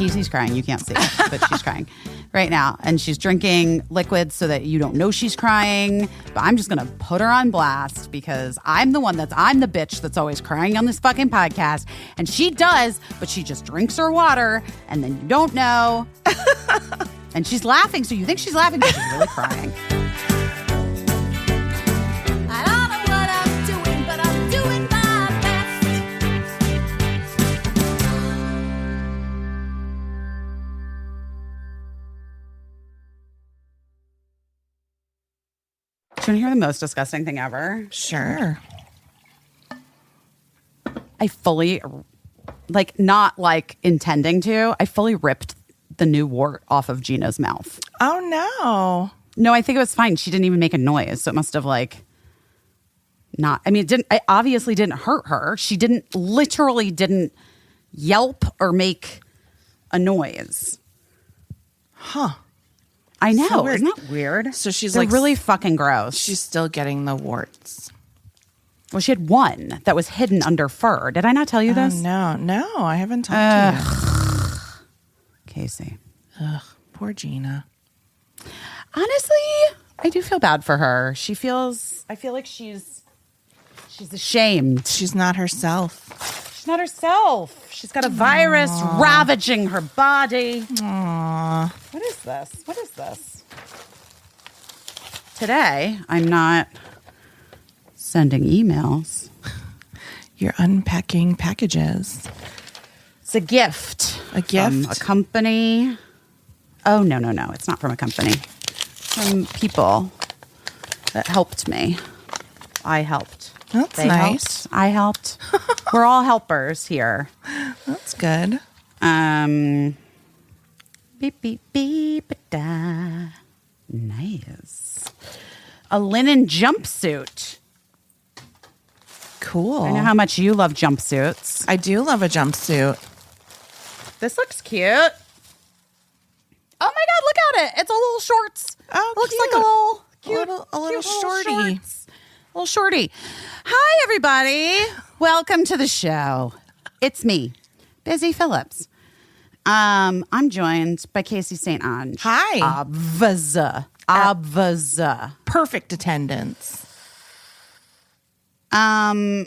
Caissie's crying. You can't see it, but she's crying right now. And she's drinking liquids so that you don't know she's crying. But I'm just going to put her on blast because I'm the bitch that's always crying on this fucking podcast. And she does, but she just drinks her water and then you don't know. And she's laughing, so you think she's laughing, but she's really crying. I don't know what I'm doing, but I'm doing my best. Do you want to hear the most disgusting thing ever? Sure. I fully, not intending to, I fully ripped the new wart off of Gina's mouth. Oh, no. No, I think it was fine. She didn't even make a noise, so it must have not. I mean, it obviously didn't hurt her. She literally didn't yelp or make a noise. Huh. I know. So weird. Isn't that weird? So she's They're really fucking gross. She's still getting the warts. Well, she had one that was hidden under fur. Did I not tell you this? No, I haven't talked to you. Caissie. Ugh, poor Gina. Honestly, I do feel bad for her. I feel like she's ashamed. She's not herself. She's not herself. She's got a virus ravaging her body. Aww. What is this? Today, I'm not sending emails. You're unpacking packages. It's a gift. A gift? From a company. Oh, no. It's not from a company. From people that helped me. I helped. That's They nice. helped. I helped. We're all helpers here. That's good. Beep, beep, beep, da. Nice. A linen jumpsuit. Cool. I know how much you love jumpsuits. I do love a jumpsuit. This looks cute. Oh my God, look at it. It's a little shorts. Oh, It looks cute. like a little cute. A little cute shorty. shorts. A little shorty. Hi, everybody. Welcome to the show. It's me, Busy Phillips. I'm joined by Caissie St. Ange. Hi. Obvza. Perfect attendance. My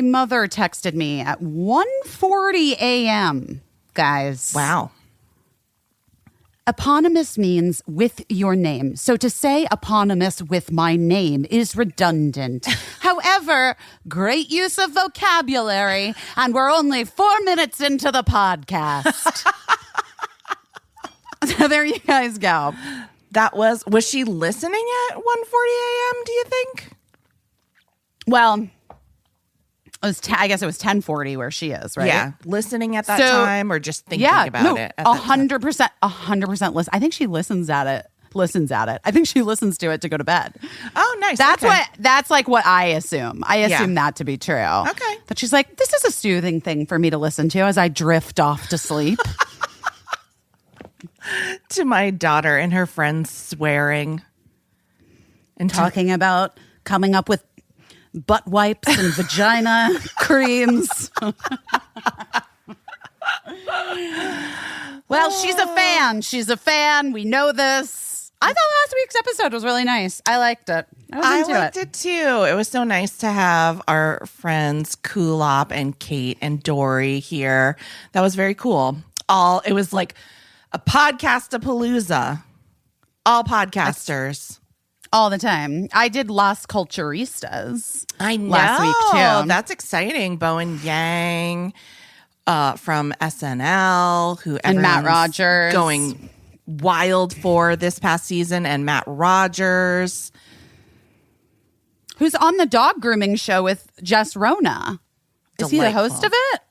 mother texted me at 1:40 a.m., guys. Wow. Eponymous means with your name. So to say eponymous with my name is redundant. However, great use of vocabulary, and we're only 4 minutes into the podcast. So there you guys go. Was she listening at 1:40 a.m., do you think? Well, I guess it was 10:40 where she is, right? Yeah. Listening at that time or just thinking about it? 100% listen. I think she listens at it. I think she listens to it to go to bed. Oh, nice. That's okay. that's what I assume. I assume that to be true. Okay. But she's like, this is a soothing thing for me to listen to as I drift off to sleep. To my daughter and her friends swearing. And talking about coming up with butt wipes and vagina creams. Well, she's a fan. We know this. I thought last week's episode was really nice. I liked it. I liked it too. It was so nice to have our friends Kulop and Kate and Dory here. That was very cool. It was like a podcast-a-palooza. All podcasters. All the time. I did Las Culturistas. I know. Last week too. That's exciting. Bowen Yang from SNL, who and Matt Rogers going wild for this past season, and Matt Rogers, who's on the dog grooming show with Jess Rona. Is he the host of it?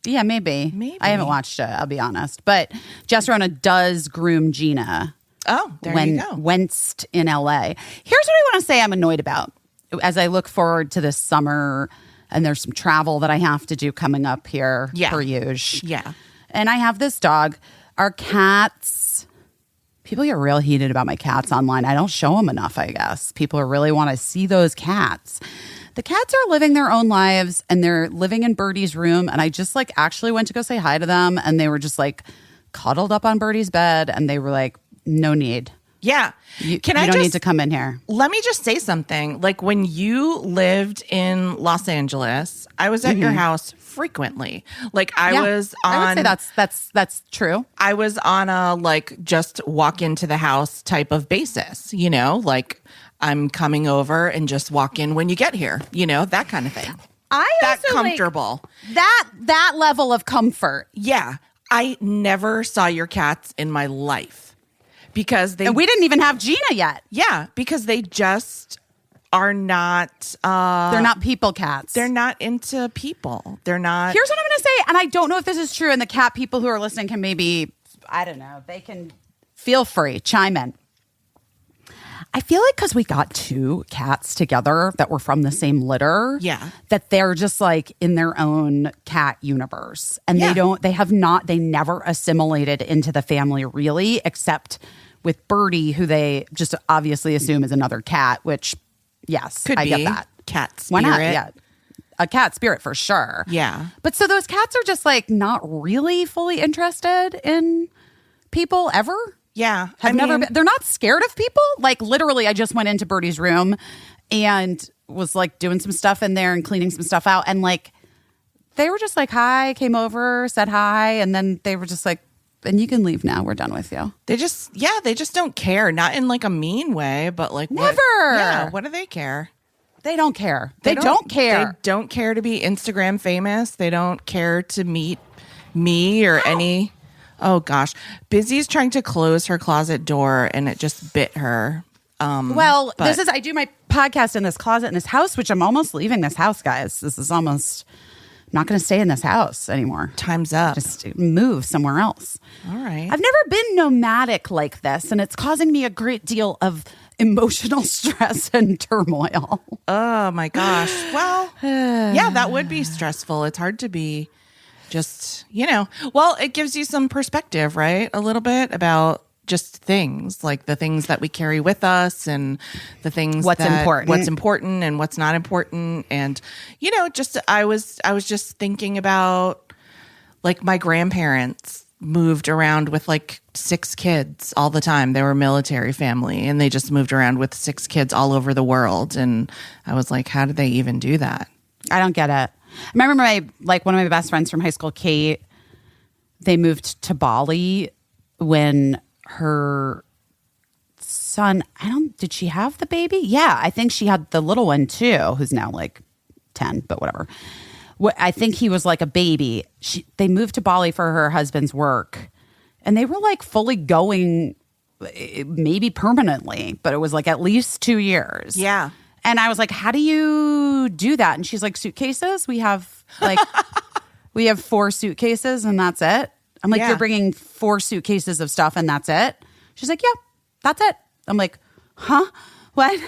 Yeah, maybe. I haven't watched it, I'll be honest. But Jess Rona does groom Gina. Oh, there you go. Wentz in LA. Here's what I want to say I'm annoyed about as I look forward to this summer, and there's some travel that I have to do coming up here for Huge. Yeah. And I have this dog. Our cats, people get real heated about my cats online. I don't show them enough, I guess. People really want to see those cats. The cats are living their own lives and they're living in Birdie's room. And I just like actually went to go say hi to them. And they were just like cuddled up on Birdie's bed. And they were like, no need. Yeah. You don't need to come in here. Let me just say something. Like when you lived in Los Angeles, I was at your house frequently. Like I was on. I would say that's true. I was on a like just walk into the house type of basis, you know, like I'm coming over and just walk in when you get here, you know, that kind of thing. That comfortable. That level of comfort. Yeah. I never saw your cats in my life. Because and we didn't even have Gina yet. Yeah, because they just are not. They're not people cats. They're not into people. They're not. Here's what I'm going to say, and I don't know if this is true, and the cat people who are listening can maybe, I don't know, they can feel free, chime in. I feel like because we got two cats together that were from the same litter, that they're just like in their own cat universe. And they never assimilated into the family really, except with Birdie, who they just obviously assume is another cat, which, yes, I get that. Cat spirit. Why not? Yeah. A cat spirit for sure. Yeah. But so those cats are just like not really fully interested in people ever? Yeah. They're not scared of people. Like literally, I just went into Birdie's room and was like doing some stuff in there and cleaning some stuff out. And like, they were just like, hi, came over, said hi. And then they were just like, and you can leave now. We're done with you. They just don't care. Not in like a mean way, but like never. What do they care? They don't care. They don't care. They don't care to be Instagram famous. They don't care to meet me or any. Oh gosh, Busy's trying to close her closet door and it just bit her. I do my podcast in this closet in this house, which I'm almost leaving this house, guys. This is almost not going to stay in this house anymore. Time's up. Just move somewhere else. All right. I've never been nomadic like this, and it's causing me a great deal of emotional stress and turmoil. Oh my gosh. Well, yeah, that would be stressful. It's hard to be just, well, it gives you some perspective, right? A little bit about just things, like the things that we carry with us and the things what's important and what's not important. And, I was just thinking about like my grandparents moved around with like 6 kids all the time. They were a military family and they just moved around with 6 kids all over the world. And I was like, how did they even do that? I don't get it. I remember one of my best friends from high school, Kate, they moved to Bali when her son, did she have the baby? Yeah, I think she had the little one too, who's now like 10, but whatever. I think he was like a baby. They moved to Bali for her husband's work and they were like fully going maybe permanently, but it was like at least 2 years. Yeah. And I was like, how do you do that? And she's like, suitcases. We have 4 suitcases and that's it. I'm like, You're bringing 4 suitcases of stuff and that's it? She's like, yeah, that's it. I'm like, huh? What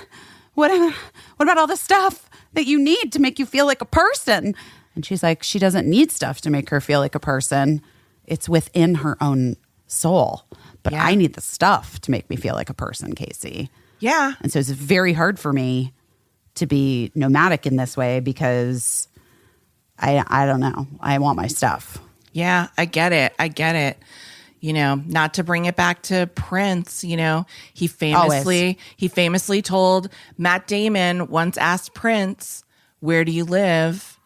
about all the stuff that you need to make you feel like a person? And she's like, she doesn't need stuff to make her feel like a person. It's within her own soul. But I need the stuff to make me feel like a person, Caissie. Yeah. And so it's very hard for me to be nomadic in this way because I don't know. I want my stuff. Yeah, I get it. Not to bring it back to Prince, he famously told Matt Damon once asked Prince, where do you live?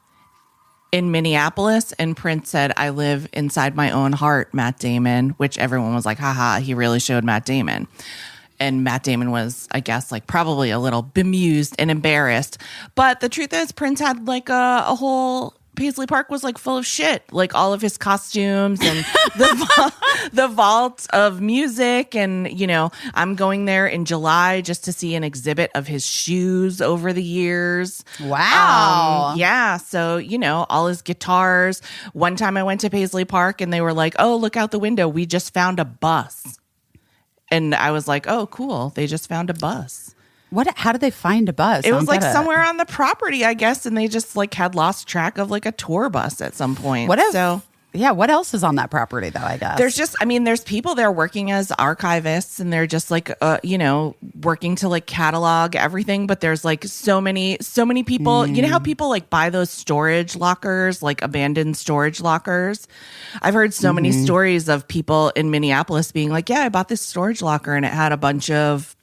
In Minneapolis. And Prince said, I live inside my own heart, Matt Damon, which everyone was like, haha, he really showed Matt Damon. And Matt Damon was, I guess, like probably a little bemused and embarrassed. But the truth is, Prince had like a whole Paisley Park was like full of shit, like all of his costumes and the vault of music. And, I'm going there in July just to see an exhibit of his shoes over the years. Wow. Yeah. So, all his guitars. One time I went to Paisley Park and they were like, oh, look out the window. We just found a bus. And I was like, oh, cool. They just found a bus. How did they find a bus? It was like somewhere on the property, I guess. And they just like had lost track of like a tour bus at some point. Yeah, what else is on that property though, I guess? There's people there working as archivists, and they're just like, working to like catalog everything. But there's like so many people. You know how people like buy those storage lockers, like abandoned storage lockers? I've heard so many stories of people in Minneapolis being like, yeah, I bought this storage locker and it had a bunch of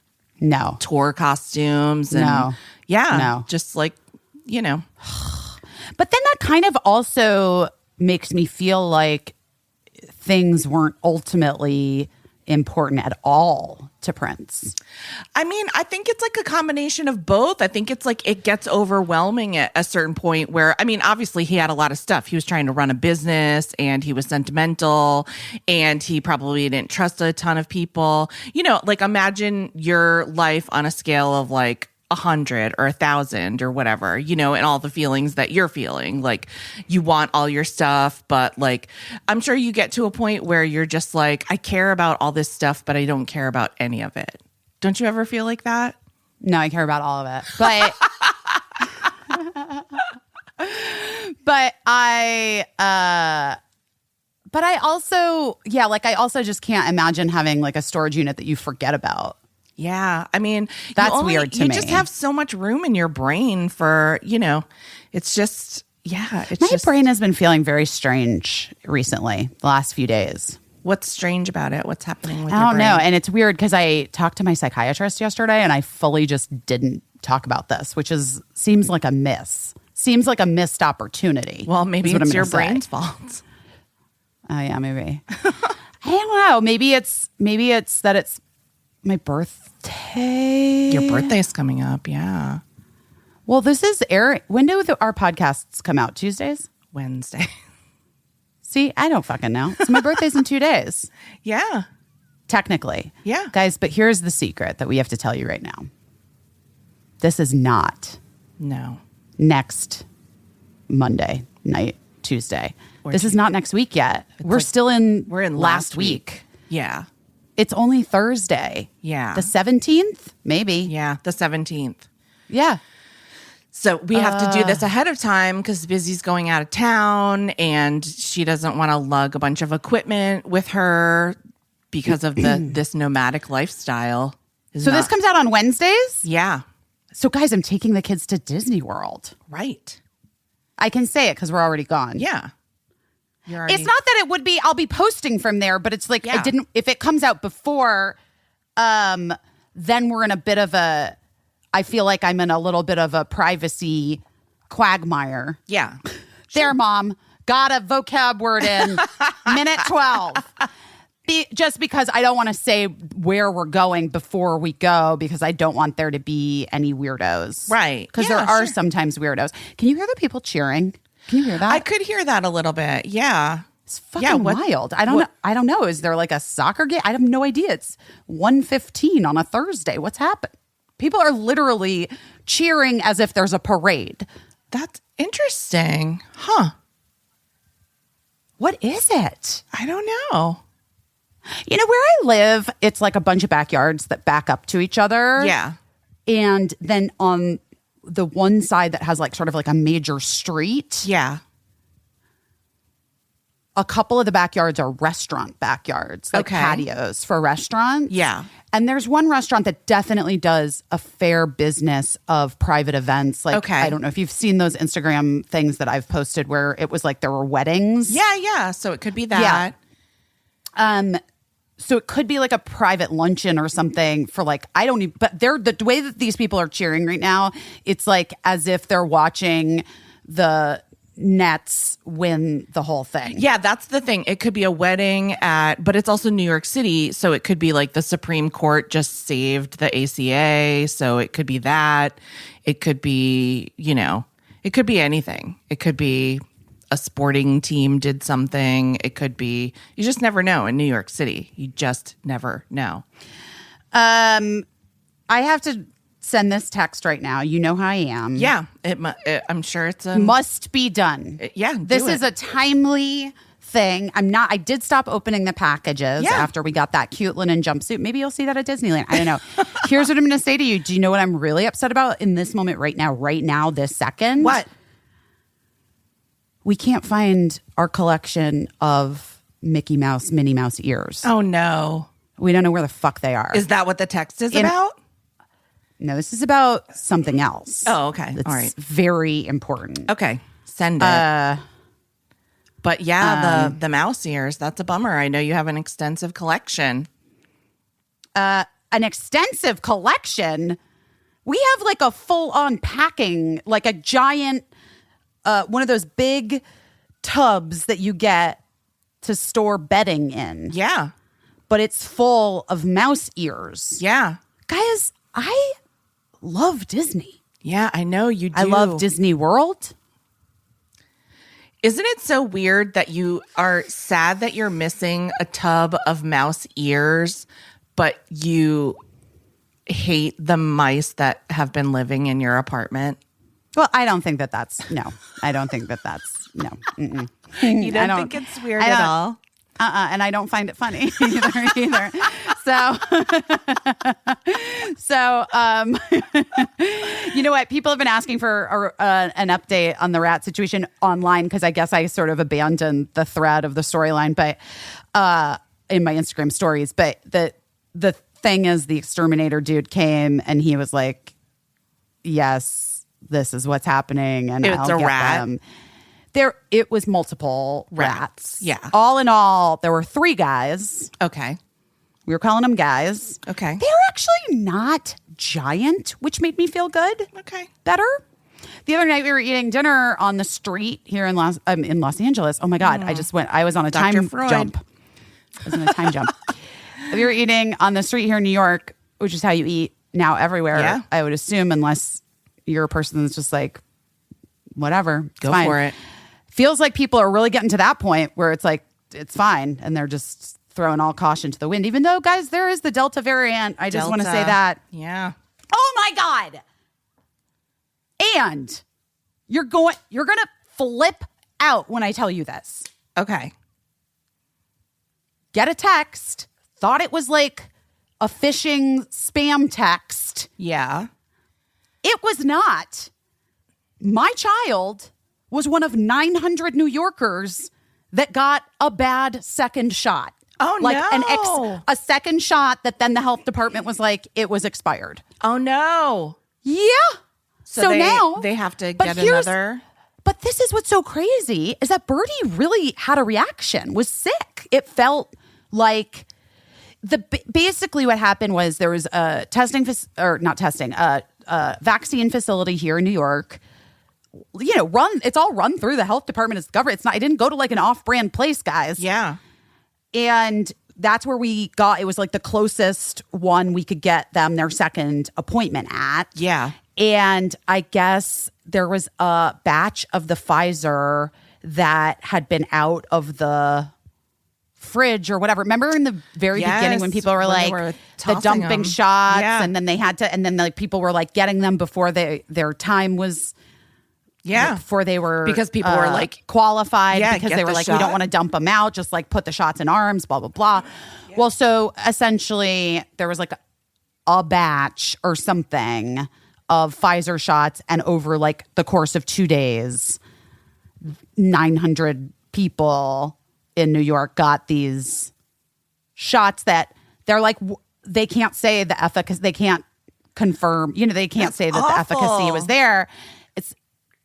tour costumes. And just like, But then that kind of also makes me feel like things weren't ultimately important at all to Prince. I mean, I think it's like a combination of both. I think it's like it gets overwhelming at a certain point where, I mean, obviously he had a lot of stuff. He was trying to run a business and he was sentimental and he probably didn't trust a ton of people. Like imagine your life on a scale of like 100 or 1,000 or whatever, and all the feelings that you're feeling. Like you want all your stuff, but like I'm sure you get to a point where you're just like, I care about all this stuff, but I don't care about any of it. Don't you ever feel like that? No, I care about all of it. But but I also, I also just can't imagine having like a storage unit that you forget about. Yeah. I mean, that's weird to me. You just have so much room in your brain for, it's just, my brain has been feeling very strange recently, the last few days. What's strange about it? What's happening with your I don't brain? know. And it's weird because I talked to my psychiatrist yesterday and I fully just didn't talk about this, which seems like a missed opportunity. Well, maybe it's your brain's fault. Oh yeah, maybe. I don't know. Maybe it's that it's my birthday. Your birthday's coming up, yeah. Well, this is when do our podcasts come out? Tuesdays? Wednesday. See, I don't fucking know. So my birthday's in 2 days. Yeah. Technically. Yeah. Guys, but here's the secret that we have to tell you right now. This is not next Monday night, Tuesday. This is not next week yet. We're in last week. Yeah. It's only Thursday. Yeah. The 17th? Maybe. Yeah, the 17th. Yeah. So we have to do this ahead of time because Busy's going out of town and she doesn't want to lug a bunch of equipment with her because of this nomadic lifestyle. So this comes out on Wednesdays? Yeah. So guys, I'm taking the kids to Disney World. Right. I can say it because we're already gone. Yeah. It's not that it would be, I'll be posting from there, but it's like, if it comes out before, then we're in a bit of I feel like I'm in a little bit of a privacy quagmire. Yeah. There, Mom, got a vocab word in minute 12. Just because I don't want to say where we're going before we go because I don't want there to be any weirdos. Right. Because there are sometimes weirdos. Can you hear the people cheering? Can you hear that? I could hear that a little bit. Yeah. It's fucking wild. I don't know. Is there like a soccer game? I have no idea. It's 1:15 on a Thursday. What's happened? People are literally cheering as if there's a parade. That's interesting. Huh. What is it? I don't know. Where I live, it's like a bunch of backyards that back up to each other. Yeah. And then on the one side that has like sort of like a major street. Yeah. A couple of the backyards are restaurant backyards, like patios for restaurants. Yeah. And there's one restaurant that definitely does a fair business of private events. Like, I don't know if you've seen those Instagram things that I've posted where it was like there were weddings. Yeah, yeah. So it could be that. Yeah. So it could be like a private luncheon or something for like, I don't even, but the way that these people are cheering right now, it's like as if they're watching the Nets win the whole thing. Yeah, that's the thing. It could be a wedding but it's also New York City. So it could be like the Supreme Court just saved the ACA. So it could be that. It could be, it could be anything. It could be a sporting team did something. It could be, you just never know in New York City. You just never know. I have to send this text right now. You know how I am. Yeah. I'm sure it's must be done. This is a timely thing. I did stop opening the packages after we got that cute linen jumpsuit. Maybe you'll see that at Disneyland. I don't know. Here's what I'm going to say to you. Do you know what I'm really upset about in this moment right now, this second? What? we can't find our collection of Mickey Mouse, Minnie Mouse ears. Oh, no. We don't know where the fuck they are. Is that what the text is about? No, this is about something else. Oh, okay. It's All right. very important. Okay. Send it. But yeah, the mouse ears, that's a bummer. I know you have an extensive collection. An extensive collection? We have like a full-on packing, like a giant, one of those big tubs that you get to store bedding in. Yeah. But it's full of mouse ears. Yeah. Guys, I love Disney. Yeah, I know you do. I love Disney World. Isn't it so weird that you are sad that you're missing a tub of mouse ears, but you hate the mice that have been living in your apartment? Well, I don't think that's, no. I don't think that's, no. Mm-mm. You don't think it's weird at all? And I don't find it funny either. So, you know what? People have been asking for an update on the rat situation online because I guess I sort of abandoned the thread of the storyline, but in my Instagram stories. But the thing is, the exterminator dude came and he was like, "Yes, this is what's happening," and it's I'll a get rat. them. It was multiple rats. Yeah. All in all, there were 3 guys. Okay. We were calling them guys. Okay. They're actually not giant, which made me feel good. Okay. Better. The other night we were eating dinner on the street here in Los Angeles. Oh my God. I was on a Dr. time Freud. jump. I was on a time jump. We were eating on the street here in New York, which is how you eat now everywhere. Yeah. I would assume, unless you're a person that's just like, whatever. Go for it. Feels like people are really getting to that point where it's like, it's fine. And they're just throwing all caution to the wind. Even though, guys, there is the Delta variant. I just want to say that. Yeah. Oh my God. And you're going to flip out when I tell you this. Okay. Get a text. Thought it was like a phishing spam text. Yeah. It was not. My child was one of 900 New Yorkers that got a bad second shot. Oh, like no. a second shot that then the health department was like, it was expired. Oh, no. Yeah. So now they have to but get here's- another. But this is what's so crazy is that Birdie really had a reaction, was sick. It felt like basically what happened was there was a vaccine facility here in New York. You know, it's all run through the health department. It's government. It didn't go to like an off-brand place, guys. Yeah. And that's where we got, it was like the closest one we could get them their second appointment at. Yeah. And I guess there was a batch of the Pfizer that had been out of the fridge or whatever. Remember in the very beginning when people were when they like were the tossing dumping them. shots, Yeah. and then they had to, and then like people were like getting them before their time was. Yeah. Before they were Because people were like qualified, Yeah, because get they were the like, we shot. don't want to dump them out, just like put the shots in arms, blah blah blah. Yeah. Well, so essentially there was like a batch or something of Pfizer shots, and over like the course of 2 days, 900 people in New York got these shots that they're like, they can't say the efficacy, they can't confirm, you know, they can't That's say that awful. the efficacy was there. It's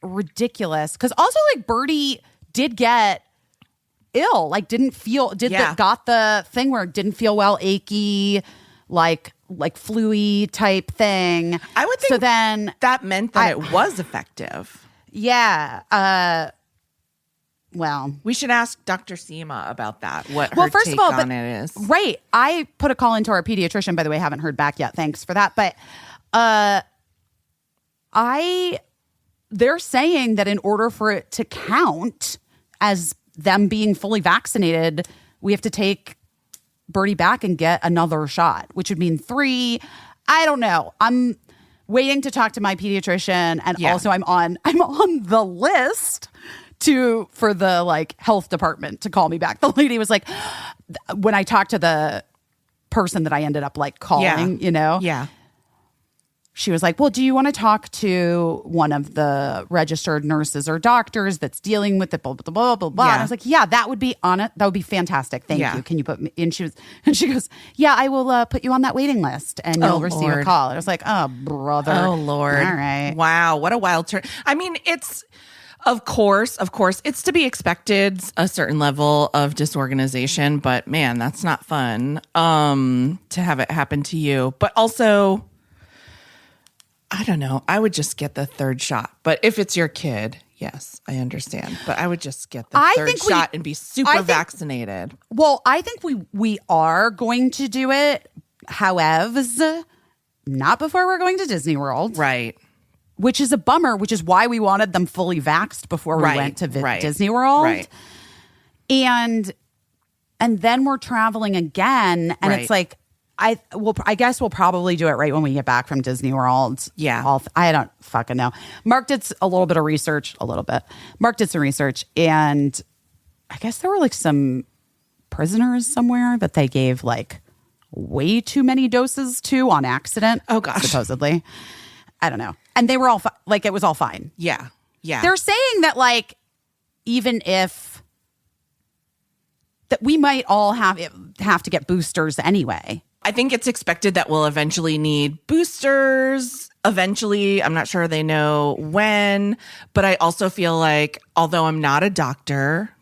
ridiculous. Because also like Birdie did get ill, like got the thing where it didn't feel well, achy, like flu-y type thing. I would think so then that meant that it was effective. Yeah. Well, We should ask Dr. Seema about that. What her first take of all, on it is. right. I put a call into our pediatrician, by the way, haven't heard back yet. Thanks for that. But they're saying that in order for it to count as them being fully vaccinated, we have to take Birdie back and get another shot, which would mean 3. I don't know. I'm waiting to talk to my pediatrician, and also I'm on the list for the like health department to call me back. The lady was like, when I talked to the person that I ended up like calling, you know, she was like, well, do you want to talk to one of the registered nurses or doctors that's dealing with it, blah, blah, blah, blah, blah. Yeah. And I was like, yeah, that would be on it. That would be fantastic. Thank you. Can you put me? And she goes, yeah, I will put you on that waiting list and you'll receive a call. And I was like, oh, brother. Oh, Lord. All right. Wow. What a wild turn. I mean, it's, of course, it's to be expected, a certain level of disorganization, but man, that's not fun to have it happen to you. But also, I don't know. I would just get the third shot. But if it's your kid, yes, I understand. But I would just get the third shot and be super vaccinated. Well, I think we are going to do it. However, not before we're going to Disney World. Right. Which is a bummer, which is why we wanted them fully vaxxed before we went to Disney World. Right. And then we're traveling again. And it's like, I guess we'll probably do it right when we get back from Disney World. Yeah. I don't fucking know. Mark did a little bit of research, Mark did some research, and I guess there were like some prisoners somewhere that they gave like way too many doses to on accident. Oh, gosh. Supposedly. I don't know. And they were all it was all fine. Yeah. Yeah. They're saying that like, even if that we might all have to get boosters anyway. I think it's expected that we'll eventually need boosters. Eventually, I'm not sure they know when, but I also feel like, although I'm not a doctor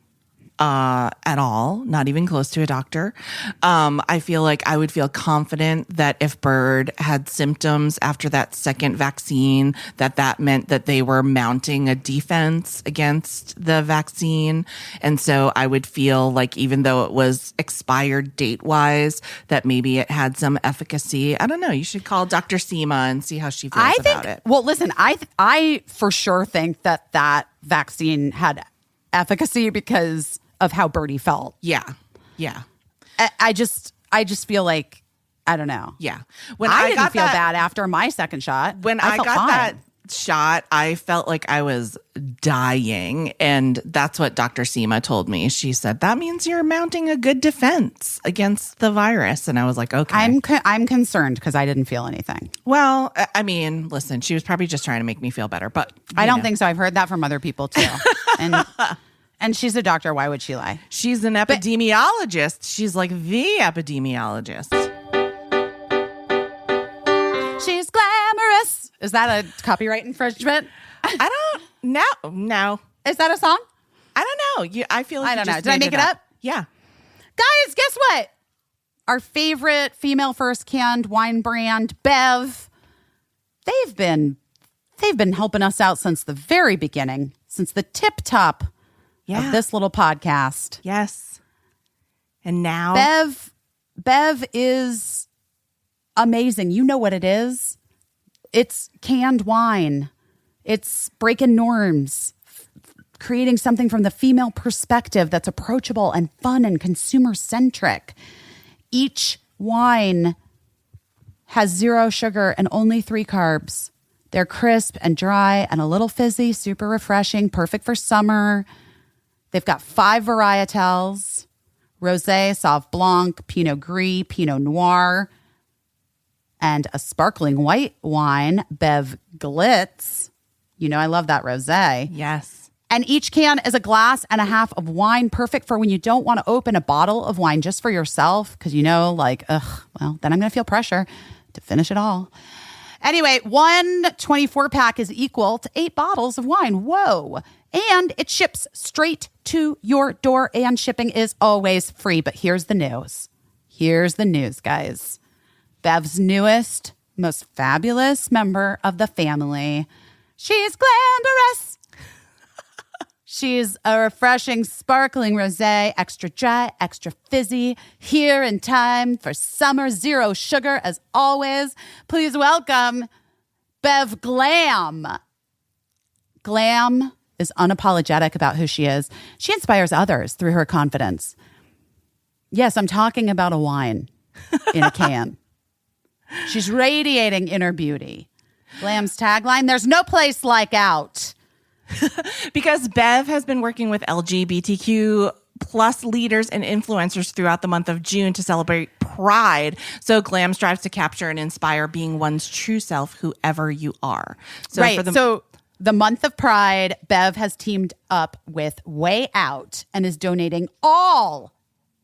at all, not even close to a doctor, I feel like I would feel confident that if Bird had symptoms after that second vaccine, that meant that they were mounting a defense against the vaccine. And so I would feel like, even though it was expired date-wise, that maybe it had some efficacy. I don't know. You should call Dr. Seema and see how she feels about it. Well, listen, I for sure think that vaccine had efficacy because of how Birdie felt. Yeah. Yeah. I just feel like, I don't know. Yeah. When I didn't feel bad after my second shot. When I got that shot, I felt like I was dying. And that's what Dr. Seema told me. She said, that means you're mounting a good defense against the virus. And I was like, okay. I'm concerned because I didn't feel anything. Well, I mean, listen, she was probably just trying to make me feel better. But I don't think so. I've heard that from other people too. And she's a doctor. Why would she lie? She's an epidemiologist. She's like the epidemiologist. She's glamorous. Is that a copyright infringement? I don't know. No. Is that a song? I don't know. I feel like I don't know. Did I make it up? Yeah. Guys, guess what? Our favorite female first canned wine brand, Bev, they've been helping us out since the very beginning, since the tip top of this little podcast. Yes. And now Bev is amazing. You know what it is? It's canned wine. It's breaking norms, creating something from the female perspective that's approachable and fun and consumer centric. Each wine has 0 sugar and only 3 carbs. They're crisp and dry and a little fizzy, super refreshing, perfect for summer. They've got 5 varietals: Rosé, Sauv Blanc, Pinot Gris, Pinot Noir, and a sparkling white wine, Bev Glitz. You know I love that rosé. Yes. And each can is a glass and a half of wine, perfect for when you don't want to open a bottle of wine just for yourself because then I'm going to feel pressure to finish it all. Anyway, one 24-pack is equal to 8 bottles of wine. Whoa. And it ships straight to your door, and shipping is always free. But here's the news. Here's the news, guys. Bev's newest, most fabulous member of the family. She's glamorous. She's a refreshing, sparkling rosé, extra dry, extra fizzy, here in time for summer, 0 sugar as always. Please welcome Bev Glam. Glam is unapologetic about who she is. She inspires others through her confidence. Yes, I'm talking about a wine in a can. She's radiating inner beauty. Glam's tagline, there's no place like out. Because Bev has been working with LGBTQ plus leaders and influencers throughout the month of June to celebrate pride. So glam strives to capture and inspire being one's true self, whoever you are. So right. So the month of Pride, Bev has teamed up with Way Out and is donating all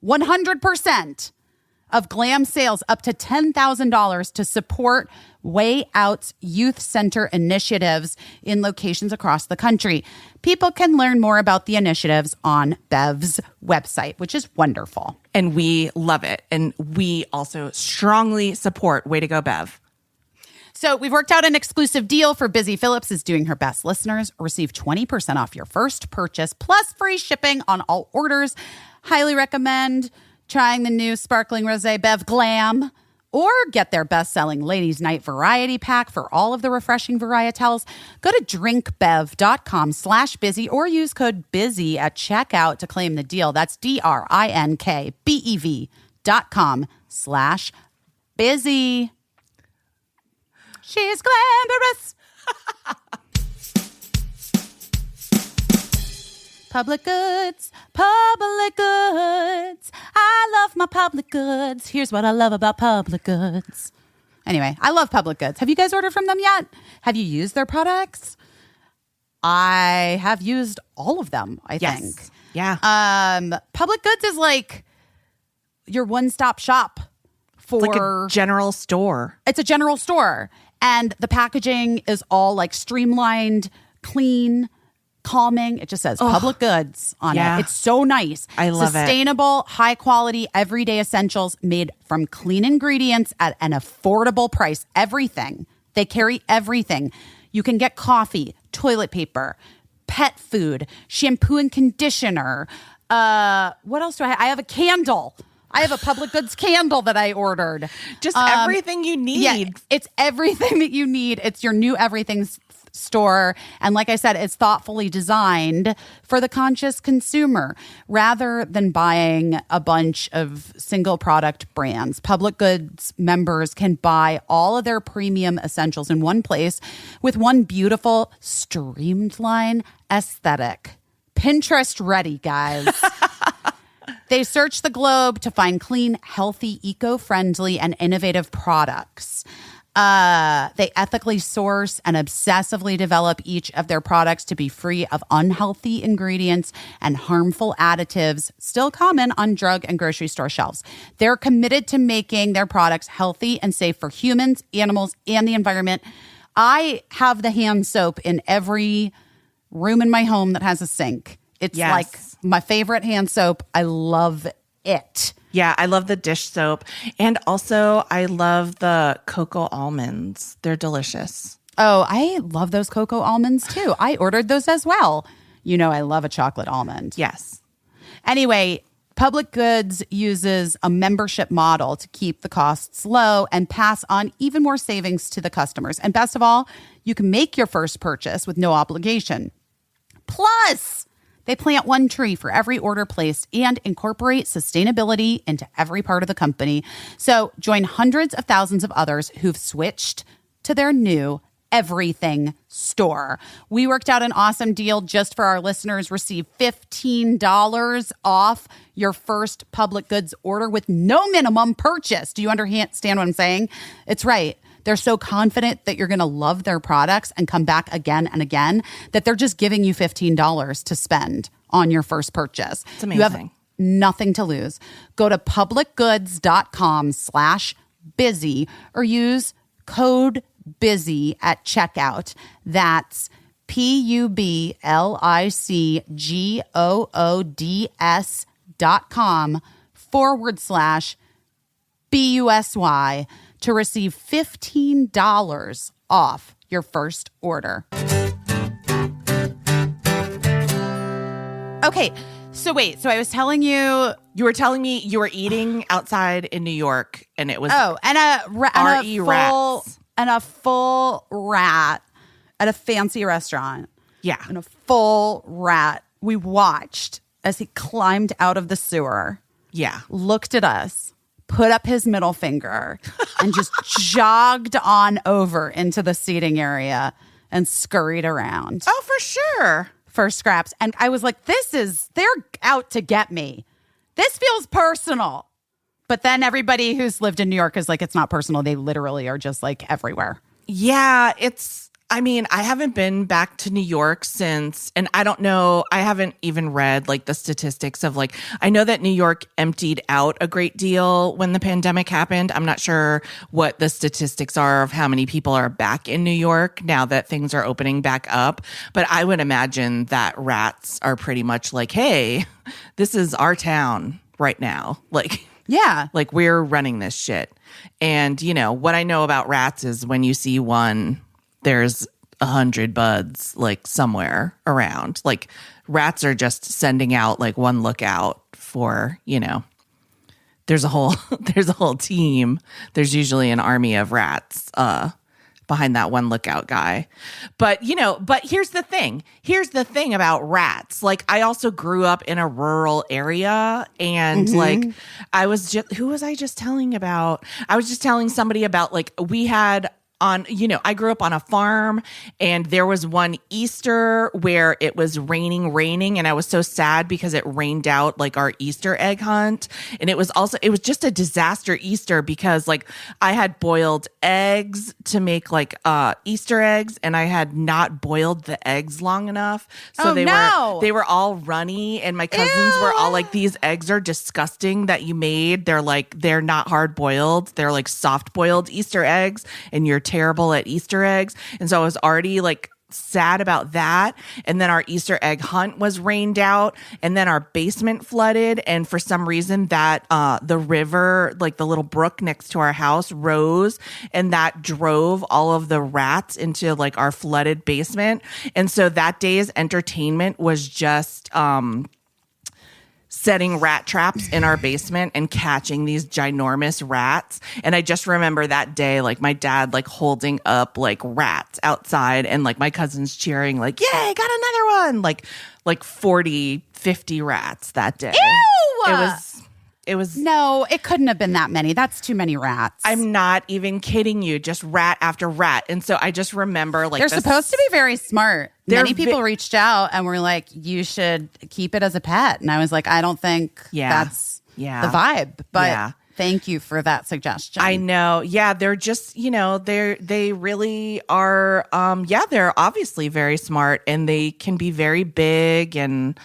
100% of glam sales up to $10,000 to support Way Out's youth center initiatives in locations across the country. People can learn more about the initiatives on Bev's website, which is wonderful. And we love it. And we also strongly support Way to Go, Bev. So we've worked out an exclusive deal for Busy Phillips is doing her best listeners. Receive 20% off your first purchase plus free shipping on all orders. Highly recommend trying the new Sparkling Rosé Bev Glam, or get their best-selling Ladies Night Variety Pack for all of the refreshing varietals. Go to drinkbev.com/busy or use code BUSY at checkout to claim the deal. That's drinkbev.com/busy. She's glamorous. Public goods, public goods. I love my public goods. Here's what I love about public goods. Anyway, I love public goods. Have you guys ordered from them yet? Have you used their products? I have used all of them, I think. Yeah. Public goods is like your one-stop shop for It's like a general store. It's a general store. And the packaging is all like streamlined, clean, calming. It just says public goods on it. It's so nice. I love Sustainable, high quality, everyday essentials made from clean ingredients at an affordable price. Everything. They carry everything. You can get coffee, toilet paper, pet food, shampoo and conditioner. What else do I have? I have a candle. I have a public goods candle that I ordered. Just everything you need. Yeah, it's everything that you need. It's your new everything store. And like I said, it's thoughtfully designed for the conscious consumer rather than buying a bunch of single product brands. Public goods members can buy all of their premium essentials in one place with one beautiful streamlined aesthetic. Pinterest ready, guys. They search the globe to find clean, healthy, eco-friendly, and innovative products. They ethically source and obsessively develop each of their products to be free of unhealthy ingredients and harmful additives still common on drug and grocery store shelves. They're committed to making their products healthy and safe for humans, animals, and the environment. I have the hand soap in every room in my home that has a sink. It's like my favorite hand soap. I love it. Yeah, I love the dish soap. And also, I love the cocoa almonds. They're delicious. Oh, I love those cocoa almonds too. I ordered those as well. You know, I love a chocolate almond. Yes. Anyway, Public Goods uses a membership model to keep the costs low and pass on even more savings to the customers. And best of all, you can make your first purchase with no obligation. Plus, they plant one tree for every order placed and incorporate sustainability into every part of the company. So join hundreds of thousands of others who've switched to their new everything store. We worked out an awesome deal just for our listeners. Receive $15 off your first Public Goods order with no minimum purchase. Do you understand what I'm saying? It's right. They're so confident that you're going to love their products and come back again and again that they're just giving you $15 to spend on your first purchase. It's amazing. You have nothing to lose. Go to publicgoods.com/busy or use code BUSY at checkout. That's PUBLICGOODS.com/BUSY to receive $15 off your first order. Okay, so wait. So I was telling you. You were telling me you were eating outside in New York, and it was and a full rat at a fancy restaurant. Yeah, and a full rat. We watched as he climbed out of the sewer. Yeah, looked at us, put up his middle finger, and just jogged on over into the seating area and scurried around. Oh, for sure. For scraps. And I was like, they're out to get me. This feels personal. But then everybody who's lived in New York is like, it's not personal. They literally are just like everywhere. Yeah, I mean, I haven't been back to New York since, and I don't know, I haven't even read like the statistics of like, I know that New York emptied out a great deal when the pandemic happened. I'm not sure what the statistics are of how many people are back in New York now that things are opening back up. But I would imagine that rats are pretty much like, hey, this is our town right now. Like, Yeah. like we're running this shit. And, you know, what I know about rats is when you see one, there's 100 buds like somewhere around. Like rats are just sending out like one lookout for, you know, there's a whole team. There's usually an army of rats behind that one lookout guy. But, you know, but here's the thing. Here's the thing about rats. Like I also grew up in a rural area and like who was I just telling about? I was just telling somebody about like we had I grew up on a farm and there was one Easter where it was raining. And I was so sad because it rained out like our Easter egg hunt. And it was just a disaster Easter because like I had boiled eggs to make like Easter eggs and I had not boiled the eggs long enough. So they were all runny and my cousins were all like, these eggs are disgusting that you made. They're not hard boiled. They're like soft boiled Easter eggs and you're terrible at Easter eggs. And so I was already like sad about that. And then our Easter egg hunt was rained out and then our basement flooded. And for some reason that the river, like the little brook next to our house rose and that drove all of the rats into like our flooded basement. And so that day's entertainment was just setting rat traps in our basement and catching these ginormous rats. And I just remember that day, like my dad, like holding up like rats outside and like my cousins cheering like, yay, got another one. Like 40, 50 rats that day. Ew! It was No, it couldn't have been that many. That's too many rats. I'm not even kidding you, just rat after rat. And so I just remember like they're supposed to be very smart. Many people reached out and were like, you should keep it as a pet. And I was like, I don't think that's the vibe. But thank you for that suggestion. I know. Yeah, they're just, you know, they really are they're obviously very smart and they can be very big and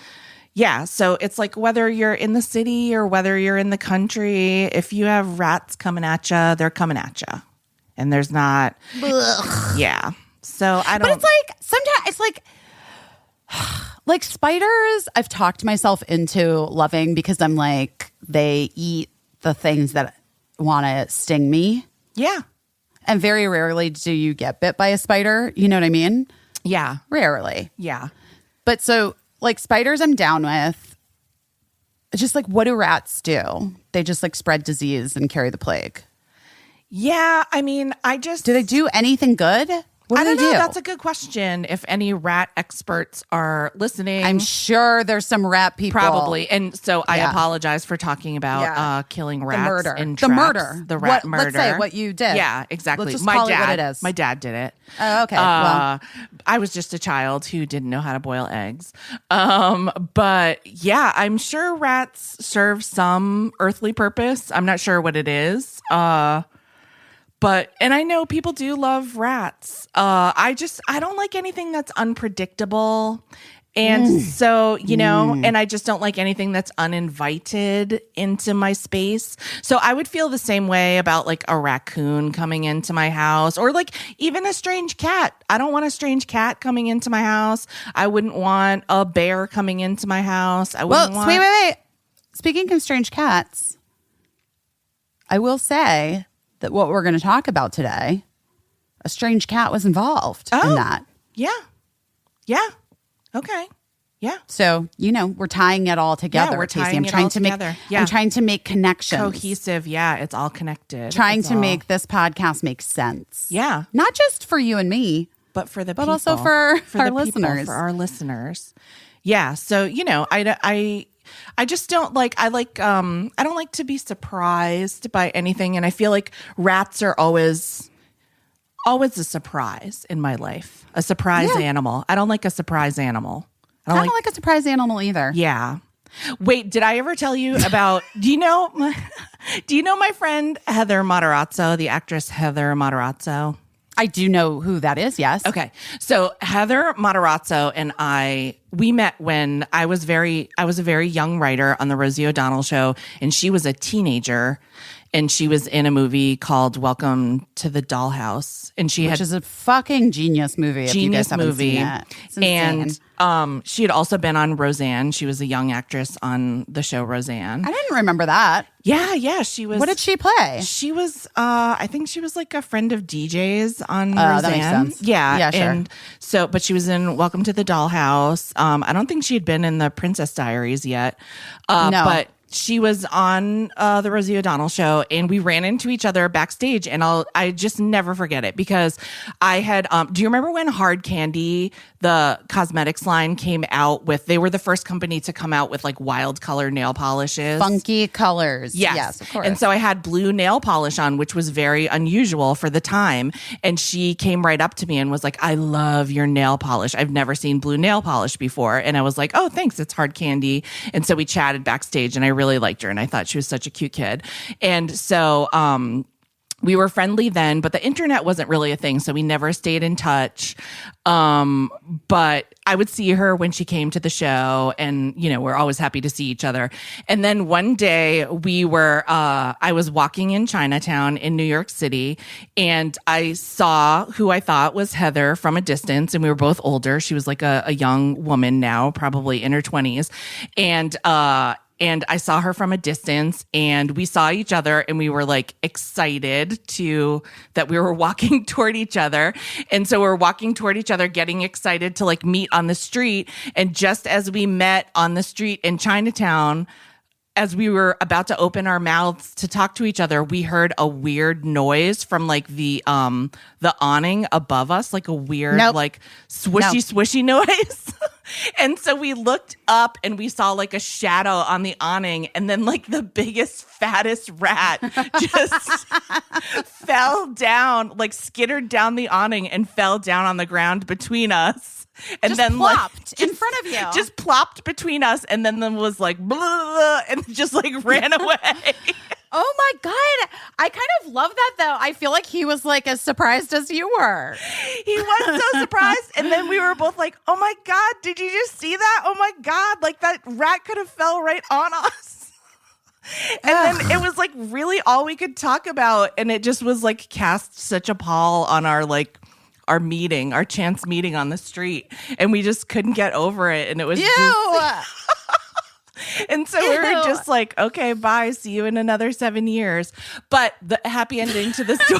yeah, so it's like whether you're in the city or whether you're in the country, if you have rats coming at you, they're coming at you. And there's not, yeah. So I don't. But it's like, sometimes it's like spiders, I've talked myself into loving because I'm like, they eat the things that want to sting me. Yeah. And very rarely do you get bit by a spider. You know what I mean? Yeah. Rarely. Yeah. But so like spiders I'm down with. It's just like, what do rats do? They just like spread disease and carry the plague. Yeah. I mean, do they do anything good? What do they do? That's a good question. If any rat experts are listening, I'm sure there's some rat people. Probably. And so I apologize for talking about killing rats. The murder. The rat murder. Let's say what you did. Yeah, exactly. Let's just call it what it is. My dad did it. Oh, okay. Well, I was just a child who didn't know how to boil eggs. But yeah, I'm sure rats serve some earthly purpose. I'm not sure what it is. And I know people do love rats. I don't like anything that's unpredictable. And so, you know, and I just don't like anything that's uninvited into my space. So I would feel the same way about like a raccoon coming into my house or like even a strange cat. I don't want a strange cat coming into my house. I wouldn't want a bear coming into my house. Wait. Speaking of strange cats, I will say that what we're going to talk about today, a strange cat was involved in that. Yeah. Yeah. Okay. Yeah. So, you know, we're tying it all together. Yeah, we're Caissie. tying it all together. I'm trying to make connections. Cohesive. Yeah. It's all connected. Trying to make this podcast make sense. Yeah. Not just for you and me, but for the but people. also for our listeners. For our listeners. Yeah. So, you know, I just don't like, I don't like to be surprised by anything. And I feel like rats are always a surprise in my life. A surprise animal. I don't like a surprise animal. I don't like a surprise animal either. Yeah. Wait, did I ever tell you about, do you know Do you know my friend Heather Matarazzo, the actress Heather Matarazzo? I do know who that is, yes. Okay. So Heather Matarazzo and we met when I was a very young writer on the Rosie O'Donnell show, and she was a teenager, and she was in a movie called Welcome to the Dollhouse, and Which is a fucking genius movie. If you guys haven't seen it. It's insane. And she had also been on Roseanne. She was a young actress on the show Roseanne. I didn't remember that. Yeah, she was. What did she play? She was, I think she was like a friend of DJ's on That Roseanne. makes sense. Yeah, sure. And so, but she was in Welcome to the Dollhouse. I don't think she had been in the Princess Diaries yet. No. But she was on the Rosie O'Donnell show, and we ran into each other backstage, and I just never forget it because I had. Do you remember when Hard Candy, the cosmetics line, came out with? They were the first company to come out with like wild color nail polishes, Funky colors. Yes, of course. And so I had blue nail polish on, which was very unusual for the time. And she came right up to me and was like, "I love your nail polish. I've never seen blue nail polish before." And I was like, "Oh, thanks. It's Hard Candy." And so we chatted backstage, and I really liked her, and I thought she was such a cute kid. And so we were friendly then, but the internet wasn't really a thing, so we never stayed in touch. But I would see her when she came to the show, and we're always happy to see each other. And then one day I was walking in Chinatown in New York City, and I saw who I thought was Heather from a distance, and we were both older. She was like a young woman now, probably in her 20s. And I saw her from a distance, and we saw each other, and we were like excited that we were walking toward each other. And so we're walking toward each other, getting excited to like meet on the street. And just as we met on the street in Chinatown, as we were about to open our mouths to talk to each other, we heard a weird noise from like the awning above us, like a weird like swishy noise. And so we looked up and we saw like a shadow on the awning, and then like the biggest, fattest rat just fell down, like skittered down the awning and fell down on the ground between us. And just then plopped in front of you. Just plopped between us, and then was like, blah, blah, blah, and just like ran away. Oh my God. I kind of love that though. I feel like he was like as surprised as you were. He was so surprised. And then we were both like, oh my God, did you just see that? Oh my God, like that rat could have fell right on us. And then it was like really all we could talk about. And it just was like cast such a pall on our chance meeting on the street. And we just couldn't get over it. And it was just... And so we were just like, okay, bye. See you in another 7 years. But the happy ending to the story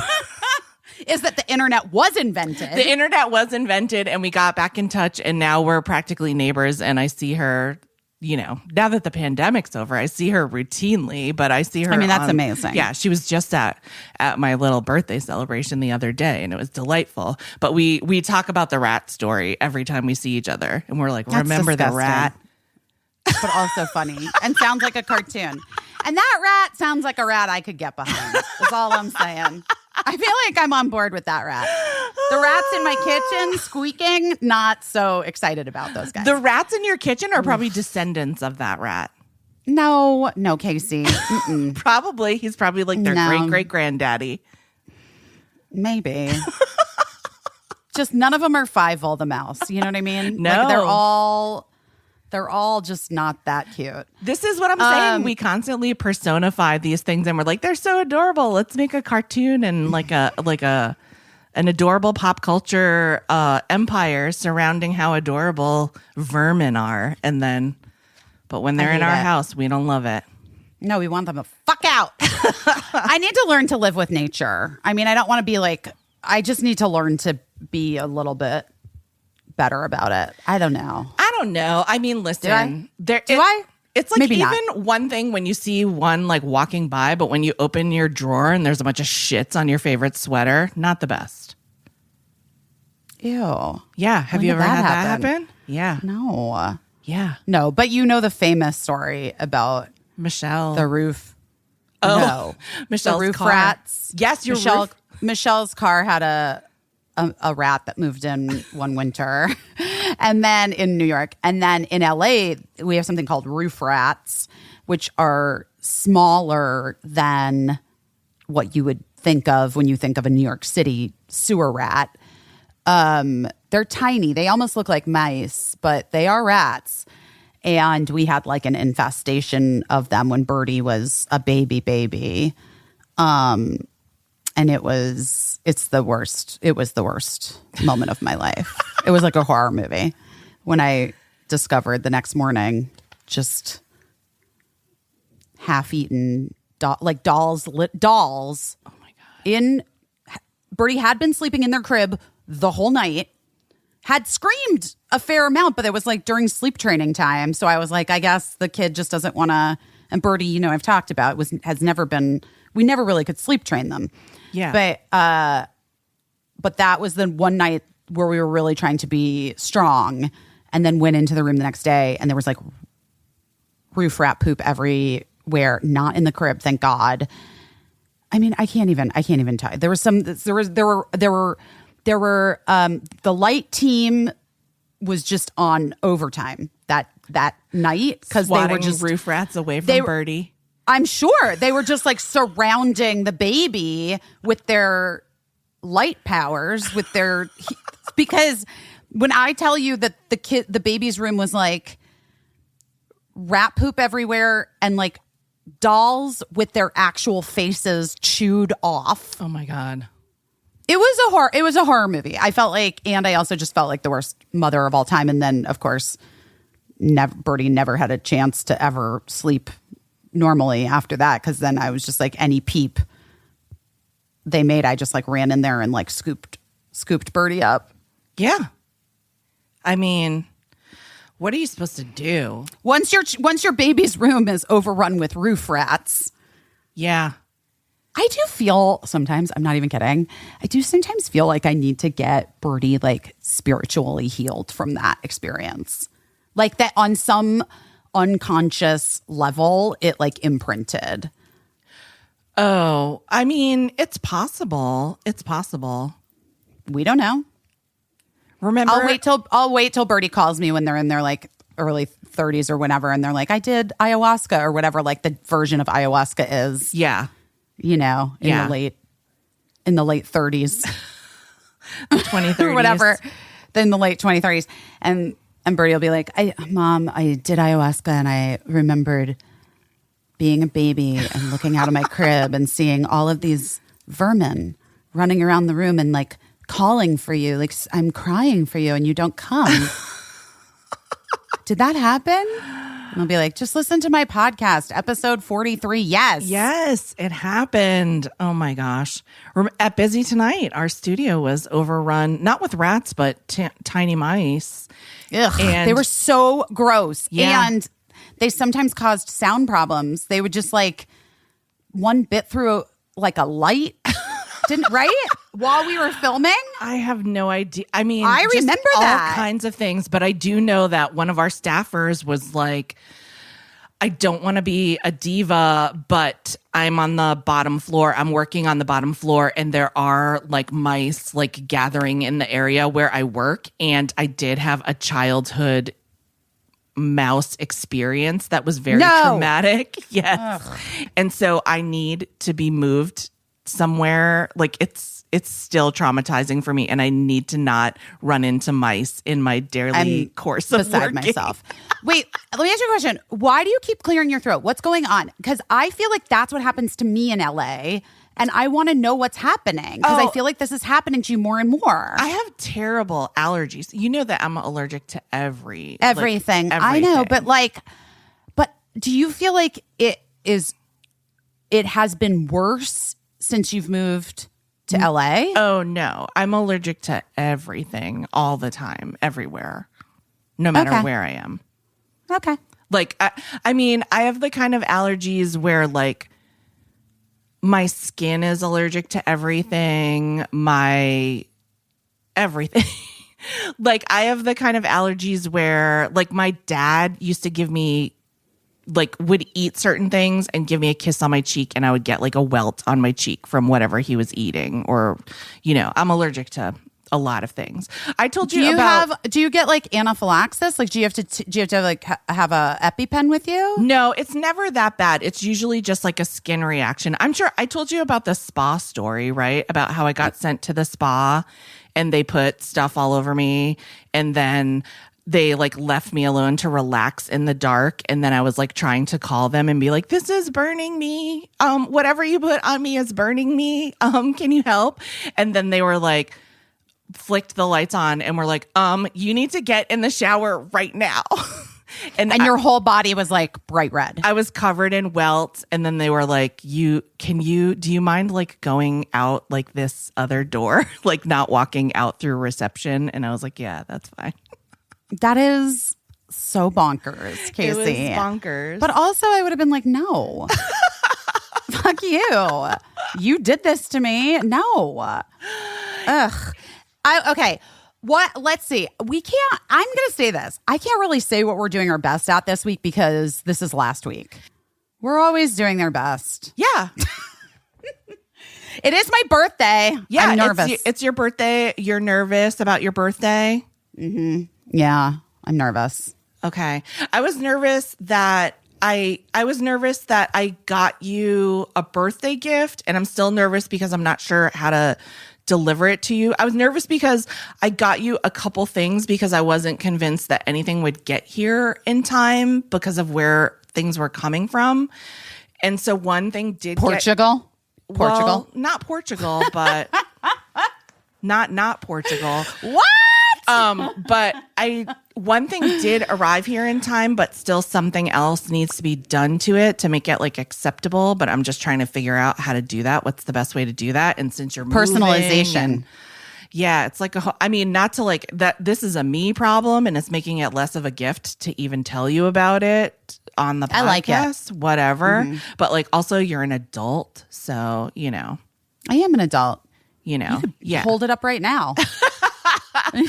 is that the internet was invented. The internet was invented, and we got back in touch, and now we're practically neighbors. And I see her, now that the pandemic's over, I see her routinely, but I see her. I mean, that's amazing. Yeah, she was just at my little birthday celebration the other day, and it was delightful. But we talk about the rat story every time we see each other, and we're like, that's remember disgusting. the rat? But also funny and sounds like a cartoon. And that rat sounds like a rat I could get behind. That's all I'm saying. I feel like I'm on board with that rat. The rats in my kitchen squeaking, not so excited about those guys. The rats in your kitchen are probably descendants of that rat. No, Caissie. Mm-mm. Probably. He's probably like their great-great-granddaddy. Maybe. Just none of them are Fievel the mouse. You know what I mean? No. Like they're all just not that cute. This is what I'm saying. We constantly personify these things, and we're like, they're so adorable. Let's make a cartoon and an adorable pop culture empire surrounding how adorable vermin are. But when they're in our house, we don't love it. No, we want them to fuck out. I need to learn to live with nature. I mean, I don't want to be like, I just need to learn to be a little bit better about it. I don't know. I mean, listen. Do I? It's like Maybe even not. one thing when you see one like walking by, but when you open your drawer and there's a bunch of shits on your favorite sweater, not the best. Ew. Yeah. Have you ever had that happen? Yeah. No. Yeah. No, but you know the famous story about Michelle. the roof. Oh, No. Michelle's the roof car. rats. Yes, your roof. Michelle's car had a rat that moved in one winter. And then in New York. And then in LA, we have something called roof rats, which are smaller than what you would think of when you think of a New York City sewer rat. They're tiny. They almost look like mice, but they are rats. And we had like an infestation of them when Birdie was a baby. And it's the worst. It was the worst moment of my life. It was like a horror movie when I discovered the next morning just half-eaten dolls. Oh my God. Birdie had been sleeping in their crib the whole night, had screamed a fair amount, but it was like during sleep training time. So I was like, I guess the kid just doesn't want to. And Birdie, you know, I've talked about has never been. We never really could sleep train them. Yeah. But that was the one night where we were really trying to be strong, and then went into the room the next day, and there was like roof rat poop everywhere. Not in the crib, thank God. I mean, I can't even tell you. There were the light team was just on overtime that night because they were just roof rats away from Birdie. I'm sure they were just like surrounding the baby with their light powers, because when I tell you that the baby's room was like rat poop everywhere and like dolls with their actual faces chewed off. Oh my God. It was a horror movie. I felt like, and I also just felt like the worst mother of all time. And then of course, Birdie never had a chance to ever sleep normally after that, because then I was just like, any peep they made, I just like ran in there and like scooped Birdie up. Yeah. I mean, what are you supposed to do? Once your baby's room is overrun with roof rats. Yeah. I do feel sometimes, I'm not even kidding, I do sometimes feel like I need to get Birdie like spiritually healed from that experience. Like that on some unconscious level, it like imprinted. Oh, I mean, it's possible. It's possible. We don't know. Remember, I'll wait till Birdie calls me when they're in their like early 30s or whenever, and they're like, I did ayahuasca or whatever, like the version of ayahuasca is. Yeah. You know, in the late 30s. 2030s. or whatever. In the late 2030s. And Birdie will be like, Mom, I did ayahuasca and I remembered being a baby and looking out of my crib and seeing all of these vermin running around the room and like calling for you. Like, I'm crying for you and you don't come. Did that happen? And I'll be like, just listen to my podcast, episode 43. Yes. Yes, it happened. Oh my gosh. At Busy Tonight, our studio was overrun, not with rats, but tiny mice. Ugh, and they were so gross. Yeah. And they sometimes caused sound problems. They would just like one bit through like a light. Right? While we were filming? I have no idea. I mean, I remember all that. kinds of things, but I do know that one of our staffers was like, I don't want to be a diva, but I'm on the bottom floor. I'm working on the bottom floor, and there are like mice like gathering in the area where I work. And I did have a childhood mouse experience that was very traumatic. Yes. Ugh. And so I need to be moved somewhere. Like it's still traumatizing for me, and I need to not run into mice in my daily course of beside working. myself. Wait, let me ask you a question. Why do you keep clearing your throat? What's going on? Because I feel like that's what happens to me in LA, and I want to know what's happening because I feel like this is happening to you more and more. I have terrible allergies. You know that I'm allergic to everything. Everything. I know, but do you feel like it has been worse since you've moved to LA? Oh, no. I'm allergic to everything all the time, everywhere, no matter where I am. Okay. Like, I mean, I have the kind of allergies where, like, my skin is allergic to everything, everything. Like, I have the kind of allergies where, like, my dad used to give me, like, would eat certain things and give me a kiss on my cheek, and I would get like a welt on my cheek from whatever he was eating. Or, you know, I'm allergic to a lot of things. I told Do you you about. do you get like anaphylaxis? Like, do you have to like have a EpiPen with you? No, it's never that bad. It's usually just like a skin reaction. I'm sure I told you about the spa story, right? About how I got sent to the spa and they put stuff all over me and then they like left me alone to relax in the dark. And then I was like trying to call them and be like, this is burning me. Whatever you put on me is burning me. Can you help? And then they were like, flicked the lights on and were like, you need to get in the shower right now. And your whole body was like bright red. I was covered in welts. And then they were like, do you mind like going out like this other door? Like not walking out through reception? And I was like, yeah, that's fine. That is so bonkers, Caissie. It was bonkers. But also I would have been like, no. Fuck you. You did this to me. No. Ugh. Okay. Let's see. I'm going to say this. I can't really say what we're doing our best at this week because this is last week. We're always doing their best. Yeah. It is my birthday. Yeah. I'm nervous. It's your birthday. You're nervous about your birthday. Mm-hmm. Yeah. I'm nervous. Okay. I was nervous that I got you a birthday gift, and I'm still nervous because I'm not sure how to deliver it to you. I was nervous because I got you a couple things because I wasn't convinced that anything would get here in time because of where things were coming from. And so one thing did Portugal? Well, not Portugal, but not Portugal. What? But one thing did arrive here in time, but still something else needs to be done to it to make it like acceptable. But I'm just trying to figure out how to do that. What's the best way to do that? And since you're Personalization. Yeah, it's like not to like that. This is a me problem, and it's making it less of a gift to even tell you about it on the podcast. I like it. Whatever. Mm-hmm. But like, also, you're an adult, so I am an adult. Yeah. Hold it up right now. Give me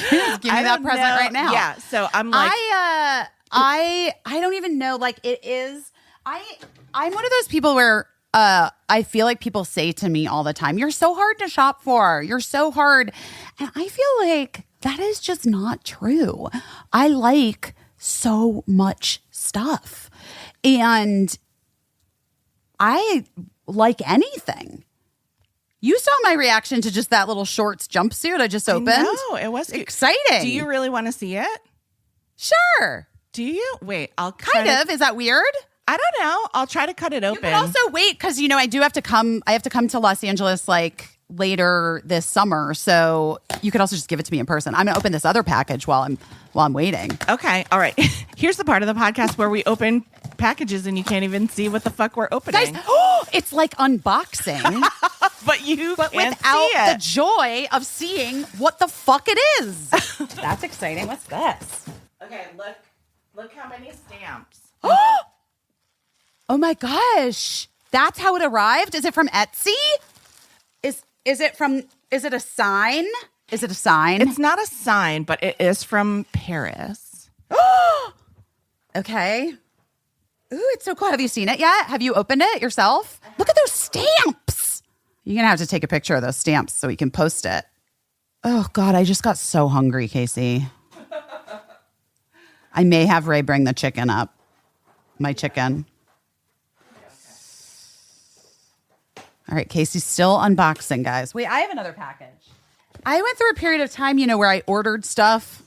that present right now. Yeah. So I'm like, I don't even know. Like it is. I'm one of those people where I feel like people say to me all the time, "You're so hard to shop for. You're so hard," and I feel like that is just not true. I like so much stuff, and I like anything. You saw my reaction to just that little shorts jumpsuit I just opened. No, it was exciting. Do you really want to see it? Sure. Do you? Wait, I'll kind of. Is that weird? I don't know. I'll try to cut it open. You can also wait because I do have to come. I have to come to Los Angeles like later this summer, so you could also just give it to me in person. I'm gonna open this other package while I'm waiting. Okay. All right. Here's the part of the podcast where we open packages and you can't even see what the fuck we're opening. Guys, it's like unboxing. But without the joy of seeing what the fuck it is. That's exciting. What's this? Okay, look how many stamps. Oh my gosh. That's how it arrived? Is it from Etsy? Is it a sign? Is it a sign? It's not a sign, but it is from Paris. Okay. Ooh, it's so cool. Have you seen it yet? Have you opened it yourself? Look at those stamps. You're going to have to take a picture of those stamps so we can post it. Oh, God, I just got so hungry, Caissie. I may have Ray bring the chicken up. My chicken. All right, Caissie's still unboxing, guys. Wait, I have another package. I went through a period of time, where I ordered stuff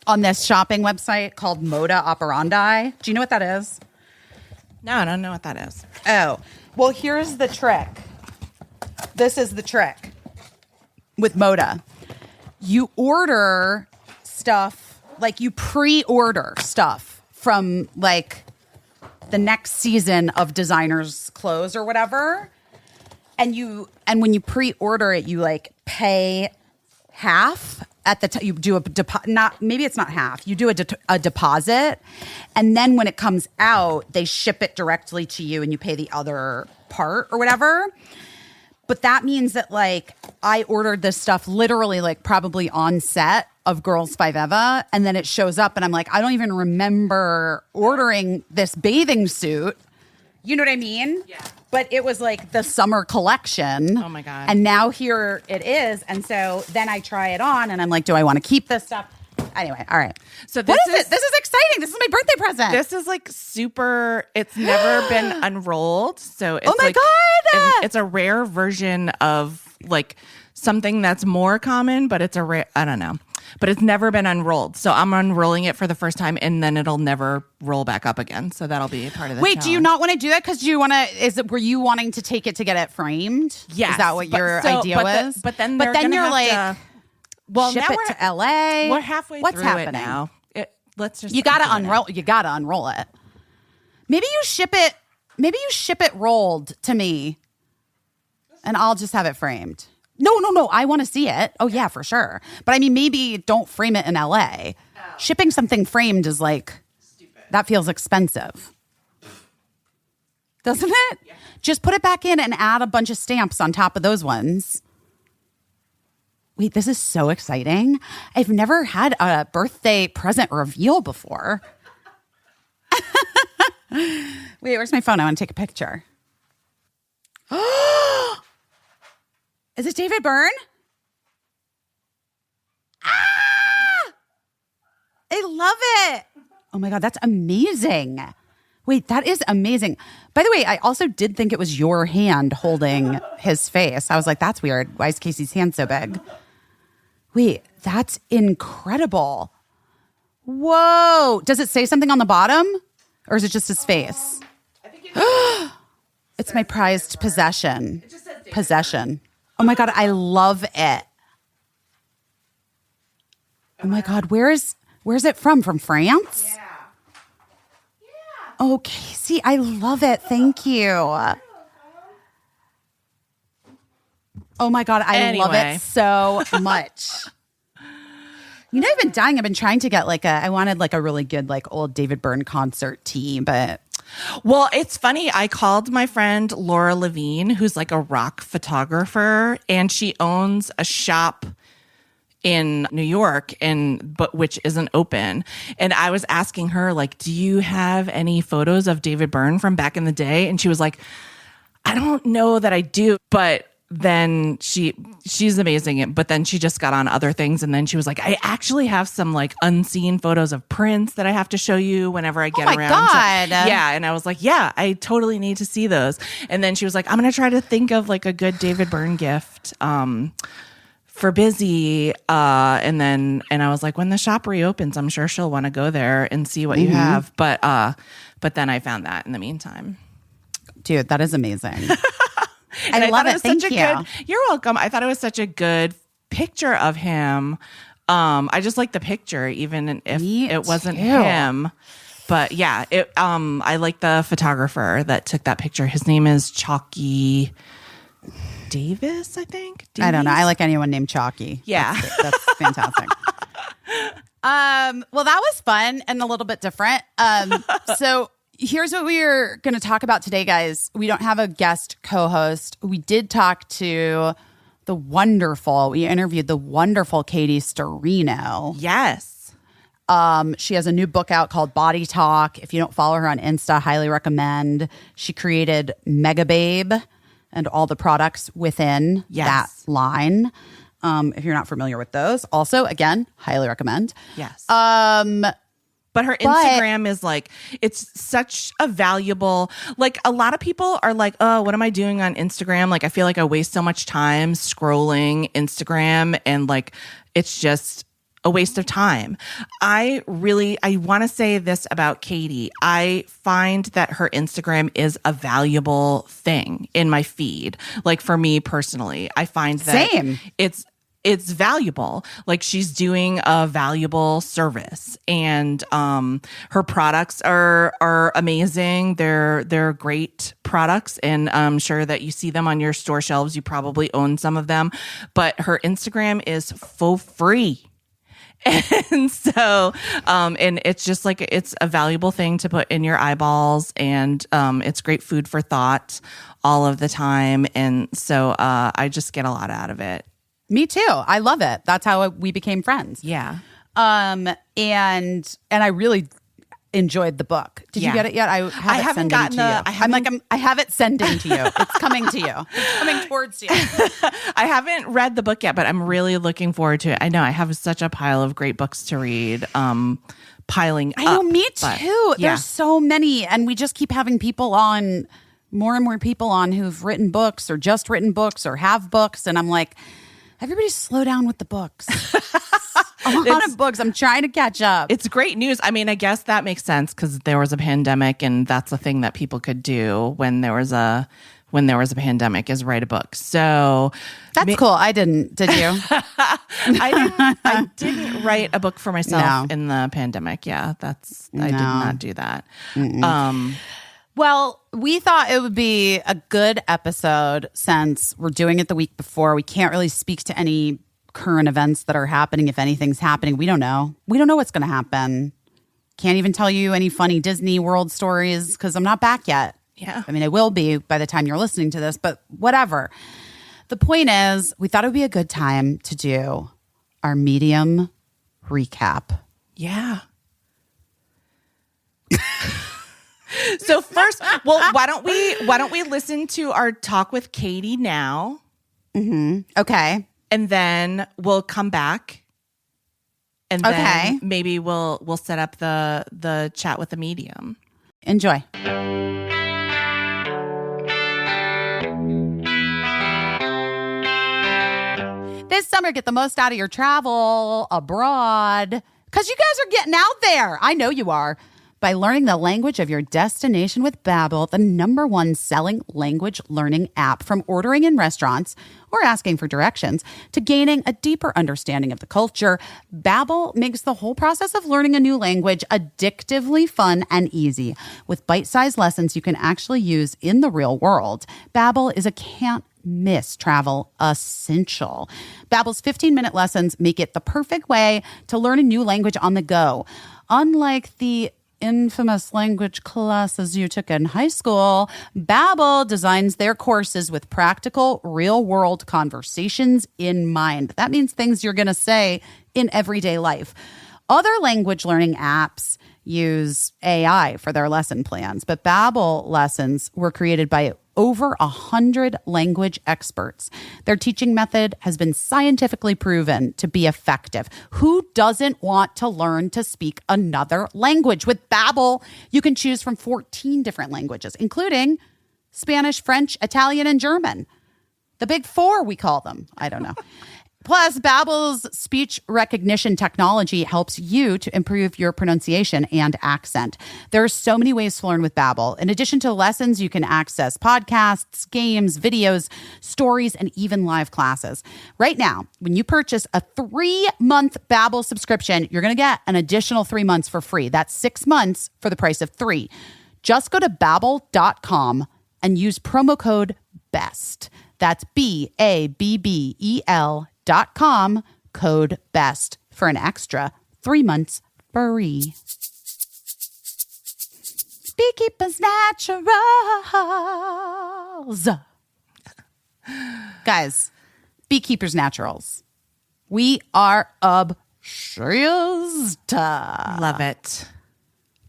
on this shopping website called Moda Operandi. Do you know what that is? No, I don't know what that is. Oh, well, here's the trick. This is the trick with Moda. You order stuff, like you pre-order stuff from like the next season of designers' clothes or whatever. And when you pre-order it, you like pay half at the time. You do a deposit, maybe it's not half. You do a deposit, and then when it comes out, they ship it directly to you, and you pay the other part or whatever. But that means that like I ordered this stuff literally like probably on set of Girls Five Eva, and then it shows up, and I'm like, I don't even remember ordering this bathing suit You know what I mean? Yeah. But it was like the summer collection. Oh my God. And now here it is. And so then I try it on and I'm like, do I want to keep this stuff? Anyway, all right. So What is it? This is exciting. This is my birthday present. This is like super. It's never been unrolled, so it's Oh my like, God! it's a rare version of like something that's more common, but it's a rare. I don't know, but it's never been unrolled. So I'm unrolling it for the first time, and then it'll never roll back up again. So that'll be a part of the. Wait, do you challenge. not want to do that because you want to? Were you wanting to take it to get it framed? Yes, Is that what your idea was? But then you're like, ship now it to LA. We're halfway What's through happening it now. Let's just. You gotta unroll. You gotta unroll it. Maybe you ship it. Maybe you ship it rolled to me, and I'll just have it framed. No. I want to see it. Oh yeah, for sure. But I mean, maybe don't frame it in LA. Shipping something framed is like stupid. That feels expensive, doesn't it? Yeah. Just put it back in and add a bunch of stamps on top of those ones. Wait, this is so exciting. I've never had a birthday present reveal before. Wait, where's my phone? I want to take a picture. Is it David Byrne? Ah! I love it. Oh my God, that's amazing. Wait, that is amazing. By the way, I also did think it was your hand holding his face. I was like, that's weird. Why is Caissie's hand so big? Wait, that's incredible. Whoa. Does it say something on the bottom? Or is it just his face? I think It's my prized possession. Possession. Oh my God, I love it. Oh my God, where's it from? From France? Yeah. Oh, Caissie, I love it. Thank you. Oh my God, I love it so much. You know, I've been dying. I've been trying to get I wanted a really good old David Byrne concert tee, but. Well, it's funny. I called my friend Laura Levine, who's like a rock photographer, and she owns a shop in New York which isn't open. And I was asking her, do you have any photos of David Byrne from back in the day? And she was like, I don't know that I do, but then she's amazing. But then she just got on other things. And then she was like, I actually have some unseen photos of Prince that I have to show you whenever I get around. Oh my God. Yeah. And I was like, yeah, I totally need to see those. And then she was like, I'm going to try to think of a good David Byrne gift for Busy. And I was like, when the shop reopens, I'm sure she'll want to go there and see what you have. But then I found that in the meantime. Dude, that is amazing. And I love it. Thank you. You're welcome. I thought it was such a good picture of him. I just like the picture, even if it wasn't him. But yeah, I like the photographer that took that picture. His name is Chalky Davis, I think. I don't know. I like anyone named Chalky. Yeah. That's fantastic. Well, that was fun and a little bit different. So here's what we're going to talk about today, guys. We don't have a guest co-host. We did talk to we interviewed the wonderful Katie Sturino. Yes. She has a new book out called Body Talk. If you don't follow her on Insta, highly recommend. She created Megababe and all the products within that line. If you're not familiar with those, also, again, highly recommend. Yes. But her Instagram is it's such a valuable, a lot of people are like, oh, what am I doing on Instagram? I feel like I waste so much time scrolling Instagram and it's just a waste of time. I want to say this about Katie. I find that her Instagram is a valuable thing in my feed. For me personally, I find that it's valuable. She's doing a valuable service, and her products are amazing. They're great products, and I'm sure that you see them on your store shelves. You probably own some of them, but her Instagram is for free. And so, and it's just it's a valuable thing to put in your eyeballs, and it's great food for thought all of the time. And so I just get a lot out of it. Me too. I love it. That's how we became friends. Yeah. And I really, enjoyed the book. Did you Yeah. get it yet? I haven't gotten to you. I have it sending to you. It's coming to you. It's coming towards you. I haven't read the book yet, but I'm really looking forward to it. I know I have such a pile of great books to read. Piling I know, up, me but, too. yeah. There's so many, and we just keep having people on, more and more people on who've written books or just written books or have books, and I'm like, everybody slow down with the books. A lot of books. I'm trying to catch up. It's great news. I mean, I guess that makes sense because there was a pandemic, and that's a thing that people could do when there was a pandemic is write a book. So That's cool. I didn't. Did you? I didn't write a book for myself No. in the pandemic. Yeah, I did not do that. Well, we thought it would be a good episode since we're doing it the week before. We can't really speak to any current events that are happening. If anything's happening, we don't know. We don't know what's going to happen. Can't even tell you any funny Disney World stories because I'm not back yet. Yeah. I mean, I will be by the time you're listening to this, but whatever. The point is, we thought it would be a good time to do our medium recap. Yeah. So first, well, why don't we listen to our talk with Katie now, Okay. and then we'll come back, and then maybe we'll set up the chat with the medium. Enjoy. This summer, get the most out of your travel abroad because you guys are getting out there. I know you are. By learning the language of your destination with Babbel, the #1 selling language learning app. From ordering in restaurants or asking for directions to gaining a deeper understanding of the culture, Babbel makes the whole process of learning a new language addictively fun and easy. With bite-sized lessons you can actually use in the real world, Babbel is a can't-miss travel essential. Babbel's 15-minute lessons make it the perfect way to learn a new language on the go. Unlike the infamous language classes you took in high school, Babbel designs their courses with practical, real-world conversations in mind. That means things you're going to say in everyday life. Other language learning apps use AI for their lesson plans, but Babbel lessons were created by over 100 language experts. Their teaching method has been scientifically proven to be effective. Who doesn't want to learn to speak another language? With Babbel, you can choose from 14 different languages, including Spanish, French, Italian, and German. The big four, we call them. I don't know. Plus, Babbel's speech recognition technology helps you to improve your pronunciation and accent. There are so many ways to learn with Babbel. In addition to lessons, you can access podcasts, games, videos, stories, and even live classes. Right now, when you purchase a 3-month Babbel subscription, you're going to get an additional 3 months for free. That's 6 months for the price of 3. Just go to Babbel.com and use promo code BEST. That's BABBEL.com, code BEST for an extra 3 months free. Beekeepers Naturals. Guys, Beekeepers Naturals. We are obsessed. Love it.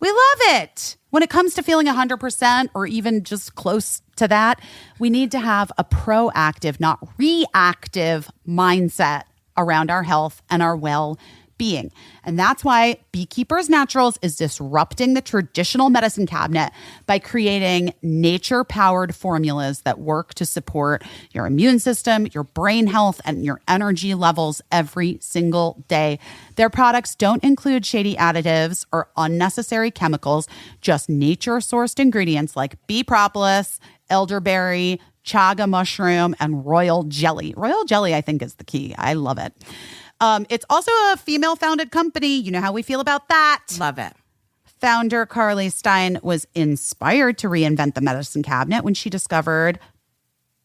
We love it. When it comes to feeling 100% or even just close to that, we need to have a proactive, not reactive mindset around our health and our well-being. And that's why Beekeepers Naturals is disrupting the traditional medicine cabinet by creating nature-powered formulas that work to support your immune system, your brain health, and your energy levels every single day. Their products don't include shady additives or unnecessary chemicals, just nature-sourced ingredients like bee propolis, elderberry, chaga mushroom, and royal jelly. Royal jelly, I think, is the key. I love it. It's also a female-founded company. You know how we feel about that. Love it. Founder Carly Stein was inspired to reinvent the medicine cabinet when she discovered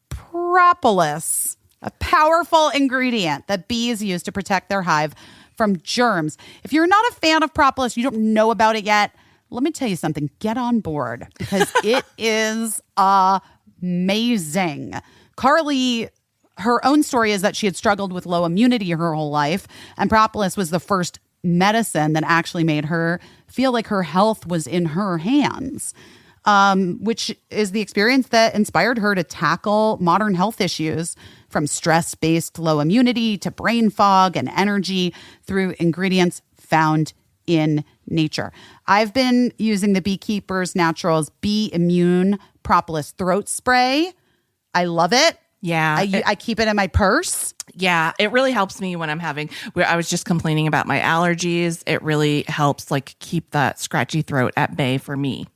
propolis, a powerful ingredient that bees use to protect their hive from germs. If you're not a fan of propolis, you don't know about it yet, let me tell you something. Get on board because it is amazing. Carly, her own story is that she had struggled with low immunity her whole life, and propolis was the first medicine that actually made her feel like her health was in her hands, which is the experience that inspired her to tackle modern health issues, from stress-based low immunity to brain fog and energy, through ingredients found in nature. I've been using the Beekeepers Naturals Bee Immune Propolis Throat Spray. I love it. Yeah. I keep it in my purse. Yeah, it really helps me when I was just complaining about my allergies. It really helps like keep that scratchy throat at bay for me.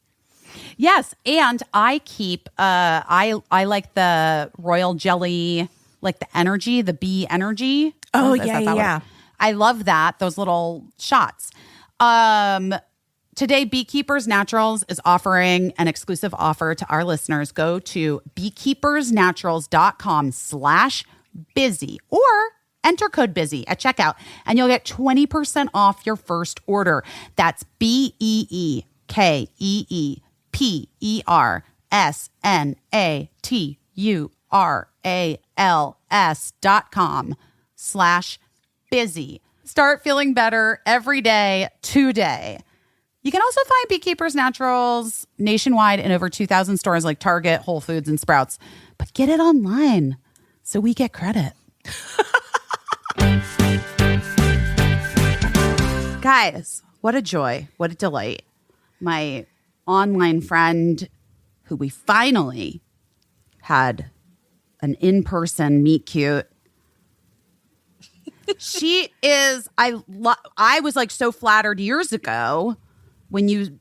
Yes, and I keep I like the royal jelly, like the energy, the bee energy. Oh, Is that that yeah. one? I love that, those little shots. Today, Beekeepers Naturals is offering an exclusive offer to our listeners. Go to beekeepersnaturals.com/busy or enter code busy at checkout and you'll get 20% off your first order. That's BeekeepersNaturals.com/busy. Start feeling better every day today. You can also find Beekeepers Naturals nationwide in over 2,000 stores like Target, Whole Foods, and Sprouts. But get it online so we get credit. Guys, what a joy. What a delight. My online friend, who we finally had an in-person meet cute. She is, I was like so flattered years ago when you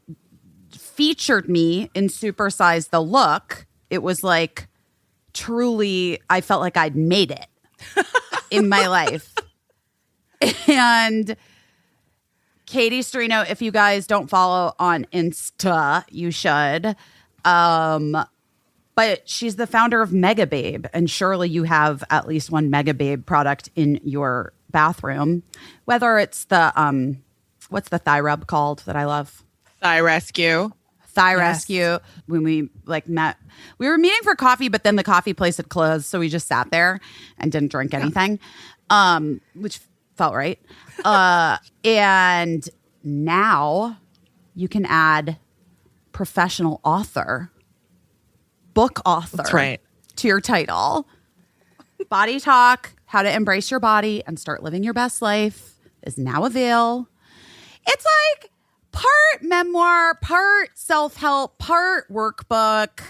featured me in Supersize the Look. It was like truly, I felt like I'd made it in my life. And Katie Sturino, if you guys don't follow on Insta, you should. But she's the founder of Megababe, and surely you have at least one Megababe product in your bathroom. Whether it's the what's the thigh rub called that I love? Thigh Rescue. Thigh Rescue. When we met, we were meeting for coffee, but then the coffee place had closed, so we just sat there and didn't drink anything, which felt right. And now you can add professional author, book author, That's right, to your title. Body Talk, How to Embrace Your Body and Start Living Your Best Life is now available. It's like part memoir, part self-help, part workbook.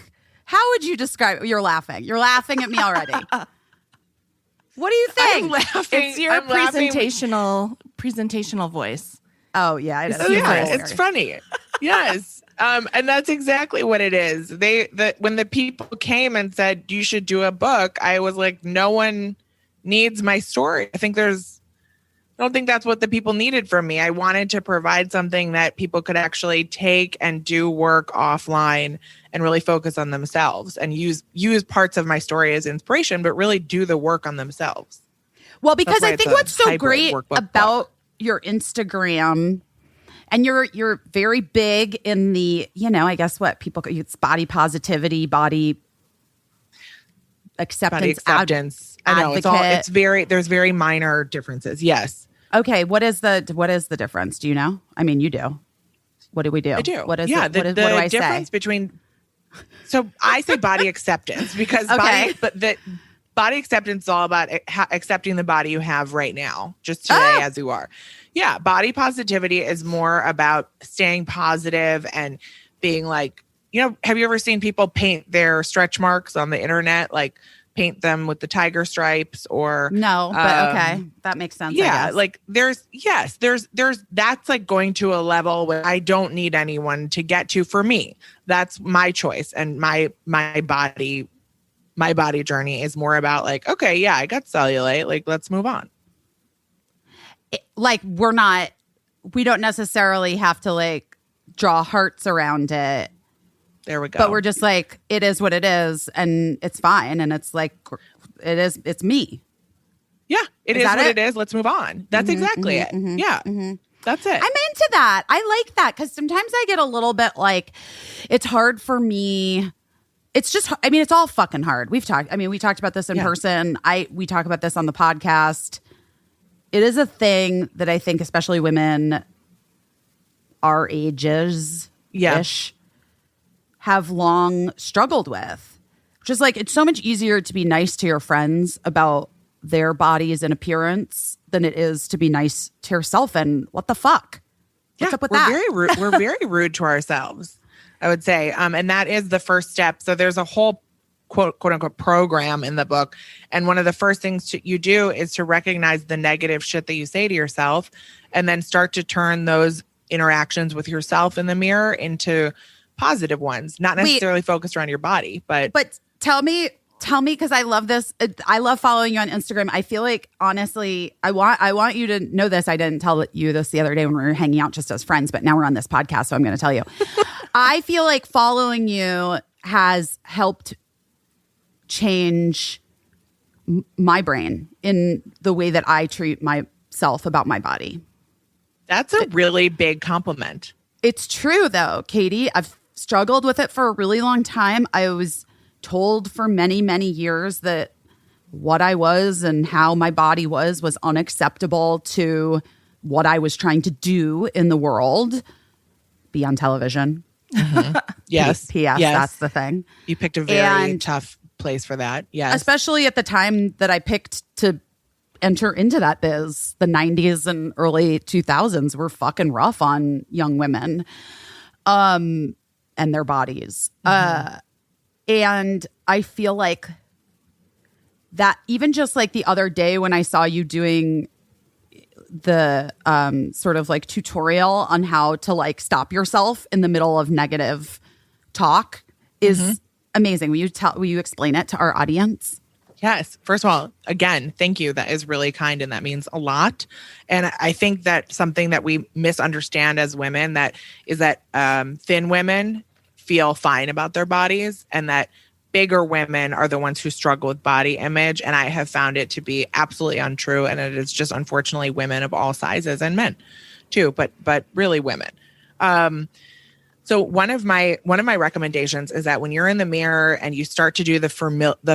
How would you describe it? You're laughing. You're laughing at me already. What do you think? I'm laughing. It's your I'm laughing. presentational voice. Oh, yeah. It is. Oh, yeah, it's funny. Yes. And that's exactly what it is. When the people came and said, you should do a book, I was like, no one needs my story. I don't think that's what the people needed from me. I wanted to provide something that people could actually take and do work offline and really focus on themselves and use parts of my story as inspiration, but really do the work on themselves. Well, because I think what's so hybrid great workbook about book. your Instagram, and you're very big in the, I guess what people, it's body positivity, body acceptance. Body acceptance. I know there's very minor differences. Yes. Okay. What is the difference? Do you know? I mean, you do. What do we do? I do. What is yeah, it? What do I difference say? between, so I say body acceptance because Okay. the body acceptance is all about accepting the body you have right now, just today as you are. Yeah. Body positivity is more about staying positive and being like, have you ever seen people paint their stretch marks on the internet? Like, paint them with the tiger stripes or No, but okay. That makes sense. I yeah, guess. like there's that's like going to a level where I don't need anyone to get to for me. That's my choice. And my body journey is more about like, okay, yeah, I got cellulite. Like, let's move on. We don't necessarily have to like draw hearts around it. There we go. But we're just like, it is what it is, and it's fine. And it's like, it's me. Yeah, it is what it? it is. Let's move on. That's exactly it. Yeah, that's it. I'm into that. I like that because sometimes I get a little bit like, it's hard for me. It's just, it's all fucking hard. We talked about this in person. We talk about this on the podcast. It is a thing that I think, especially women, our ages ish have long struggled with. Just like, it's so much easier to be nice to your friends about their bodies and appearance than it is to be nice to yourself. And what the fuck? What's up with that? Very rude. We're very rude to ourselves, I would say. And that is the first step. So there's a whole quote unquote program in the book. And one of the first things you do is to recognize the negative shit that you say to yourself and then start to turn those interactions with yourself in the mirror into positive ones, not necessarily focused around your body, but tell me, because I love this. I love following you on Instagram. I feel like, honestly, I want you to know this. I didn't tell you this the other day when we were hanging out just as friends, but now we're on this podcast, so I'm going to tell you. I feel like following you has helped change my brain in the way that I treat myself about my body. that's a really big compliment. It's true, though, Katie. I've struggled with it for a really long time. I was told for many, many years that what I was and how my body was unacceptable to what I was trying to do in the world. Be on television. Mm-hmm. Yes. P.S. Yes. That's the thing. You picked a very tough place for that. Yes. Especially at the time that I picked to enter into that biz. The 90s and early 2000s were fucking rough on young women and their bodies. Mm-hmm. And I feel like that even just like the other day when I saw you doing the sort of like tutorial on how to like stop yourself in the middle of negative talk is amazing. Will you explain it to our audience? Yes. First of all, again, thank you. That is really kind and that means a lot. And I think that something that we misunderstand as women that thin women feel fine about their bodies and that bigger women are the ones who struggle with body image. And I have found it to be absolutely untrue. And it is just unfortunately women of all sizes and men too, but really women. So one of my recommendations is that when you're in the mirror and you start to do the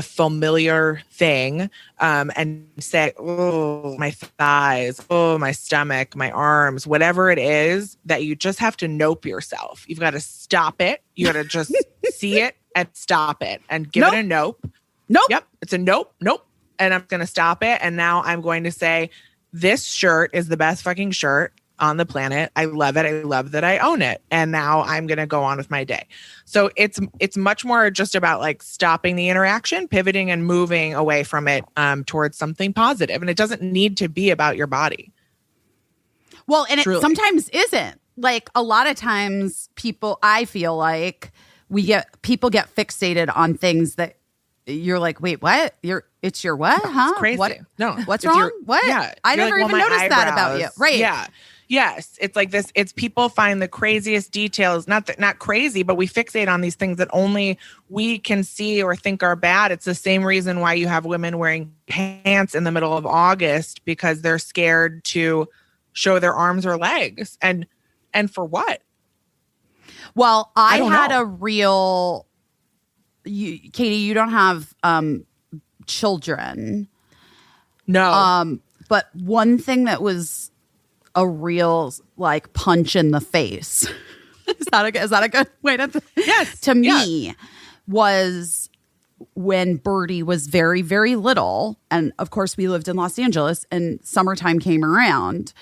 familiar thing and say, oh, my thighs, oh, my stomach, my arms, whatever it is, that you just have to nope yourself. You've got to stop it. You got to just see it and stop it and give it a nope. Nope. Yep. It's a nope. And I'm going to stop it. And now I'm going to say, this shirt is the best fucking shirt on the planet. I love it. I love that I own it. And now I'm going to go on with my day. So it's much more just about like stopping the interaction, pivoting and moving away from it towards something positive. And it doesn't need to be about your body. Well, and it sometimes isn't. Like a lot of times I feel like people get fixated on things that you're like, wait, what? It's your what? Huh? It's crazy. What? No. What's wrong? What? Yeah. I never even noticed that about you. Right. Yeah. Yes. It's like this. It's people find the craziest details, not crazy, but we fixate on these things that only we can see or think are bad. It's the same reason why you have women wearing pants in the middle of August because they're scared to show their arms or legs. And for what? Well, I had a real, Katie, you don't have children. No. But one thing that was a real like punch in the face. Is that a good way to? Yes. To me, was when Birdie was very, very little, and of course we lived in Los Angeles, and summertime came around,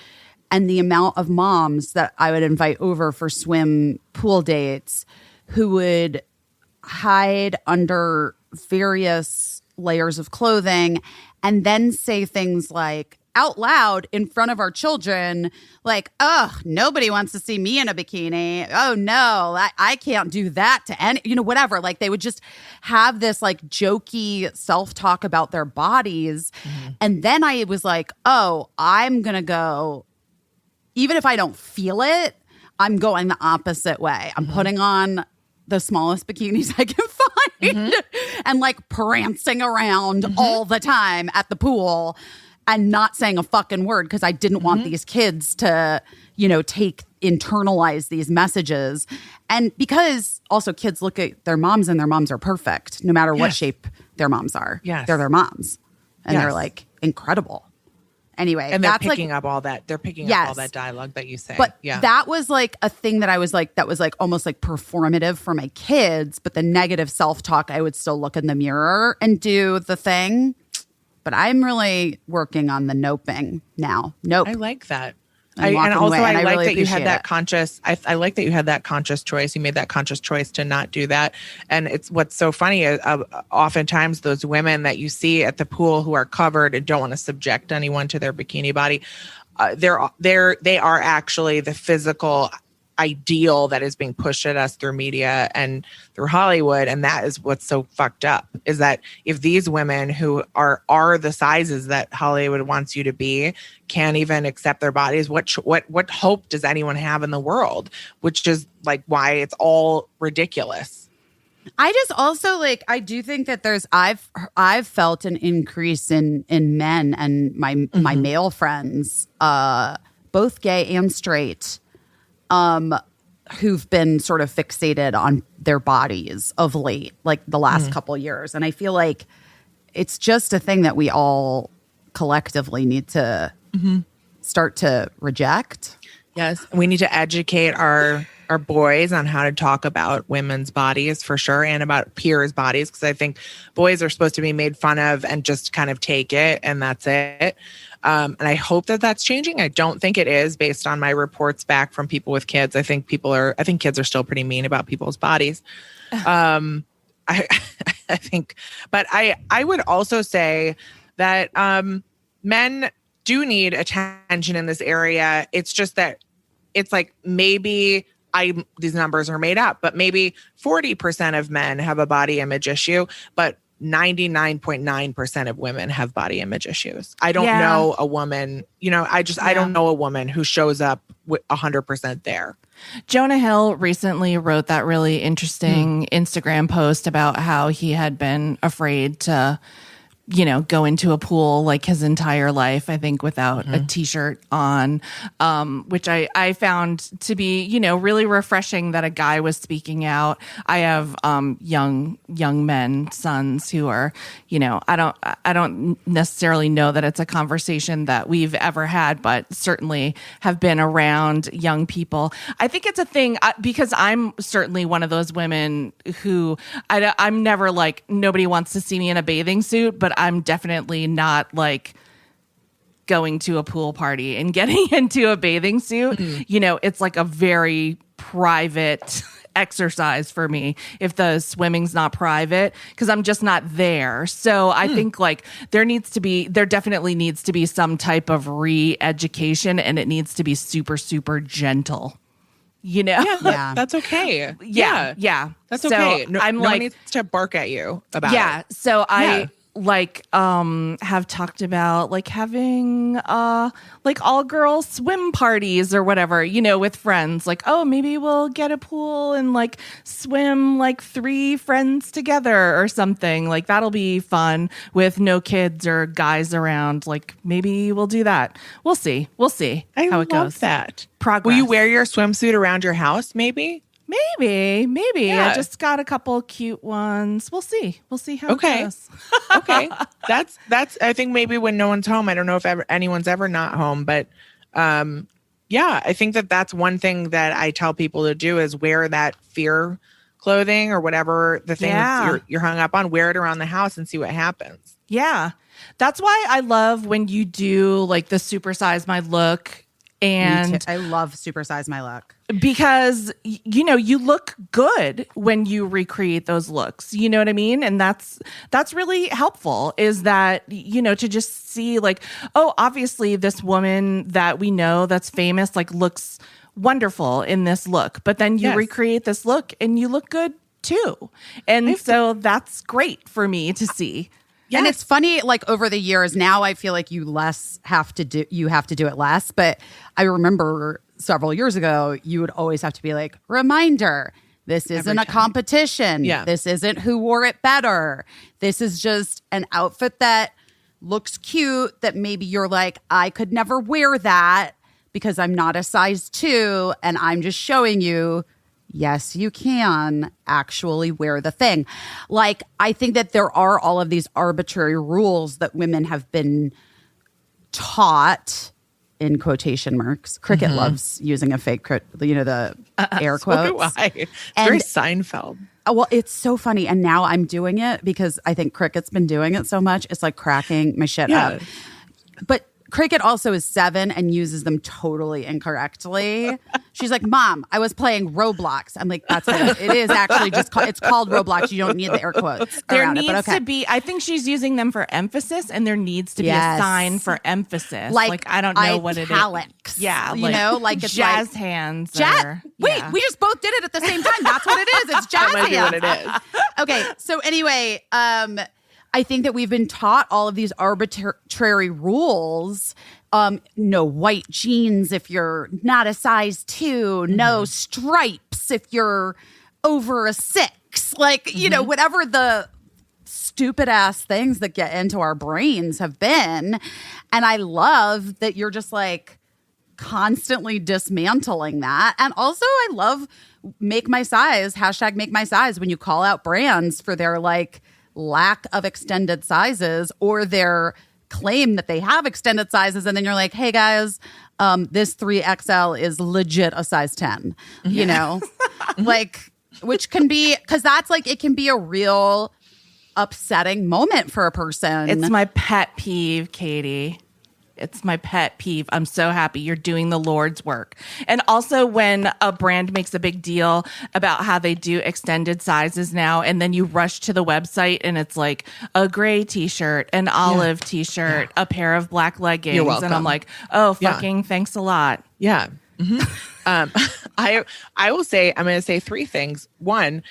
and the amount of moms that I would invite over for swim pool dates, who would hide under various layers of clothing, and then say things like, out loud in front of our children, like, oh, nobody wants to see me in a bikini. Oh, no, I can't do that to any, whatever. Like they would just have this like jokey self-talk about their bodies. Mm-hmm. And then I was like, oh, I'm going to go, even if I don't feel it, I'm going the opposite way. I'm putting on the smallest bikinis I can find and like prancing around all the time at the pool. And not saying a fucking word because I didn't want these kids to, internalize these messages. And because also kids look at their moms and their moms are perfect, no matter what shape their moms are. Yes. They're their moms. And they're like incredible. Anyway, And they're that's picking like, up all that. They're picking up Yes. all that dialogue that you say. but yeah. that was like a thing that I was like, that was like almost like performative for my kids. But the negative self-talk, I would still look in the mirror and do the thing. But I'm really working on the noping now. Nope. I like that. I'm And walking also, away, I and I like really that you had appreciate that it. conscious. I like that you had that conscious choice. You made that conscious choice to not do that. And it's what's so funny. Oftentimes, those women that you see at the pool who are covered and don't want to subject anyone to their bikini body, they are actually the physical ideal that is being pushed at us through media and through Hollywood. And that is what's so fucked up, is that if these women who are the sizes that Hollywood wants you to be can't even accept their bodies, what hope does anyone have in the world? Which is like why it's all ridiculous. I just also like, I do think that I've felt an increase in men and my male friends, both gay and straight, who've been sort of fixated on their bodies of late, like the last couple years. And I feel like it's just a thing that we all collectively need to start to reject. Yes. We need to educate our boys on how to talk about women's bodies for sure, and about peers' bodies, because I think boys are supposed to be made fun of and just kind of take it and that's it. And I hope that that's changing. I don't think it is, based on my reports back from people with kids. I think kids are still pretty mean about people's bodies. I think, but I would also say that men do need attention in this area. It's just that it's like maybe these numbers are made up, but maybe 40% of men have a body image issue, but 99.9% of women have body image issues. I don't know a woman, I don't know a woman who shows up with 100% there. Jonah Hill recently wrote that really interesting Instagram post about how he had been afraid to, go into a pool like his entire life, I think, without a t-shirt on, which I found to be, really refreshing that a guy was speaking out. I have young men, sons who are, I don't necessarily know that it's a conversation that we've ever had, but certainly have been around young people. I think it's a thing because I'm certainly one of those women who I'm never like, nobody wants to see me in a bathing suit, but I'm definitely not like going to a pool party and getting into a bathing suit. It's like a very private exercise for me if the swimming's not private, because I'm just not there. So I think like there definitely needs to be some type of re-education, and it needs to be super, super gentle. Yeah. That's okay. Yeah. That's So okay. No I'm one like, needs to bark at you about it. So I have talked about like having like all girls swim parties or whatever, with friends, like, oh, maybe we'll get a pool and like swim like 3 friends together or something. Like that'll be fun with no kids or guys around. Like maybe we'll do that. We'll see I how it love goes. that. Progress. Will you wear your swimsuit around your house? Maybe. Maybe. Yeah. I just got a couple cute ones. We'll see how it goes. Okay. That's I think maybe when no one's home. I don't know if anyone's ever not home, but I think that's one thing that I tell people to do is wear that fear clothing or whatever the thing you're hung up on, wear it around the house and see what happens. Yeah. That's why I love when you do like the supersize my look. And I love supersize my look. Because, you look good when you recreate those looks. You know what I mean? And that's really helpful, is that, to just see like, oh, obviously this woman that we know that's famous, like looks wonderful in this look. But then you recreate this look and you look good too. And so that's great for me to see. Yes. And it's funny, like over the years now, I feel like you have to do it less. But I remember several years ago, you would always have to be like, reminder, this isn't a competition. Yeah. This isn't who wore it better. This is just an outfit that looks cute that maybe you're like, I could never wear that because I'm not a size 2 and I'm just showing you, yes, you can actually wear the thing. Like, I think that there are all of these arbitrary rules that women have been taught, in quotation marks, Cricket loves using a fake, the air quotes. So do I. It's And- very Seinfeld. Oh, well, it's so funny. And now I'm doing it because I think Cricket's been doing it so much. It's like cracking my shit up. But Cricket also is 7 and uses them totally incorrectly. She's like, Mom, I was playing Roblox. I'm like, that's what it is actually just it's called Roblox. You don't need the air quotes There around needs it, but okay. to be, I think she's using them for emphasis, and there needs to be Yes. a sign for emphasis. Like I don't know what it is. Italics. Yeah, you know, like it's jazz like, hands. Wait, we just both did it at the same time. That's what it is. It's jazz That might be hands. what it is. Okay, so anyway, I think that we've been taught all of these arbitrary rules. No white jeans if you're not a size 2. No stripes if you're over a 6. Like, you know, whatever the stupid ass things that get into our brains have been. And I love that you're just like constantly dismantling that. And also I love make my size, #make my size, when you call out brands for their like lack of extended sizes or their claim that they have extended sizes, and then you're like, hey guys, this 3XL is legit a size 10, you know, like, which can be, because that's like, it can be a real upsetting moment for a person. It's my pet peeve, Katie. It's my pet peeve. I'm so happy you're doing the Lord's work. And also when a brand makes a big deal about how they do extended sizes now, and then you rush to the website and it's like a gray t-shirt, an olive t-shirt, a pair of black leggings. You're welcome. And I'm like, oh, fucking thanks a lot. Yeah. I will say, I'm going to say 3 things. 1,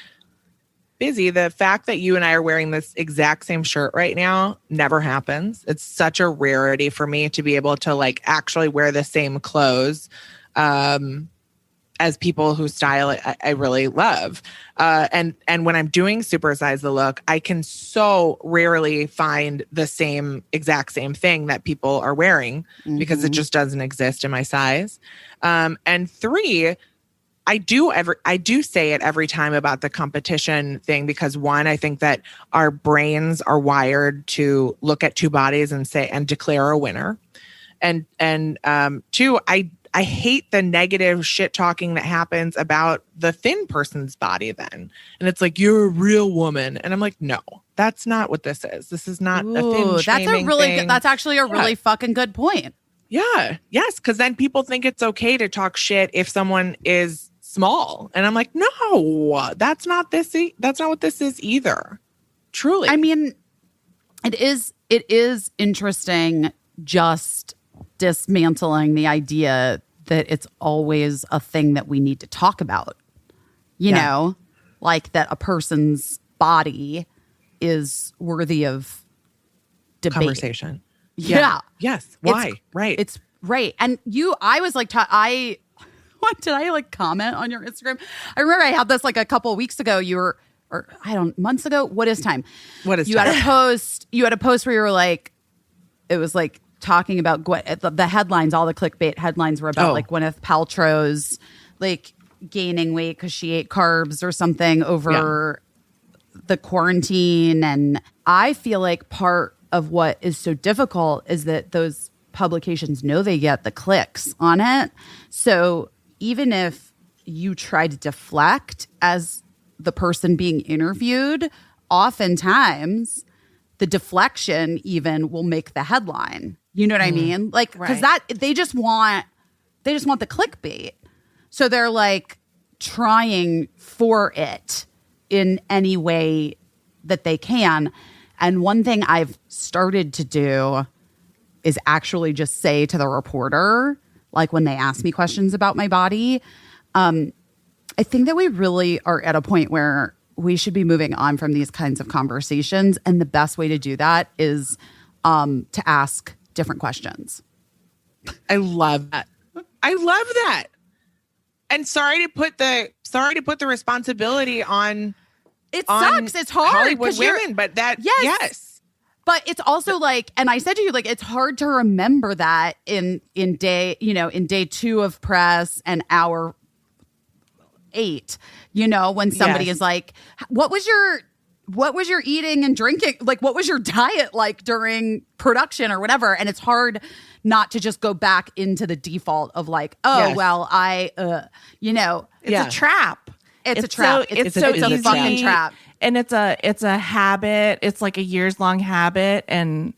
Busy, the fact that you and I are wearing this exact same shirt right now never happens. It's such a rarity for me to be able to like actually wear the same clothes as people who style it. I really love. And when I'm doing Supersize the Look, I can so rarely find the exact same thing that people are wearing because it just doesn't exist in my size. And 3, I do say it every time about the competition thing because 1, I think that our brains are wired to look at 2 bodies and declare a winner. And 2, I hate the negative shit talking that happens about the thin person's body then. And it's like, you're a real woman. And I'm like, no, that's not what this is. This is not a thin shaming thing. That's actually a really fucking good point. Yeah. Yes. Because then people think it's okay to talk shit if someone is small. And I'm like, no, that's not this. That's not what this is either. Truly. I mean, it is interesting just dismantling the idea that it's always a thing that we need to talk about. You know, like that a person's body is worthy of debate. Conversation. Yeah. Yes. Why? Right. It's right. And I was like, what did I like comment on your Instagram? I remember I had this like a couple of weeks ago. Months ago. What is time? What is you time? had a post? You had a post where you were like, it was like talking about the headlines. All the clickbait headlines were about like Gwyneth Paltrow's like gaining weight because she ate carbs or something over the quarantine. And I feel like part of what is so difficult is that those publications know they get the clicks on it. So even if you try to deflect as the person being interviewed, oftentimes the deflection even will make the headline. You know what I mean? Like, because they just want the clickbait. So they're like trying for it in any way that they can. And one thing I've started to do is actually just say to the reporter, like when they ask me questions about my body, I think that we really are at a point where we should be moving on from these kinds of conversations. And the best way to do that is to ask different questions. I love that. I love that. And sorry to put the responsibility on. It sucks. It's hard. Hollywood women, but that yes. But it's also like, and I said to you, like, it's hard to remember that in day 2 of press and hour 8, when somebody is like, what was your eating and drinking? Like, what was your diet like during production or whatever? And it's hard not to just go back into the default of like, oh, Yes. well, It's a trap. it's a trap. It's a easy. fucking trap. And it's a habit. It's like a years-long habit, and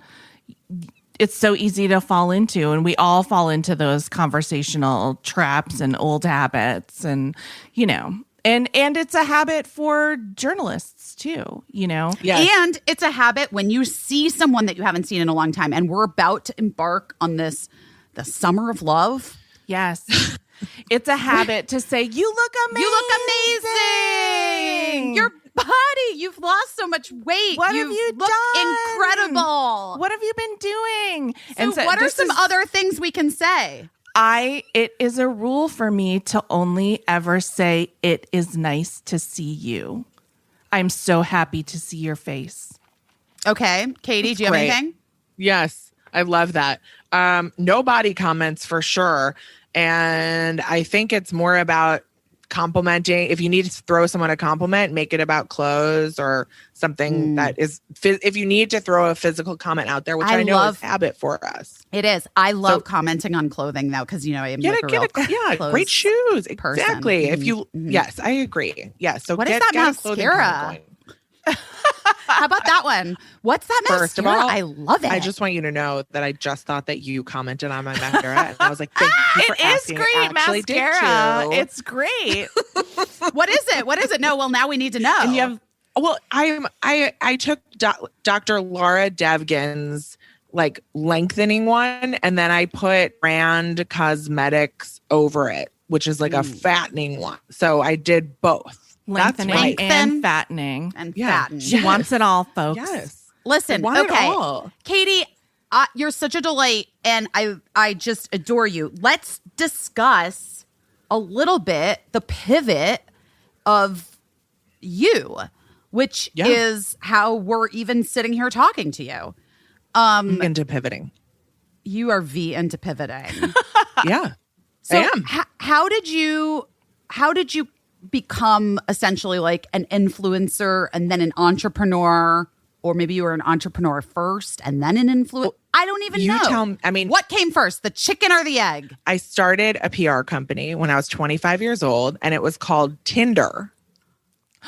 it's so easy to fall into. And we all fall into those conversational traps and old habits, and and it's a habit for journalists too. Yes. And it's a habit when you see someone that you haven't seen in a long time, and we're about to embark on the summer of love. Yes. It's a habit to say, you look amazing. You look amazing. Your body, you've lost so much weight. What you have you look done? incredible. What have you been doing? So what are some other things we can say? It is a rule for me to only ever say, it is nice to see you. I'm so happy to see your face. Okay. Katie, do you have Great. anything? Yes, I love that. No body comments for sure. And I think it's more about complimenting. If you need to throw someone a compliment, make it about clothes or something that is, if you need to throw a physical comment out there, which I know is habit for us. It is. I love commenting on clothing though, because I am like a real clothes great shoes. person. Exactly. If you, yes, I agree. Yes. So what is get that a clothing mascara? comment going. How about that one? What's that mascara? First of all, I love it. I just want you to know that I just thought that you commented on my mascara, and I was like, "Thank you for It is asking." great I actually did mascara. too. It's great. What is it? What is it? No, well, now we need to know. And you have Well, I took Dr. Laura Devgan's like lengthening one, and then I put Brand Cosmetics over it, which is like a fattening one. So I did both. lengthening That's right. and fattening. and Yeah. fatten. She wants it all, folks. Yes. Listen, I want it okay, all. Katie, you're such a delight, and I just adore you. Let's discuss a little bit the pivot of you, which is how we're even sitting here talking to you. Into pivoting. You are V into pivoting. Yeah. So I am. how did you become essentially like an influencer and then an entrepreneur, or maybe you were an entrepreneur first and then an influencer? I don't even You know. tell me. I mean, What came first, the chicken or the egg? I started a PR company when I was 25 years old, and it was called Tinder.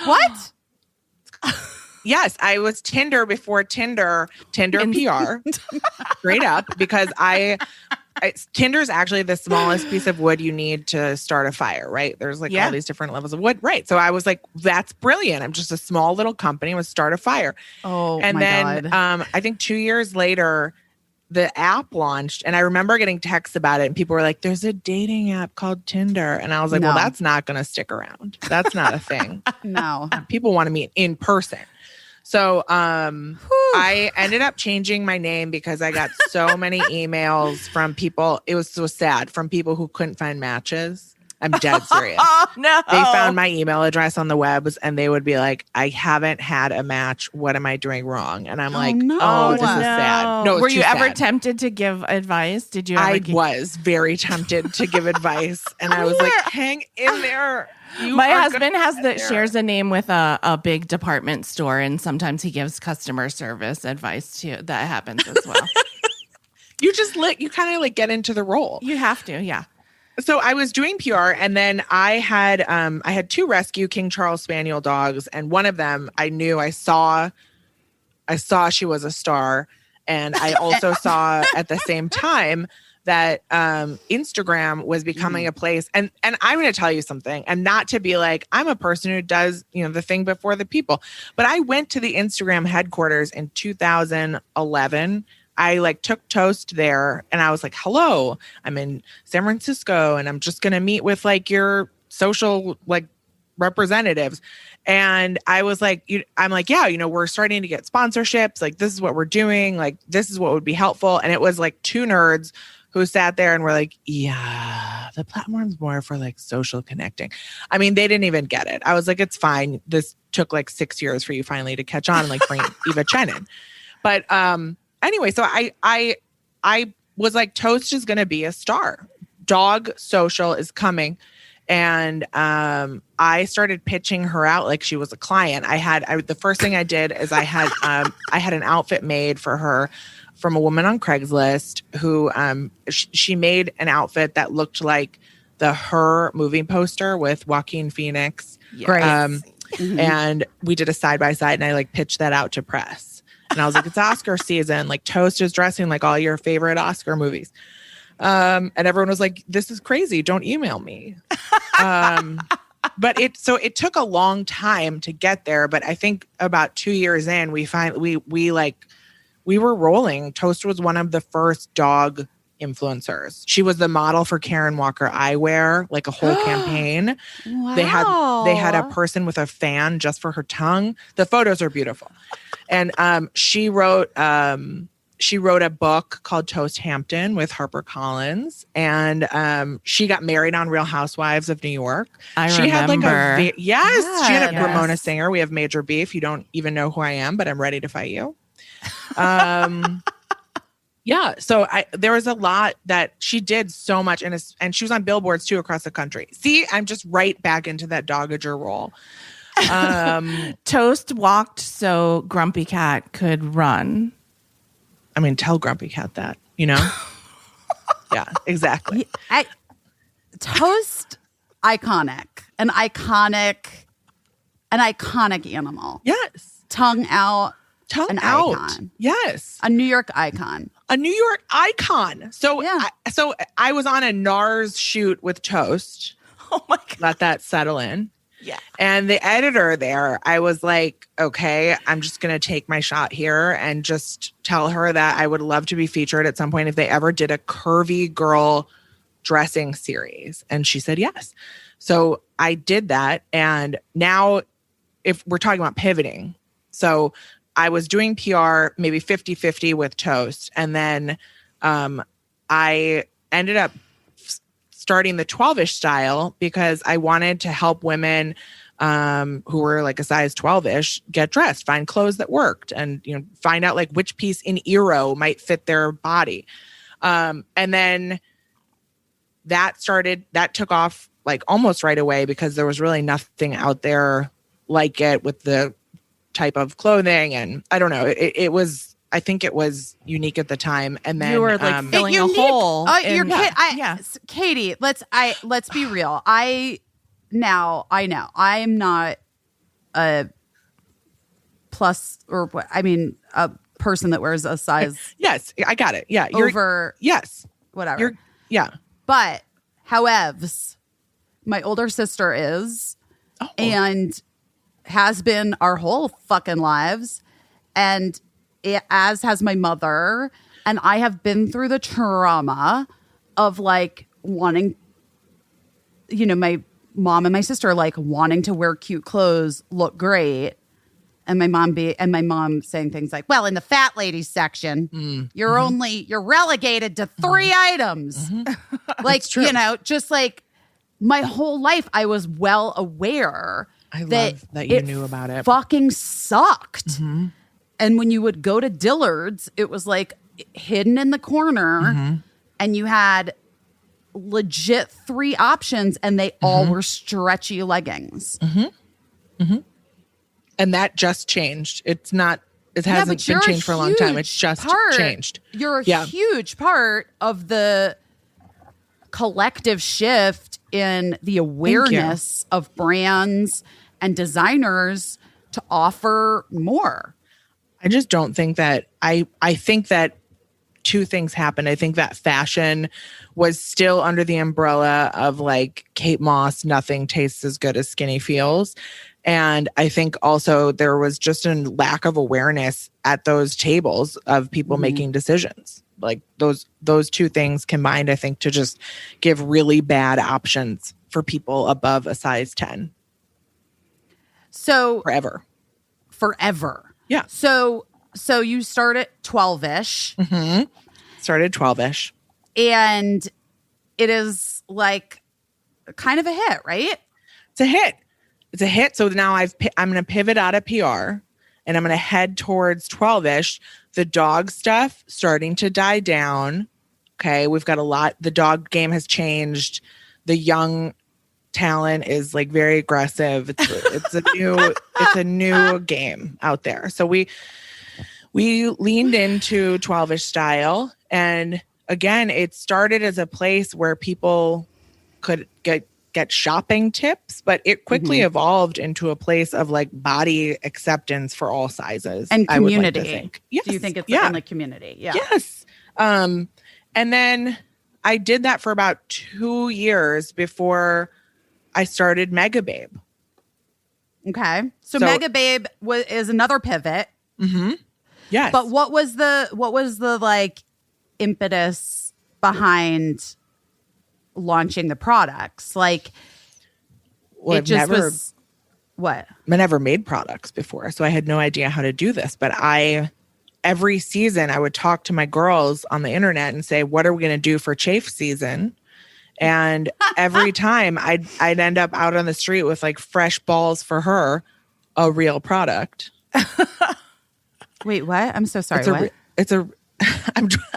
What? Yes, I was Tinder before Tinder PR, straight up, because Tinder's actually the smallest piece of wood you need to start a fire, right? There's like all these different levels of wood, right? So I was like, that's brilliant. I'm just a small little company, let's start a fire. Oh, and my then God. I think 2 years later, the app launched, and I remember getting texts about it, and people were like, there's a dating app called Tinder. And I was like, well, No. that's not going to stick around. That's not a thing. No. People want to meet in person. So I ended up changing my name because I got so many emails from people. It was so sad, from people who couldn't find matches. I'm dead serious. Oh, no. They found my email address on the webs, and they would be like, I haven't had a match. What am I doing wrong? And I'm like, no. oh, this is sad. No, it's Were you too ever sad. tempted to give advice? Did you ever I was very tempted to give advice, and I was like, hang in there. My husband shares a name with a big department store, and sometimes he gives customer service advice too. That happens as well. You kind of like get into the role. You have to, yeah. So I was doing PR, and then I had two rescue King Charles Spaniel dogs, and one of them I saw she was a star, and I also saw at the same time that Instagram was becoming a place. And I'm going to tell you something, and not to be like, I'm a person who does, the thing before the people, but I went to the Instagram headquarters in 2011. I like took Toast there, and I was like, hello, I'm in San Francisco, and I'm just going to meet with like your social like representatives. And I was like, I'm like, yeah, we're starting to get sponsorships. Like, this is what we're doing. Like, this is what would be helpful. And it was like two nerds who sat there and were like, yeah, the platform's more for like social connecting. I mean, they didn't even get it. I was like, it's fine. This took like 6 years for you finally to catch on and like bring Eva Chen in. But anyway, so I was like, Toast is going to be a star. Dog social is coming. And I started pitching her out like she was a client. The first thing I did is I had an outfit made for her from a woman on Craigslist who she made an outfit that looked like the Her movie poster with Joaquin Phoenix. Great. And we did a side by side, and I like pitched that out to press. And I was like, it's Oscar season. Like Toast is dressing like all your favorite Oscar movies. And everyone was like, this is crazy. Don't email me. But it took a long time to get there. But I think about 2 years in, we were rolling. Toast was one of the first dog influencers. She was the model for Karen Walker Eyewear, like a whole campaign. Wow. They had a person with a fan just for her tongue. The photos are beautiful. And she wrote a book called Toast Hampton with HarperCollins, and she got married on Real Housewives of New York. She had like she had a Ramona Singer. We have major beef. You don't even know who I am, but I'm ready to fight you. Yeah, so there was a lot that she did so much, and she was on billboards too across the country. See, I'm just right back into that dogager role. Toast walked so Grumpy Cat could run. I mean, tell Grumpy Cat that, you know? Yeah, exactly. Toast, iconic. An iconic animal. Yes. Tongue out. Tongue An out. icon. Yes. A New York icon. A New York icon. So, Yeah. I was on a NARS shoot with Toast. Oh my God. Let that settle in. Yeah. And the editor there, I was like, okay, I'm just going to take my shot here and just tell her that I would love to be featured at some point if they ever did a curvy girl dressing series. And she said yes. So I did that. And now if we're talking about pivoting, so I was doing PR maybe 50-50 with Toast. And then I ended up starting the 12-ish style because I wanted to help women who were like a size 12-ish get dressed, find clothes that worked, and find out like which piece in Eero might fit their body. And then that took off like almost right away because there was really nothing out there like it with the type of clothing. And I don't know, I think it was unique at the time. And then You were like filling a hole. Katie, let's be real. I know I am not a plus or what I mean a person that wears a size. Yes, I got it. Yeah, over. Yes, whatever. Yeah, but however, my older sister is, and has been our whole fucking lives, and as has my mother, and I have been through the trauma of like wanting, my mom and my sister like wanting to wear cute clothes, look great, and my mom saying things like, "Well, in the fat ladies section, you're relegated to 3 items." Like just like my whole life, I was well aware. I love that you knew about it. Fucking sucked. And when you would go to Dillard's, it was like hidden in the corner, and you had legit 3 options, and they all were stretchy leggings. And that just changed. It hasn't been changed for a long time. It's just changed. You're a huge part of the collective shift in the awareness of brands and designers to offer more. I just don't think that I think that 2 things happened. I think that fashion was still under the umbrella of like Kate Moss, nothing tastes as good as skinny feels. And I think also there was just a lack of awareness at those tables of people making decisions. Like those 2 things combined, I think, to just give really bad options for people above a size 10. So forever. Yeah. So you start at 12-ish. Started 12-ish. And it is like kind of a hit, right? It's a hit. So now I'm going to pivot out of PR and I'm going to head towards 12-ish. The dog stuff starting to die down. Okay. We've got a lot. The dog game has changed. The young talent is like very aggressive. It's a new game out there. So we leaned into 12ish style, and again, it started as a place where people could get shopping tips, but it quickly evolved into a place of like body acceptance for all sizes and I would like community. to think. Yes. Do you think it's in the community? Yeah. Yes. And then I did that for about 2 years before I started Megababe. Okay. So Megababe is another pivot. Mm-hmm. Yes. But what was the like impetus behind launching the products? Like, well, it just was what? I never made products before, so I had no idea how to do this. But every season I would talk to my girls on the internet and say, what are we going to do for chafe season? And every time I'd end up out on the street with like fresh balls for her, a real product. Wait, what? I'm so sorry.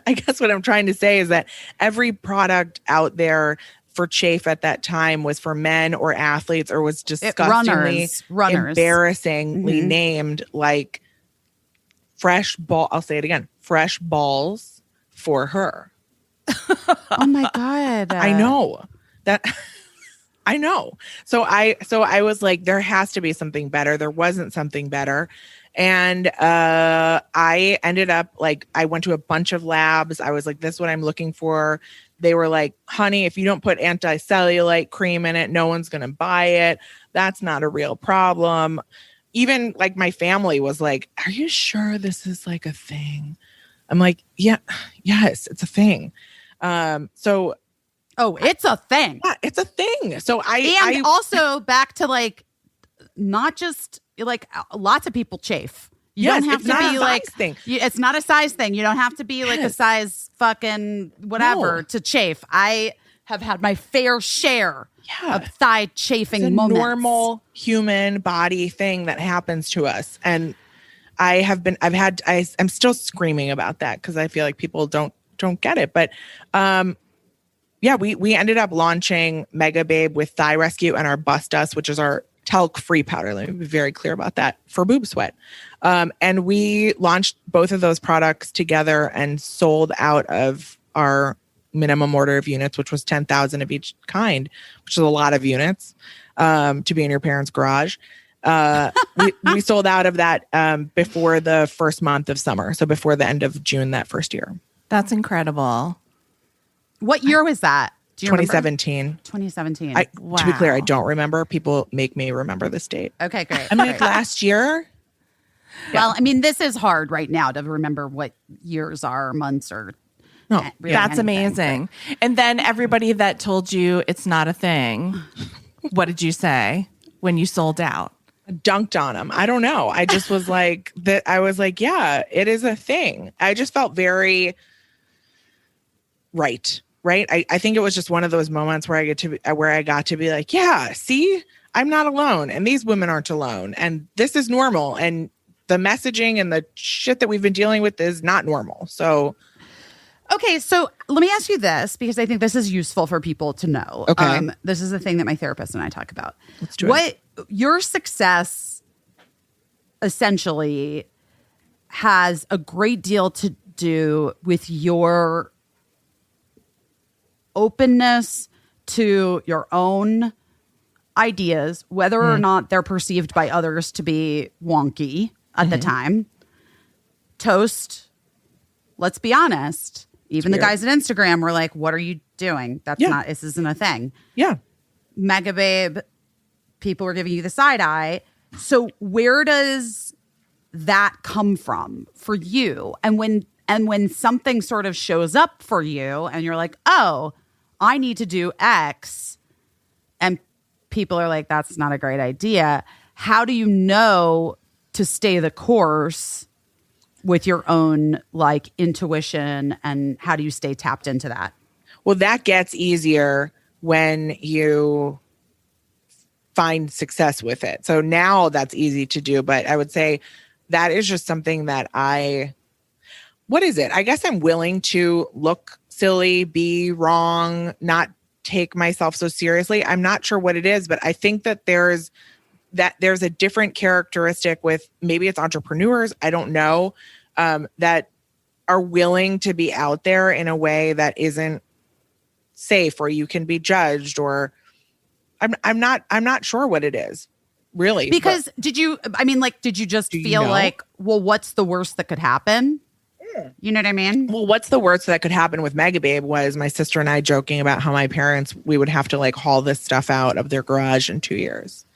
I guess what I'm trying to say is that every product out there for chafe at that time was for men or athletes, or was disgustingly, runners. embarrassingly named like fresh ball. I'll say it again, fresh balls for her. Oh my God. I know that. I know. So I was like, there has to be something better. There wasn't something better. And I ended up like, I went to a bunch of labs. I was like, this is what I'm looking for. They were like, honey, if you don't put anti-cellulite cream in it, no one's going to buy it. That's not a real problem. Even like my family was like, are you sure this is like a thing? I'm like, yes, it's a thing. It's a thing. Yeah, it's a thing. So I also back to like, not just like lots of people chafe. You don't have to be like thing. It's not a size thing. You don't have to be like a size fucking whatever to chafe. I have had my fair share of thigh chafing moments. Normal human body thing that happens to us. And I'm still screaming about that because I feel like people don't get it. But we ended up launching Megababe with Thigh Rescue and our Bust Us, which is our talc-free powder. Let me be very clear about that, for boob sweat. And we launched both of those products together and sold out of our minimum order of units, which was 10,000 of each kind, which is a lot of units to be in your parents' garage. We sold out of that before the first month of summer. So before the end of June that first year. That's incredible. What year was that? Do you 2017. Remember? 2017. To be clear, I don't remember. People make me remember this date. Okay, great. I mean, like last year. Well, I mean, this is hard right now to remember what years are, months are. No, really that's anything, amazing. And then everybody that told you it's not a thing, what did you say when you sold out? I dunked on them. I don't know. I just was like that. I was like, yeah, it is a thing. I just felt very right. I think it was just one of those moments where I got to be like, yeah, see, I'm not alone, and these women aren't alone, and this is normal, and the messaging and the shit that we've been dealing with is not normal. So, okay, so let me ask you this, because I think this is useful for people to know. Okay, this is the thing that my therapist and I talk about. Let's do it. Your success essentially has a great deal to do with your openness to your own ideas, whether or not they're perceived by others to be wonky at the time. Toast, let's be honest. Even the guys at Instagram were like, what are you doing? This isn't a thing. Yeah. Megababe, people were giving you the side eye. So where does that come from for you? And when something sort of shows up for you and you're like, oh, I need to do X, and people are like, that's not a great idea. How do you know to stay the course with your own like intuition, and how do you stay tapped into that? Well, that gets easier when you find success with it. So now that's easy to do, but I would say that is just something that what is it? I guess I'm willing to look silly, be wrong, not take myself so seriously. I'm not sure what it is, but I think that there's a different characteristic with, maybe it's entrepreneurs, I don't know, that are willing to be out there in a way that isn't safe, or you can be judged, or I'm not sure what it is, really. Because did you just feel like, well, what's the worst that could happen? You know what I mean? Well, what's the worst that could happen with Megababe was my sister and I joking about how my parents, we would have to like haul this stuff out of their garage in 2 years.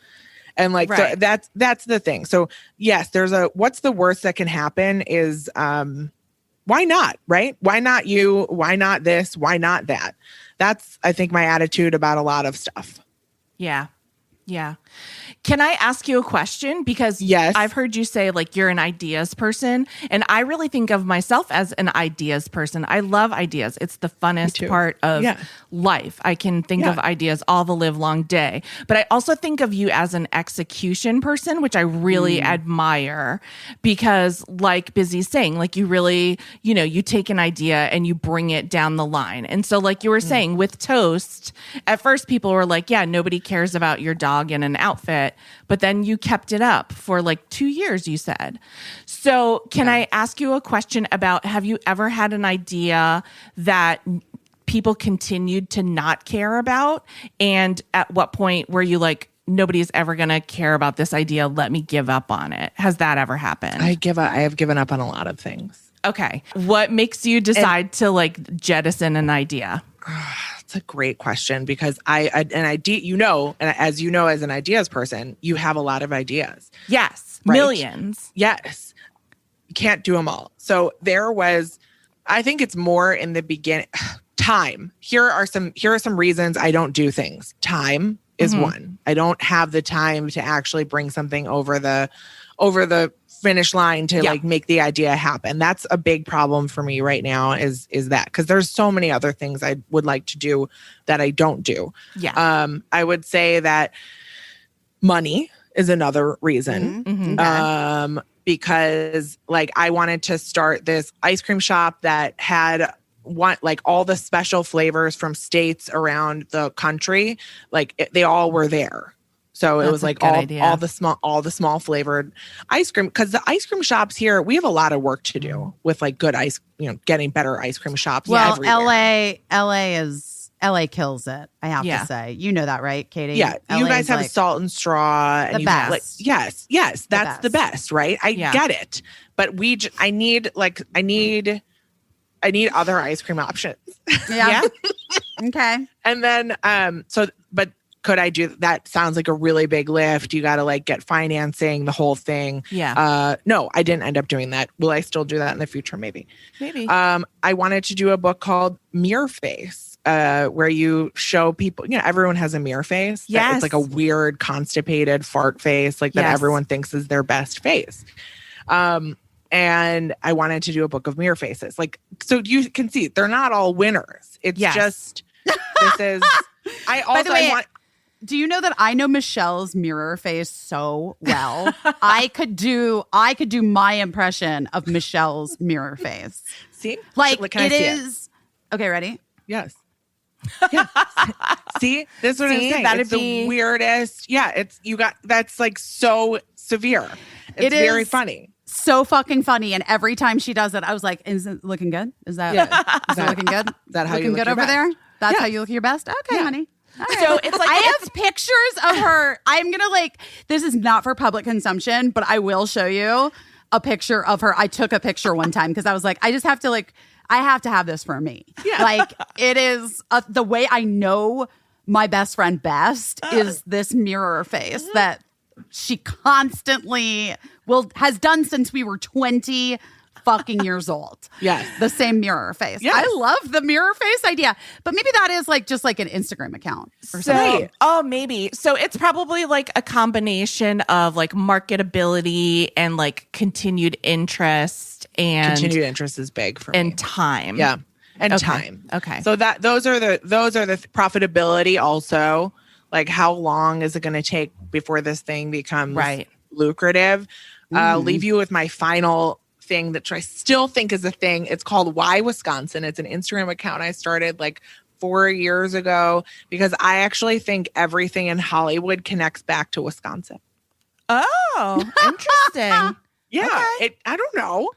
And like, so that's the thing. So yes, what's the worst that can happen is, why not? Right? Why not you? Why not this? Why not that? That's, I think, my attitude about a lot of stuff. Yeah. Yeah. Can I ask you a question? Because yes, I've heard you say like you're an ideas person, and I really think of myself as an ideas person. I love ideas. It's the funnest part of life. I can think of ideas all the live long day. But I also think of you as an execution person, which I really admire, because like Busy's saying, like you really, you take an idea and you bring it down the line. And so like you were saying with Toast, at first people were like, yeah, nobody cares about your dog in an outfit. But then you kept it up for like 2 years, you said. So can I ask you a question about, have you ever had an idea that people continued to not care about? And at what point were you like, nobody's ever going to care about this idea, let me give up on it? Has that ever happened? I have given up on a lot of things. Okay. What makes you decide to like jettison an idea? It's a great question, because and as you know, as an ideas person, you have a lot of ideas. Yes. Right? Millions. Yes. You can't do them all. So I think it's more in the beginning. Time. Here are some reasons I don't do things. Time is one. I don't have the time to actually bring something over the finish line to like make the idea happen. That's a big problem for me right now is that, because there's so many other things I would like to do that I don't do. Yeah. I would say that money is another reason. Because like I wanted to start this ice cream shop that had like all the special flavors from states around the country. Like they all were there. So it was like all the small flavored ice cream, because the ice cream shops here, we have a lot of work to do with like good ice, getting better ice cream shops. Well, everywhere. LA kills it. I have to say, you know that, right, Katie? Yeah, LA you guys have like Salt and Straw, and the you best. have like yes, that's the best, right? I get it, but I need other ice cream options. Yeah. Okay. And then but could I do that? Sounds like a really big lift. You got to like get financing, the whole thing. Yeah. No, I didn't end up doing that. Will I still do that in the future? Maybe. I wanted to do a book called Mirror Face, where you show people, everyone has a mirror face. Yes. It's like a weird constipated fart face, like that everyone thinks is their best face. And I wanted to do a book of mirror faces. Like, so you can see they're not all winners. It's just, this is, By the way, do you know that I know Michelle's mirror face so well? I could do my impression of Michelle's mirror face. See? Like can I see it? Okay, ready? Yes. Yeah. See? This is what I'm saying. It's the weirdest. Yeah, that's like so severe. It's very funny. So fucking funny. And every time she does it, I was like, is it looking good? Is it looking good? Is that how looking you look good your over best? there? That's how you look your best? Okay, honey. Right. So it's like, I have pictures of her. I'm going to this is not for public consumption, but I will show you a picture of her. I took a picture one time because I was like, I just have to I have to have this for me. Yeah. It is the way I know my best friend best is this mirror face that she constantly has done since we were 20 fucking years old. Yes. The same mirror face. Yes. I love the mirror face idea. But maybe that is just like an Instagram account or something. Oh, maybe. So it's probably like a combination of like marketability and like continued interest continued interest is big for me. And time. Yeah. And time. Okay. So those are the profitability also. Like how long is it going to take before this thing becomes lucrative? I'll leave you with my final thing that I still think is a thing. It's called Why Wisconsin. It's an Instagram account I started like 4 years ago because I actually think everything in Hollywood connects back to Wisconsin. Oh, interesting. Yeah, Okay. I don't know.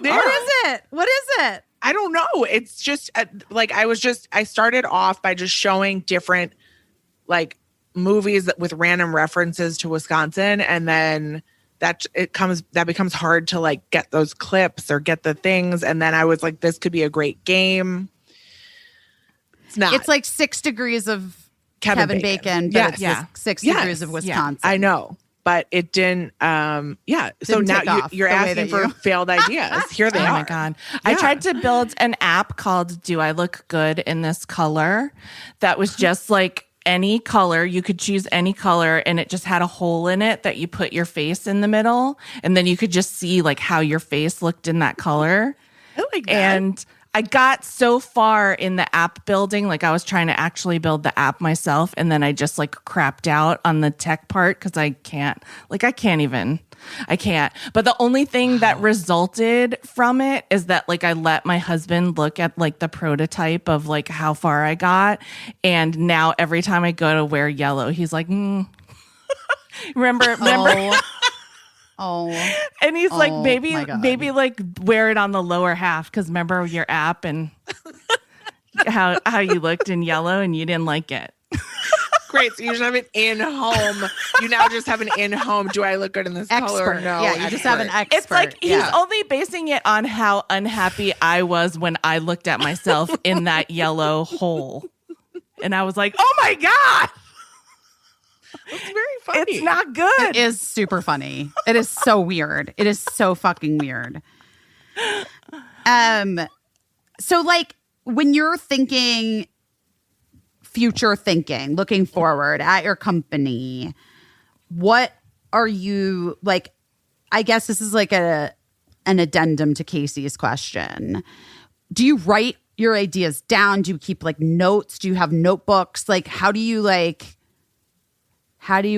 What is it? What is it? I don't know. It's just like I started off by just showing different like movies with random references to Wisconsin, and then that becomes hard to like get those clips or get the things, and then I was like, this could be a great game. It's not. It's like 6 degrees of Kevin Bacon, but it's just 6 degrees of Wisconsin. I know. But it didn't, So Didn't now take off you're the way asking that for you- failed ideas. Here they Oh are. my God. I tried to build an app called Do I Look Good in This Color that was just like any color. You could choose any color and it just had a hole in it that you put your face in the middle. And then you could just see like how your face looked in that color. I like that. And I got so far in the app building, like I was trying to actually build the app myself. And then I just like crapped out on the tech part because I can't. But the only thing that resulted from it is that like I let my husband look at like the prototype of like how far I got. And now every time I go to wear yellow, he's like, remember? Oh, And he's like, Oh, maybe my God. like wear it on the lower half because remember your app and how you looked in yellow and you didn't like it. Great. So you just have an in-home. You now just have an in-home. Do I look good in this color? expert. No. Yeah, you just have an expert. It's like he's Yeah. only basing it on how unhappy I was when I looked at myself in that yellow hole. And I was like, oh my God, It's very funny. it's not good. It is super funny. It is so weird. It is so fucking weird. So like when you're thinking future thinking, looking forward at your company, what are you like? I guess this is like an addendum to Caissie's question. Do you write your ideas down? Do you keep like notes? Do you have notebooks? Like how do you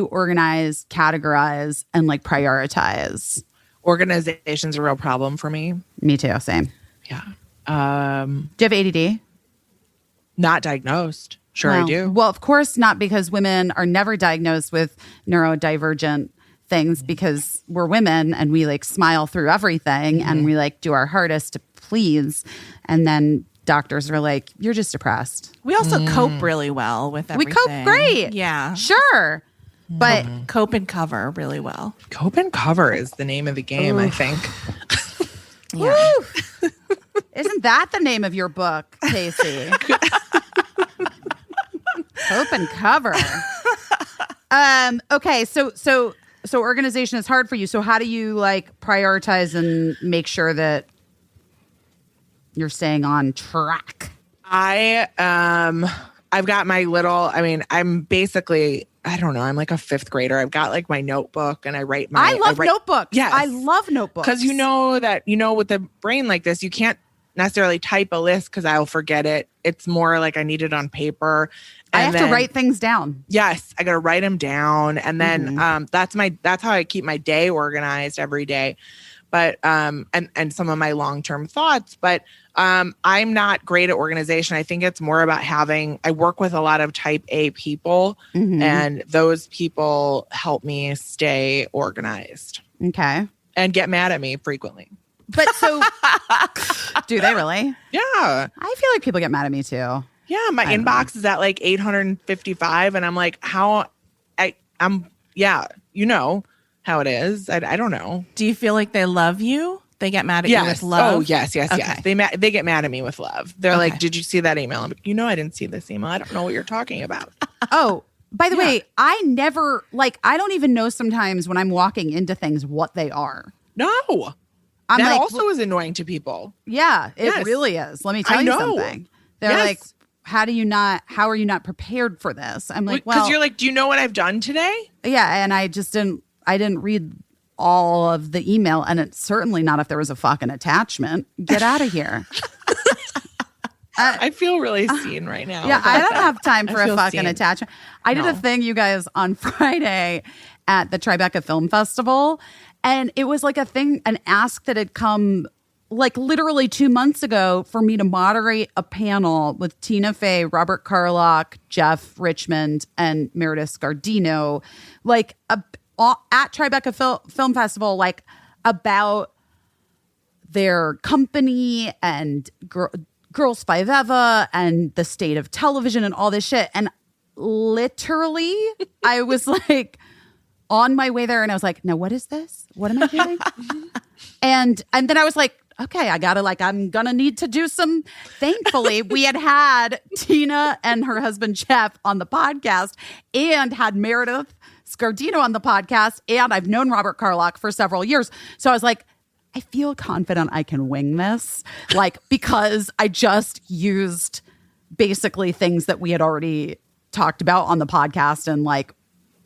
organize, categorize, and like prioritize? Organization's a real problem for me. Me too. Same. Yeah. Do you have ADD? Not diagnosed. Sure, I No. do. Well, of course not, because women are never diagnosed with neurodivergent things because we're women and we like smile through everything and we like do our hardest to please. And then doctors are like, you're just depressed. We also cope really well with We everything. cope great. Yeah. Sure. But Cope and cover really well. Cope and cover is the name of the game, I think. Yeah. woo, isn't that the name of your book, Caissie? Cope and cover. Okay, so organization is hard for you. So how do you like prioritize and make sure that you're staying on track? I've got my little, I'm basically, I don't know, I'm like a 5th grader. I've got like my notebook and I write my I love notebooks. Yes. I love notebooks. Because you know that, with a brain like this, you can't necessarily type a list because I'll forget it. It's more like I need it on paper. I And have to then- write things down. Yes, I got to write them down, and then that's how I keep my day organized every day. But and some of my long-term thoughts. But I'm not great at organization. I think it's more about I work with a lot of type A people, and those people help me stay organized Okay. and get mad at me frequently. But so do they really? Yeah. I feel like people get mad at me too. Yeah, my inbox is at like 855, and I'm like, you know how it is. I don't know. Do you feel like they love you? They get mad at you with love? Oh, yes. Okay. They get mad at me with love. They're like, did you see that email? I'm like, I didn't see this email. I don't know what you're talking about. Oh, by the way, I never I don't even know sometimes when I'm walking into things what they are. No. I'm that like, also is annoying to people. yeah, it Yes. really is. Let me tell I you know. something. They're Yes. like, how are you not prepared for this? I'm like, Because well, you're like, do you know what I've done today? yeah, and I didn't read all of the email, and it's certainly not if there was a fucking attachment. Get out of here. I feel really seen right now. Yeah, I don't have time for I a feel fucking seen. attachment. I did a No. thing, you guys, on Friday at the Tribeca Film Festival, and it was like a thing, an ask that had come like literally 2 months ago for me to moderate a panel with Tina Fey, Robert Carlock, Jeff Richmond, and Meredith Scardino, like at Tribeca Film Festival, like about their company and Girls Five Eva and the state of television and all this shit. And literally, I was like on my way there and I was like, now what is this? What am I doing? and then I was like, okay, I'm gonna need to do some. Thankfully, we had Tina and her husband Jeff on the podcast and had Meredith Scardino on the podcast. And I've known Robert Carlock for several years. So I was like, I feel confident I can wing this. Like, because I just used basically things that we had already talked about on the podcast and like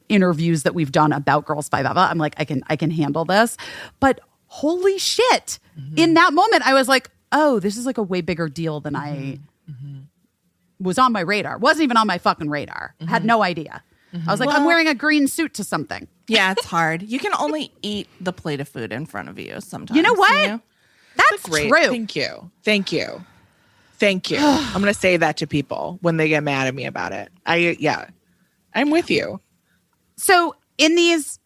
interviews that we've done about Girls Five Eva. I'm like, I can handle this. But holy shit. In that moment, I was like, oh, this is like a way bigger deal than I was on my radar. Wasn't even on my fucking radar. Had no idea. I was like, I'm wearing a green suit to something. Yeah, it's hard. You can only eat the plate of food in front of you sometimes. You know what? That's Great. true. Thank you. I'm going to say that to people when they get mad at me about it. I'm with you. So in these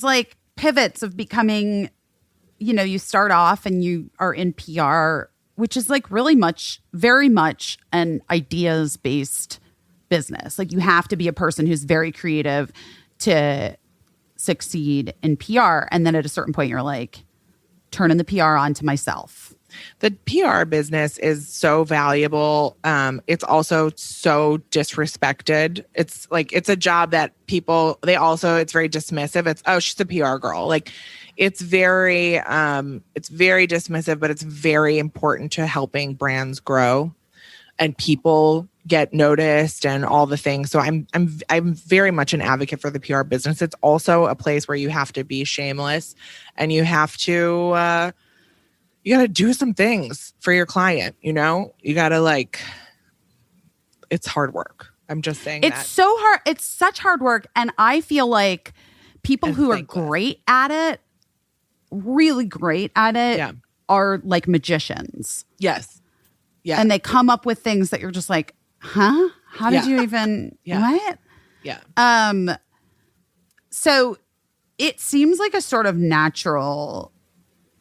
like pivots of becoming, you know, you start off and you are in PR, which is like very much an ideas based business. Like you have to be a person who's very creative to succeed in PR. And then at a certain point, you're like, turning the PR on to myself. The PR business is so valuable. It's also so disrespected. It's like, it's a job that people, it's very dismissive. It's, oh, she's a PR girl. Like it's very dismissive, but it's very important to helping brands grow and people get noticed and all the things. So I'm very much an advocate for the PR business. It's also a place where you have to be shameless and you have to, you got to do some things for your client, you know? You got to it's hard work. I'm just saying it's so hard. It's such hard work. And I feel like people who are great at it, really great at it, are like magicians. Yes. Yeah. And they come up with things that you're just like, huh? How did you even, what? Yeah. So it seems like a sort of natural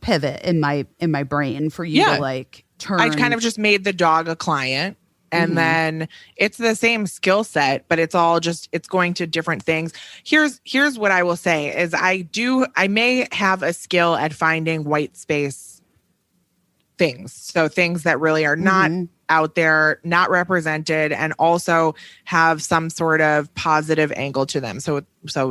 pivot in my brain for you to like turn. I kind of just made the dog a client and then it's the same skill set, but it's all just, it's going to different things. Here's what I will say is I may have a skill at finding white space things. So things that really are not out there, not represented, and also have some sort of positive angle to them. So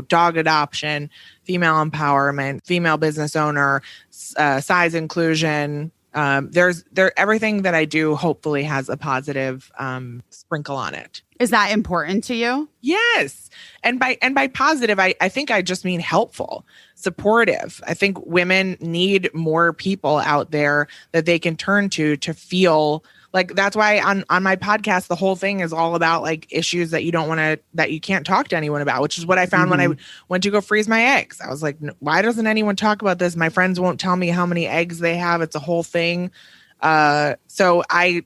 dog adoption, female empowerment, female business owner, size inclusion. Everything that I do hopefully has a positive sprinkle on it. Is that important to you? Yes. And by positive, I think I just mean helpful, supportive. I think women need more people out there that they can turn to feel like. That's why on my podcast, the whole thing is all about like issues that you can't talk to anyone about, which is what I found when I went to go freeze my eggs. I was like, why doesn't anyone talk about this? My friends won't tell me how many eggs they have. It's a whole thing. So I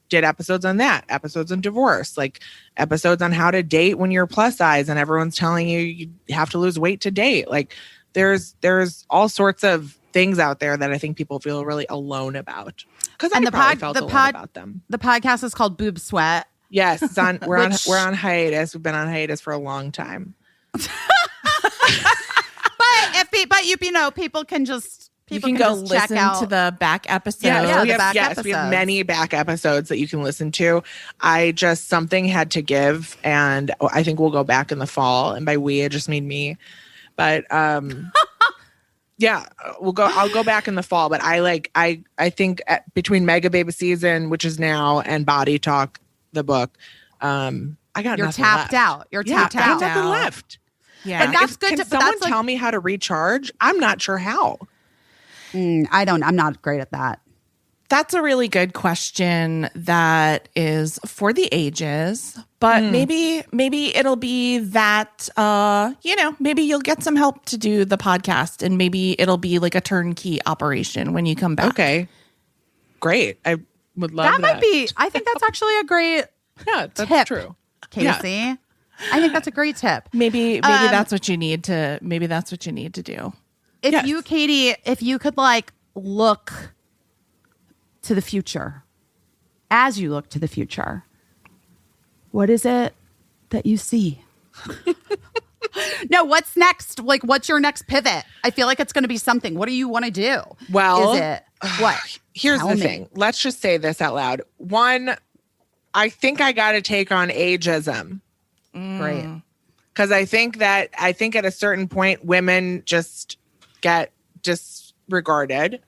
did episodes on that, episodes on divorce, like episodes on how to date when you're plus size and everyone's telling you have to lose weight to date. Like there's all sorts of things out there that I think people feel really alone about. Because I probably felt alone about them. The podcast is called Boob Sweat. Yes, it's on. We're on hiatus. We've been on hiatus for a long time. But people can just you can go just check listen out to the back episode. Yeah, we have many back episodes that you can listen to. Something had to give, and I think we'll go back in the fall. And by we, I just mean me. But yeah, I'll go back in the fall. But I think between Megababe season, which is now, and Body Talk, the book, I got You're nothing tapped left. out. You're tapped out. I got nothing left. Yeah, and that's good. Can someone tell me how to recharge? I'm not sure how. I'm not great at that. That's a really good question that is for the ages, but maybe it'll be that, maybe you'll get some help to do the podcast and maybe it'll be like a turnkey operation when you come back. Okay. great. I would love That might be, I think that's actually a great Yeah, that's tip, true. Caissie. I think that's a great tip. Maybe that's what you need to do. If Yes. you, Katie, if you could like look to the future, as you look to the future, what is it that you see? No, what's next? Like, what's your next pivot? I feel like it's going to be something. What do you want to do? Well, is it what? Here's Tell the me. thing. Let's just say this out loud. One, I think I got to take on ageism. Great. Because I think at a certain point, women just get disregarded.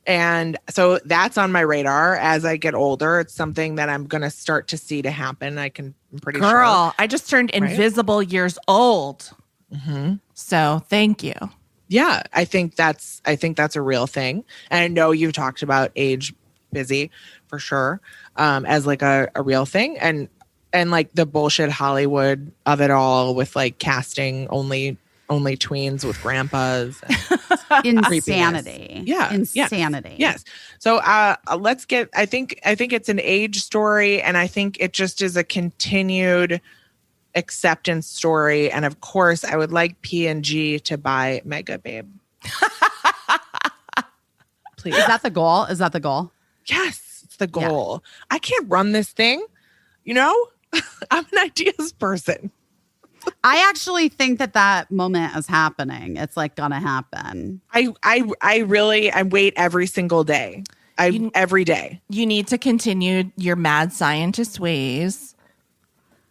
And so that's on my radar as I get older. It's something that I'm going to start to see to happen. I'm pretty sure. Girl, I just turned invisible years old. So thank you. Yeah, I think that's a real thing. And I know you've talked about age busy for sure, as like a real thing. And like the bullshit Hollywood of it all with like casting only tweens with grandpas. Insanity. Yeah. Insanity. Yes. So let's get, I think it's an age story, and I think it just is a continued acceptance story. And of course, I would like P&G to buy Megababe. Please. Is that the goal? Is that the goal? Yes, it's the goal. I can't run this thing. You know, I'm an ideas person. I actually think that moment is happening. It's like gonna happen. I wait every single day. Every day. You need to continue your mad scientist ways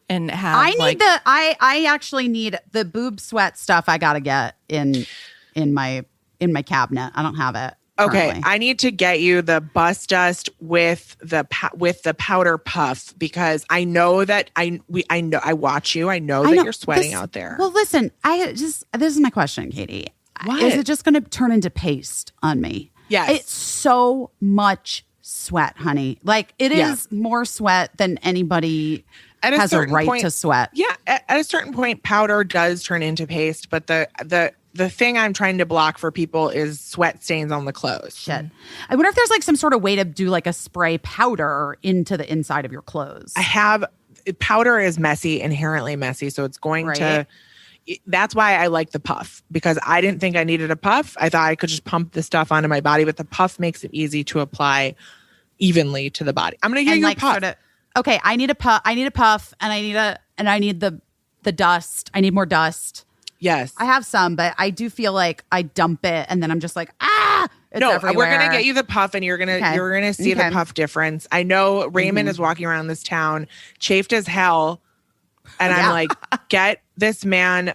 and have I actually need the boob sweat stuff. I gotta get in my cabinet. I don't have it. Okay, currently. I need to get you the bust dust with the powder puff, because I know that I watch you. I know that you're sweating out there. Well, listen, this is my question, Katie. What? Is it just going to turn into paste on me? Yes. It's so much sweat, honey. Like it is more sweat than anybody has a right to sweat. Yeah, at a certain point, powder does turn into paste, but the thing I'm trying to block for people is sweat stains on the clothes. Shit. I wonder if there's like some sort of way to do like a spray powder into the inside of your clothes. Powder is messy, inherently messy, so it's going to. That's why I like the puff, because I didn't think I needed a puff. I thought I could just pump the stuff onto my body, but the puff makes it easy to apply evenly to the body. I'm going to get you a puff. Okay, I need a puff. I need a puff, and I need the dust. I need more dust. Yes. I have some, but I do feel like I dump it and then I'm just like, it's everywhere. We're going to get you the puff, and you're going to see the puff difference. I know Raymond is walking around this town chafed as hell. And I'm like, get this man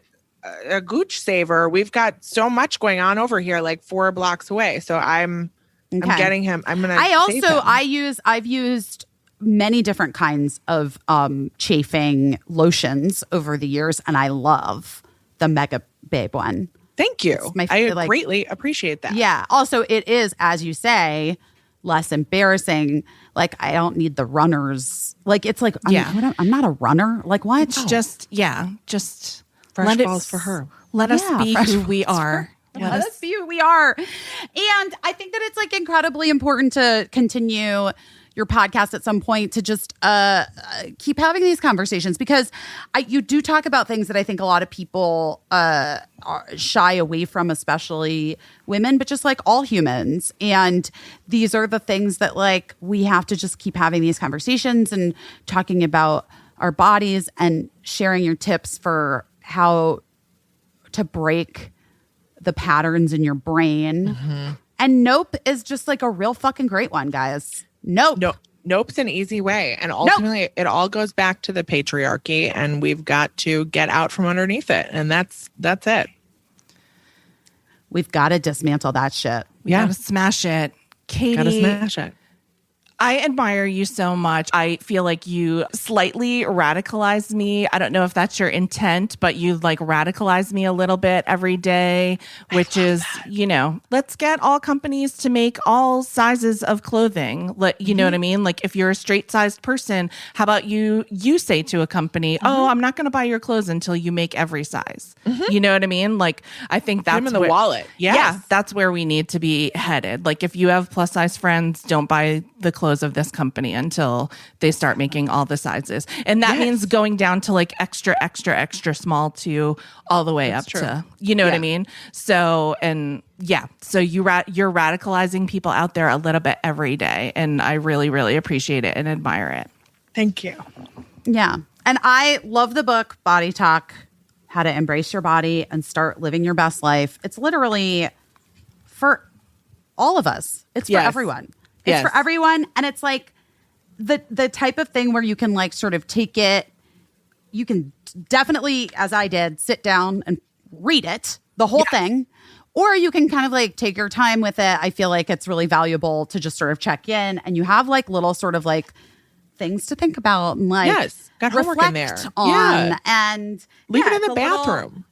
a gooch saver. We've got so much going on over here, like 4 blocks away. So I'm getting him. I'm going to I've used many different kinds of chafing lotions over the years, and I love the Megababe one. Thank you. I like, greatly appreciate that. Yeah. Also, it is, as you say, less embarrassing. Like, I don't need the runners. Like, it's like, I'm not a runner. Like, what? Just fresh balls for her. Let us be who we are. Let us be who we are. And I think that it's like incredibly important to continue your podcast at some point to just keep having these conversations, because you do talk about things that I think a lot of people shy away from, especially women, but just like all humans. And these are the things that like we have to just keep having these conversations and talking about our bodies and sharing your tips for how to break the patterns in your brain. Mm-hmm. And Nope is just like a real fucking great one, guys. Nope's an easy way. And ultimately, it all goes back to the patriarchy, and we've got to get out from underneath it. And that's it. We've got to dismantle that shit. We gotta smash it. Katie, gotta smash it. I admire you so much. I feel like you slightly radicalize me. I don't know if that's your intent, but you like radicalize me a little bit every day, which is, let's get all companies to make all sizes of clothing. You know what I mean? Like if you're a straight sized person, how about you say to a company, oh, I'm not going to buy your clothes until you make every size. You know what I mean? Like I think that's Put 'em in the wallet. Yes. Yeah, that's where we need to be headed. Like if you have plus size friends, don't buy the clothes of this company until they start making all the sizes. And that means going down to like extra, extra, extra small to all the way up to, what I mean? So, so you're radicalizing people out there a little bit every day. And I really, really appreciate it and admire it. Thank you. Yeah. And I love the book, Body Talk, How to Embrace Your Body and Start Living Your Best Life. It's literally for all of us. It's for everyone. It's for everyone. And it's like the type of thing where you can like sort of take it. You can definitely, as I did, sit down and read it, the whole thing. Or you can kind of like take your time with it. I feel like it's really valuable to just sort of check in and you have like little sort of like things to think about and like got homework in there on and leave it in the bathroom.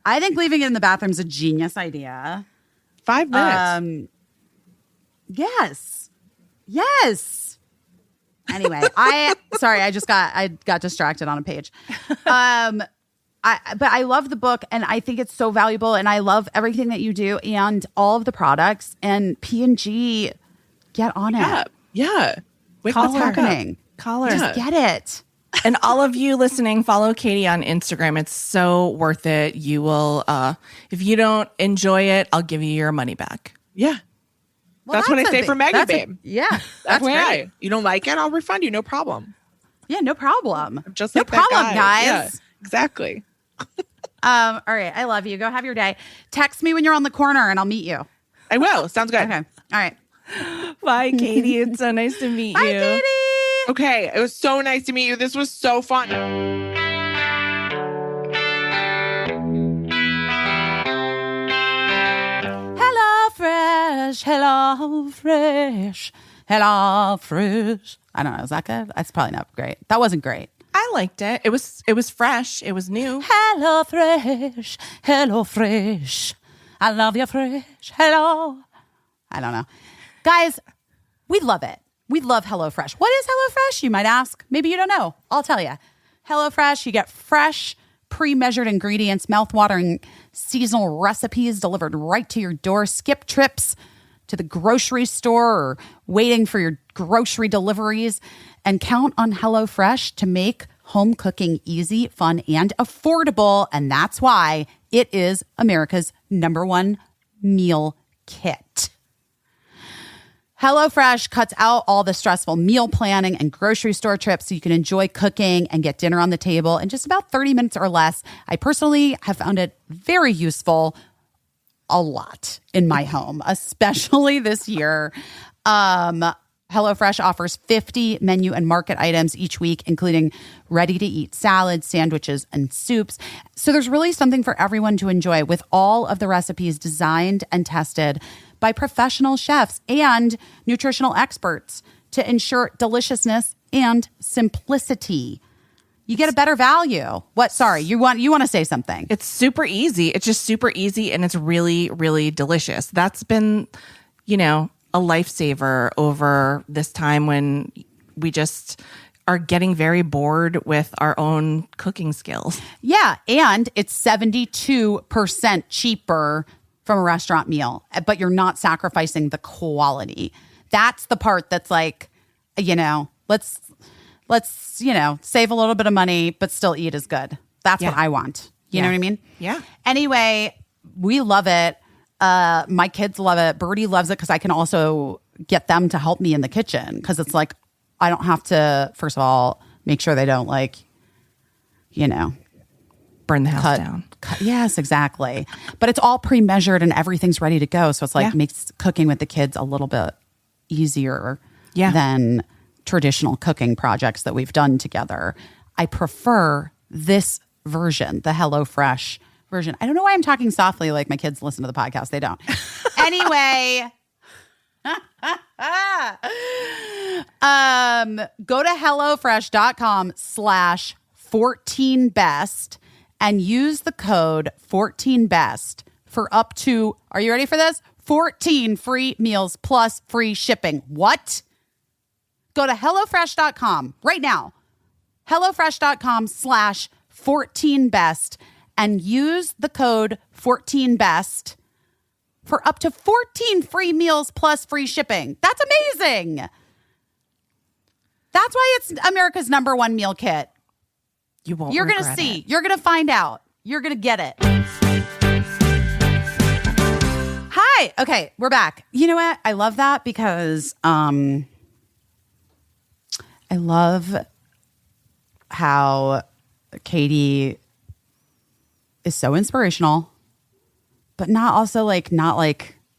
I think leaving it in the bathroom is a genius idea. 5 minutes. Yes. Anyway, I got distracted on a page. But I love the book and I think it's so valuable and I love everything that you do and all of the products and P&G, get on it. Yeah. What's happening? Call her. Just get it. And all of you listening, follow Katie on Instagram. It's so worth it. You will, if you don't enjoy it, I'll give you your money back. Yeah. Well, that's what I say for Megababe. Yeah. That's why you don't like it, I'll refund you. No problem. Yeah, no problem. Just no like that problem, guy. guys. Yeah, exactly. All right. I love you. Go have your day. Text me when you're on the corner and I'll meet you. I will. Sounds good. Okay. All right. Bye, Katie. It's so nice to meet Bye, you. Katie. Okay. It was so nice to meet you. This was so fun. Hello Fresh. I don't know. Is that good? That's probably not great. That wasn't great. I liked it. It was fresh. It was new. Hello Fresh. I love you fresh. Hello. I don't know. Guys, we love it. We love HelloFresh. What is HelloFresh, you might ask? Maybe you don't know. I'll tell you. HelloFresh, you get fresh, pre-measured ingredients, mouth-watering seasonal recipes delivered right to your door. Skip trips to the grocery store or waiting for your grocery deliveries, and count on HelloFresh to make home cooking easy, fun, and affordable. And that's why it is America's #1 meal kit. HelloFresh cuts out all the stressful meal planning and grocery store trips so you can enjoy cooking and get dinner on the table in just about 30 minutes or less. I personally have found it very useful a lot in my home, especially this year. HelloFresh offers 50 menu and market items each week, including ready-to-eat salads, sandwiches, and soups. So there's really something for everyone to enjoy with all of the recipes designed and tested by professional chefs and nutritional experts to ensure deliciousness and simplicity. You get a better value. What? Sorry, you want to say something. It's super easy. It's just super easy and it's really, really delicious. That's been, a lifesaver over this time when we just are getting very bored with our own cooking skills. Yeah, and it's 72% cheaper from a restaurant meal, but you're not sacrificing the quality. That's the part that's like, let's save a little bit of money, but still eat as good. That's what I want. You know what I mean? Yeah. Anyway, we love it. My kids love it. Birdie loves it because I can also get them to help me in the kitchen because it's like I don't have to, first of all, make sure they don't burn the house down. Yes, exactly. But it's all pre-measured and everything's ready to go. So it's like makes cooking with the kids a little bit easier than traditional cooking projects that we've done together. I prefer this version, the HelloFresh version. I don't know why I'm talking softly like my kids listen to the podcast. They don't. Anyway. Go to HelloFresh.com/14best and use the code 14best for up to, are you ready for this? 14 free meals plus free shipping. What? Go to HelloFresh.com right now. HelloFresh.com/14best and use the code 14best for up to 14 free meals plus free shipping. That's amazing. That's why it's America's #1 meal kit. You won't. You're going to regret see. it. You're going to find out. You're going to get it. Hi. Okay, we're back. You know what? I love that because I love how Katie is so inspirational, but not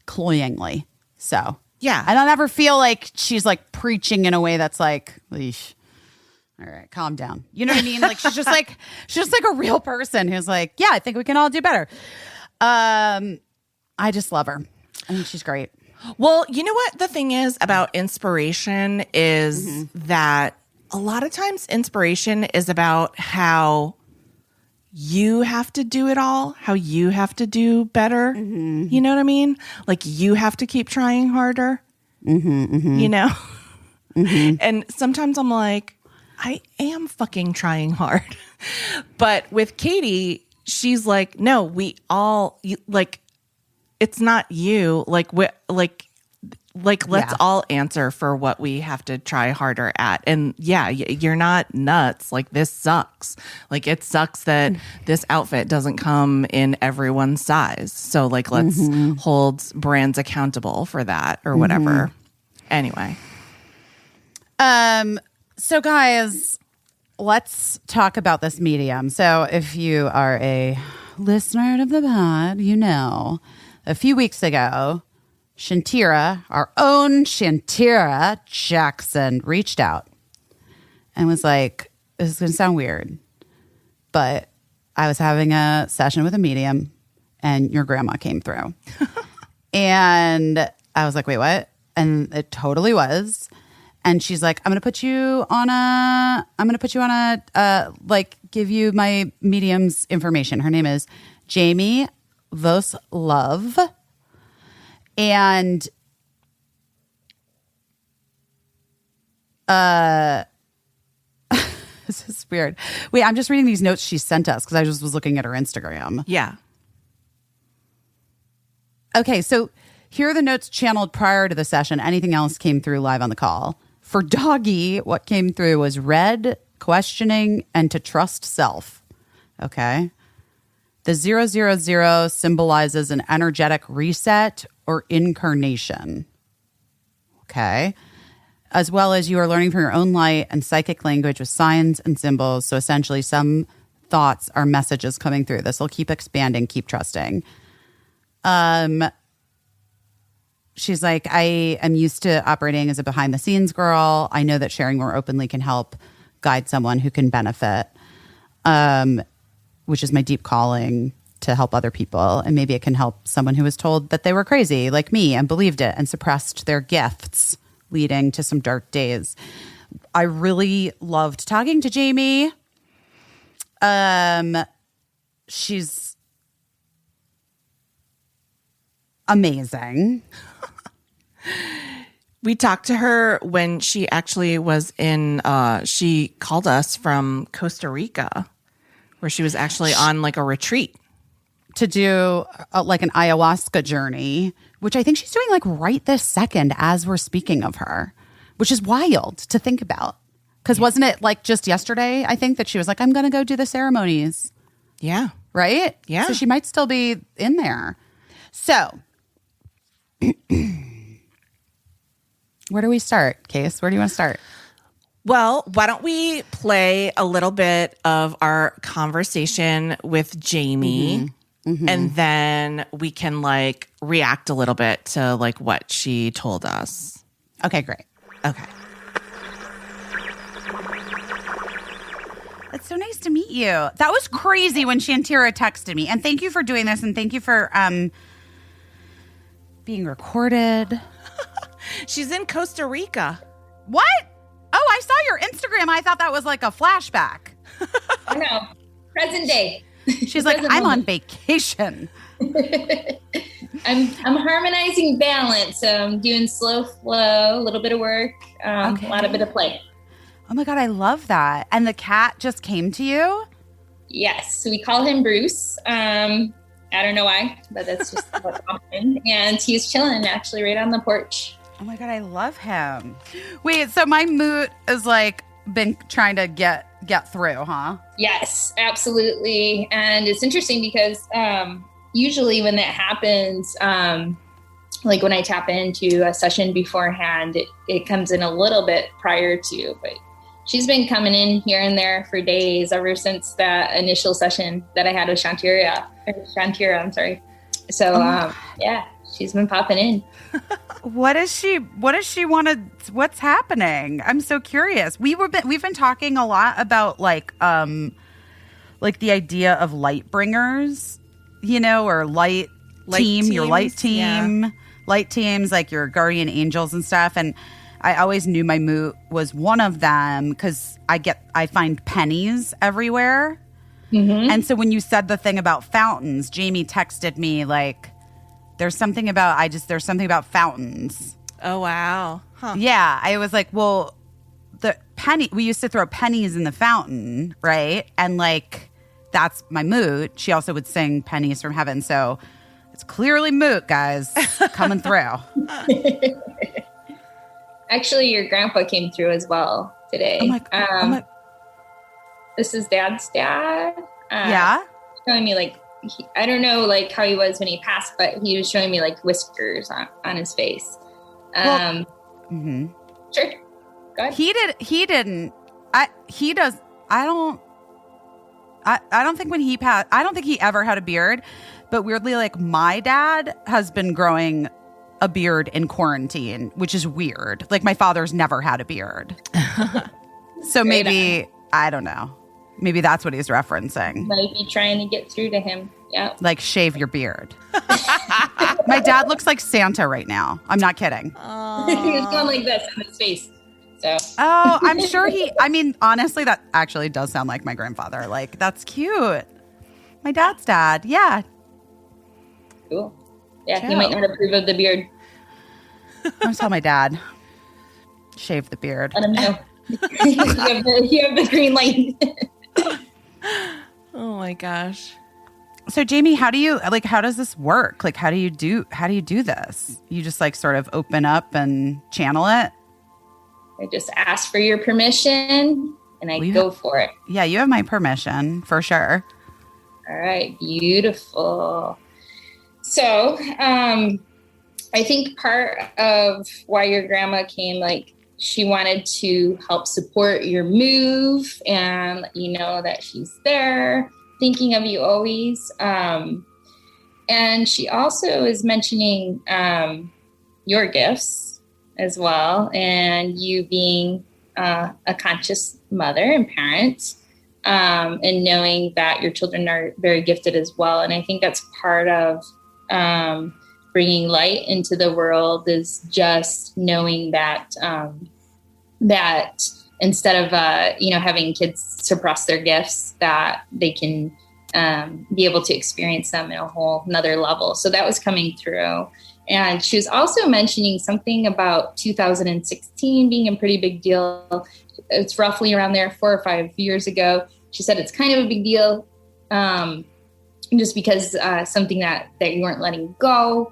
cloyingly. So Yeah. I don't ever feel like she's like preaching in a way that's like, "Eesh. All right, calm down." You know what I mean? Like she's just like a real person who's like, yeah, I think we can all do better. I just love her. I think she's great. Well, you know what the thing is about inspiration is that a lot of times inspiration is about how you have to do it all, how you have to do better. You know what I mean? Like you have to keep trying harder, you know? And sometimes I'm like, I am fucking trying hard. But with Katie, she's like, no, we all like, it's not you. Like, let's all answer for what we have to try harder at. And yeah, you're not nuts. Like this sucks. Like it sucks that this outfit doesn't come in everyone's size. So like, let's hold brands accountable for that or whatever. Anyway. So guys, let's talk about this medium. So if you are a listener of the pod, you know, a few weeks ago, Shantira, our own Shantira Jackson, reached out and was like, this is going to sound weird, but I was having a session with a medium and your grandma came through. And I was like, wait, what? And it totally was. And she's like, I'm going to put you on a, give you my medium's information. Her name is Jamie Vos Love. And this is weird. Wait, I'm just reading these notes she sent us because I just was looking at her Instagram. Yeah. Okay, so here are the notes channeled prior to the session. Anything else came through live on the call. For Doggy, what came through was read, questioning, and to trust self. Okay. The 000 symbolizes an energetic reset or incarnation. Okay. As well as you are learning from your own light and psychic language with signs and symbols. So essentially some thoughts are messages coming through. This will keep expanding, keep trusting. She's like, I am used to operating as a behind the scenes girl. I know that sharing more openly can help guide someone who can benefit, which is my deep calling to help other people. And maybe it can help someone who was told that they were crazy like me and believed it and suppressed their gifts, leading to some dark days. I really loved talking to Jamie. She's amazing. We talked to her when she actually was in, she called us from Costa Rica, where she was actually on like a retreat. To do like an ayahuasca journey, which I think she's doing like right this second as we're speaking of her, which is wild to think about. Because wasn't it like just yesterday, I think, that she was like, I'm going to go do the ceremonies. Yeah. Right? Yeah. So she might still be in there. So where do we start, Case? Where do you want to start? Well, why don't we play a little bit of our conversation with Jamie, and then we can like react a little bit to like what she told us. Okay, great. Okay. It's so nice to meet you. That was crazy when Shantira texted me. And thank you for doing this, and thank you for being recorded. She's in Costa Rica. What? Oh, I saw your Instagram. I thought that was like a flashback. Oh no, present day. She's like, Present I'm on moment. vacation. I'm harmonizing balance. So I'm doing slow flow, a little bit of work, a bit of play. Oh my God, I love that. And the cat just came to you? Yes, so we call him Bruce. I don't know why, but that's just what's happening. And he's chilling actually right on the porch. Oh my God, I love him. Wait, so my Moot is like been trying to get through, huh? Yes, absolutely. And it's interesting because usually when that happens, like when I tap into a session beforehand, it comes in a little bit prior to, but she's been coming in here and there for days ever since that initial session that I had with Shantira, I'm sorry. So, yeah, she's been popping in. What does she want to, what's happening? I'm so curious. We've been talking a lot about like the idea of light bringers, you know, or light team, your light team, yeah. light teams, like your guardian angels and stuff. And I always knew my Moot was one of them because I find pennies everywhere. Mm-hmm. And so when you said the thing about fountains, Jamie texted me like, there's something about fountains. Oh, wow. Huh. Yeah. I was like, well, we used to throw pennies in the fountain, right? And like, that's my Moot. She also would sing pennies from heaven. So it's clearly Moot, guys, coming through. Actually, your grandpa came through as well today. Oh my. This is Dad's dad. Yeah. Showing me like, I don't know like how he was when he passed, but he was showing me like whiskers on his face. Well, Sure. Go ahead. He didn't. I don't think when he passed, I don't think he ever had a beard, but weirdly, like my dad has been growing a beard in quarantine, which is weird. Like my father's never had a beard. So maybe, I don't know. Maybe that's what he's referencing. Might be trying to get through to him. Yeah. Like shave your beard. My dad looks like Santa right now. I'm not kidding. He's going like this on his face. So. Oh, I'm sure honestly, that actually does sound like my grandfather. Like, that's cute. My dad's dad. Yeah. Cool. Yeah, Chill. he might not approve of the beard. I'm going to tell my dad. Shave the beard. Let him know. you have the green light. Oh my gosh. So Jamie, how does this work? Like, how do you do this? You just like sort of open up and channel it? I just ask for your permission and I go for it. Yeah, you have my permission for sure. All right, beautiful. So, I think part of why your grandma came, like, she wanted to help support your move and let you know that she's there, thinking of you always. And she also is mentioning your gifts as well, and you being a conscious mother and parent, and knowing that your children are very gifted as well. And I think that's part of bringing light into the world, is just knowing that that instead of having kids suppress their gifts, that they can be able to experience them in a whole another level. So that was coming through. And she was also mentioning something about 2016 being a pretty big deal. It's roughly around there, 4 or 5 years ago. She said it's kind of a big deal, just because something that you weren't letting go.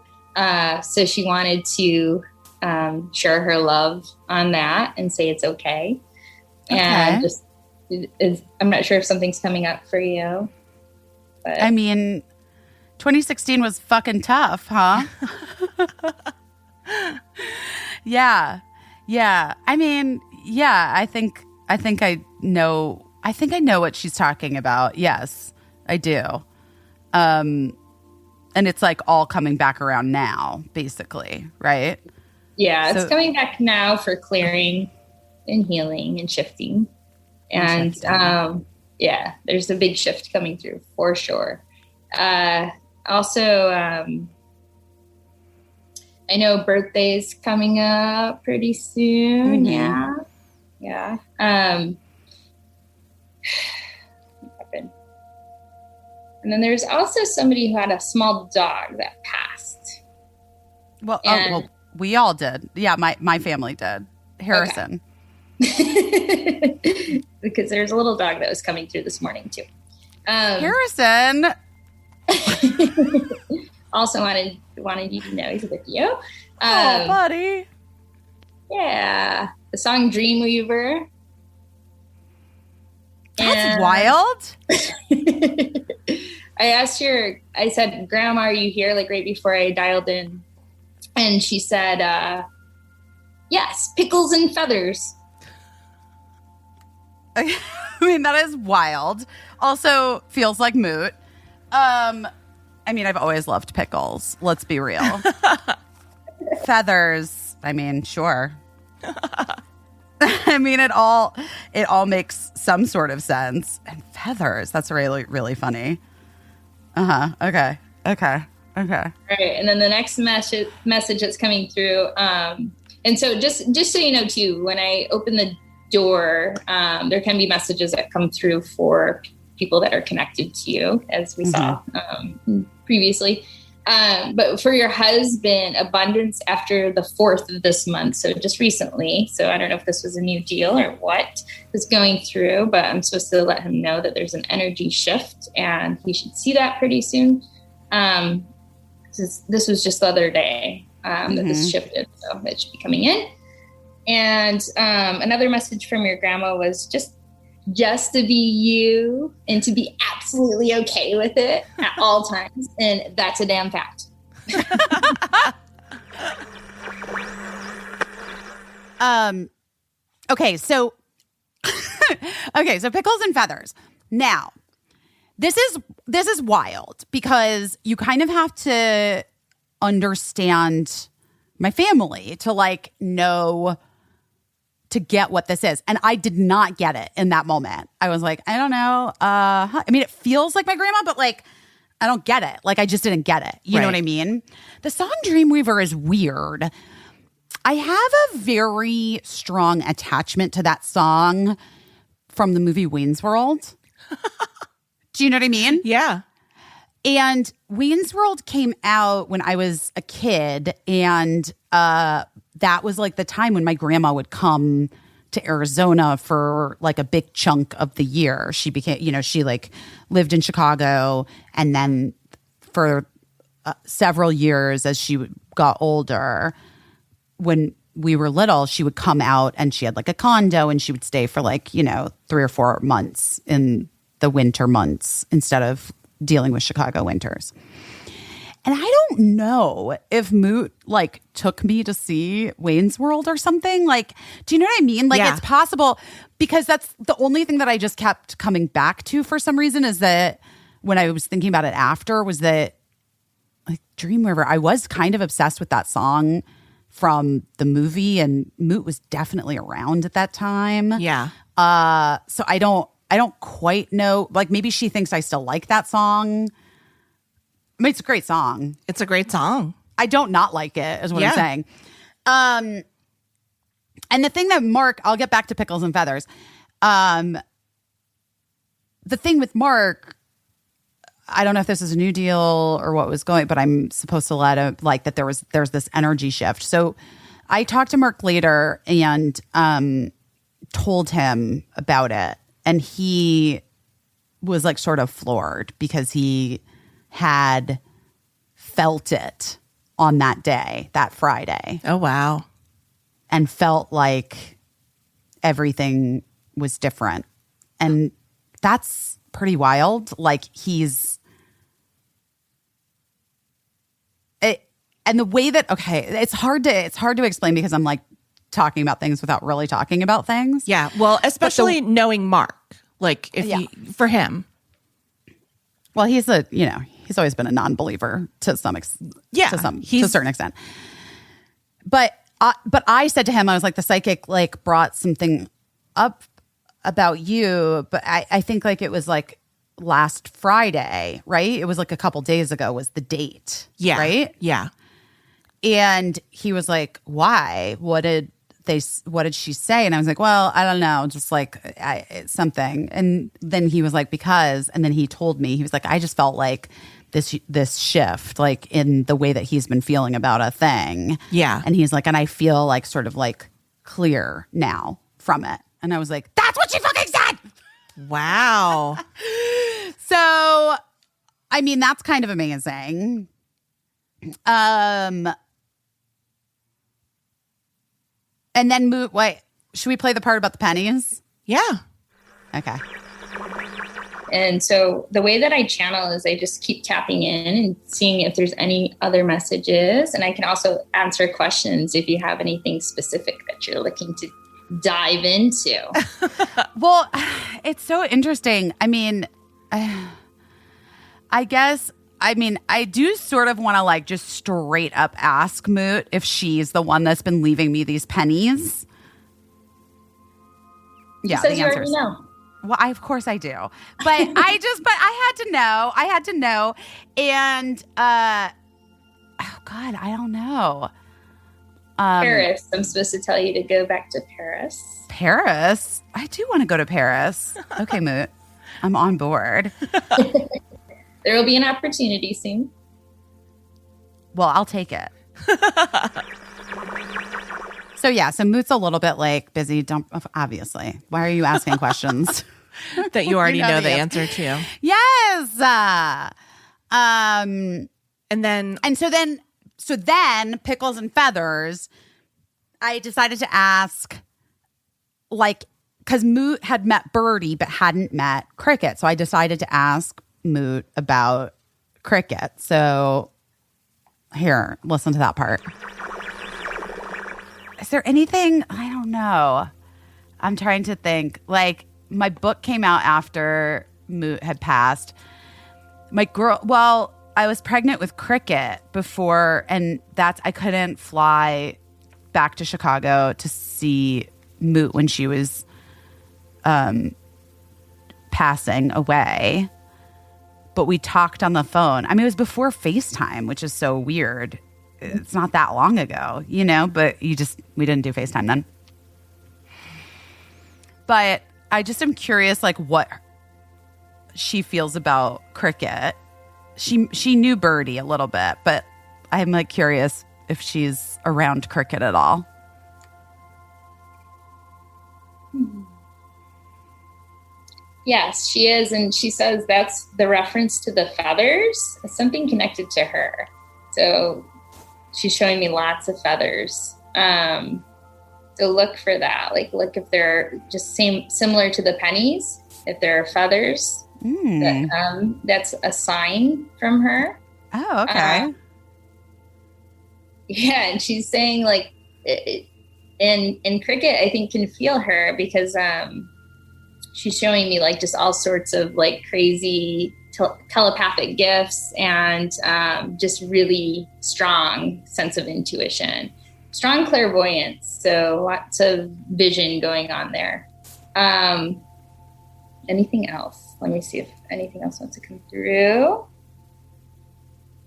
So she wanted to share her love on that and say it's okay. And just, I'm not sure if something's coming up for you. But. I mean, 2016 was fucking tough, huh? Yeah. I mean, yeah, I think I know what she's talking about. Yes, I do. And it's like all coming back around now, basically, right? Yeah, it's coming back now for clearing and healing and shifting. And yeah, there's a big shift coming through for sure. Also, I know birthday's coming up pretty soon. Mhm. Yeah. What happened? And then there's also somebody who had a small dog that passed. Well, And- we all did. Yeah, my family did. Harrison. Because there's a little dog that was coming through this morning too. Harrison. Also wanted you to know he's with you. Oh, buddy. Yeah, the song Dreamweaver. That's wild. I said, Grandma, are you here? Like right before I dialed in. And she said, yes, pickles and feathers. I mean, that is wild. Also feels like Moot. I mean, I've always loved pickles. Let's be real. Feathers. I mean, sure. I mean, it all makes some sort of sense. And feathers. That's really, really funny. Okay. Right. And then the next message that's coming through. And so just so you know, too, when I open the door, there can be messages that come through for people that are connected to you, as we saw previously. But for your husband, abundance after the 4th of this month. So just recently. So I don't know if this was a new deal or what is going through, but I'm supposed to let him know that there's an energy shift and he should see that pretty soon. This was just the other day that this shifted, so it should be coming in. And another message from your grandma was just to be you and to be absolutely okay with it at all times. And that's a damn fact. Okay, so pickles and feathers. Now, this is wild because you kind of have to understand my family to like know to get what this is. And I did not get it in that moment. I was like, I don't know. I mean, it feels like my grandma, but like, I don't get it. Like, I just didn't get it. You know what I mean? The song Dreamweaver is weird. I have a very strong attachment to that song from the movie Wayne's World. Do you know what I mean? Yeah. And Wayne's World came out when I was a kid, and that was like the time when my grandma would come to Arizona for like a big chunk of the year. She became, she like lived in Chicago, and then for several years as she got older, when we were little, she would come out and she had like a condo and she would stay for like, 3 or 4 months in the winter months instead of dealing with Chicago winters. And I don't know if Moot like took me to see Wayne's World or something. Like, do you know what I mean? Like, it's possible, because that's the only thing that I just kept coming back to for some reason, is that when I was thinking about it after, was that like Dreamweaver, I was kind of obsessed with that song from the movie, and Moot was definitely around at that time. Yeah. So I don't quite know. Like, maybe she thinks I still like that song. I mean, it's a great song. It's a great song. I don't not like it, is what I'm saying. And the thing that Mark, I'll get back to pickles and feathers. The thing with Mark, I don't know if this is a new deal or what was going, but I'm supposed to let him, like, that there's this energy shift. So I talked to Mark later and told him about it. And he was like sort of floored because he had felt it on that day, that Friday. Oh, wow. And felt like everything was different. And that's pretty wild. Like, and the way that, it's hard to explain because I'm like talking about things without really talking about things. Yeah. Well, especially knowing Mark, like for him. Well, he's always been a non-believer to some extent. To a certain extent. But I said to him, I was like, the psychic like brought something up about you, but I think like it was like last Friday, right? It was like a couple days ago was the date. Yeah. Right? Yeah. And he was like, why? What did she say? And I was like, well, I don't know, just like something. And then he was like, because, and then he told me, he was like, I just felt like this shift, like in the way that he's been feeling about a thing. Yeah. And he's like, and I feel like sort of like clear now from it. And I was like, that's what she fucking said. Wow. So, I mean, that's kind of amazing. And then Moot, wait, should we play the part about the pennies? Yeah. Okay. And so the way that I channel is I just keep tapping in and seeing if there's any other messages. And I can also answer questions if you have anything specific that you're looking to dive into. Well, it's so interesting. I mean, I guess, I mean, I do sort of want to like just straight up ask Moot if she's the one that's been leaving me these pennies. Yeah, Says the you answer already is know. well, I of course I do, but I had to know, and oh God, I don't know. Paris. I'm supposed to tell you to go back to Paris. Paris. I do want to go to Paris. Okay, Moot, I'm on board. There will be an opportunity soon. Well, I'll take it. So yeah, so Moot's a little bit like busy. Don't obviously. Why are you asking questions That you already You know know the the answer to. Yes. And then And so then Pickles and Feathers, I decided to ask, like, because Moot had met Birdie but hadn't met Cricket. So I decided to ask Moot about Cricket. So here, listen to that part. Is there anything? I don't know. I'm trying to think. Like, my book came out after Moot had passed. I was pregnant with Cricket before, and I couldn't fly back to Chicago to see Moot when she was passing away. But we talked on the phone. I mean, it was before FaceTime, which is so weird. It's not that long ago, but we didn't do FaceTime then. But I just am curious, like, what she feels about Cricket. She knew Birdie a little bit, but I'm like curious if she's around Cricket at all. Yes, she is. And she says that's the reference to the feathers, something connected to her. So she's showing me lots of feathers. So look for that. Like, look if they're just similar to the pennies, if there are feathers. That's a sign from her. Oh, okay. Yeah, and she's saying like, and Cricket, I think, can feel her because she's showing me like just all sorts of like crazy telepathic gifts and just really strong sense of intuition, strong clairvoyance. So lots of vision going on there. Anything else? Let me see if anything else wants to come through.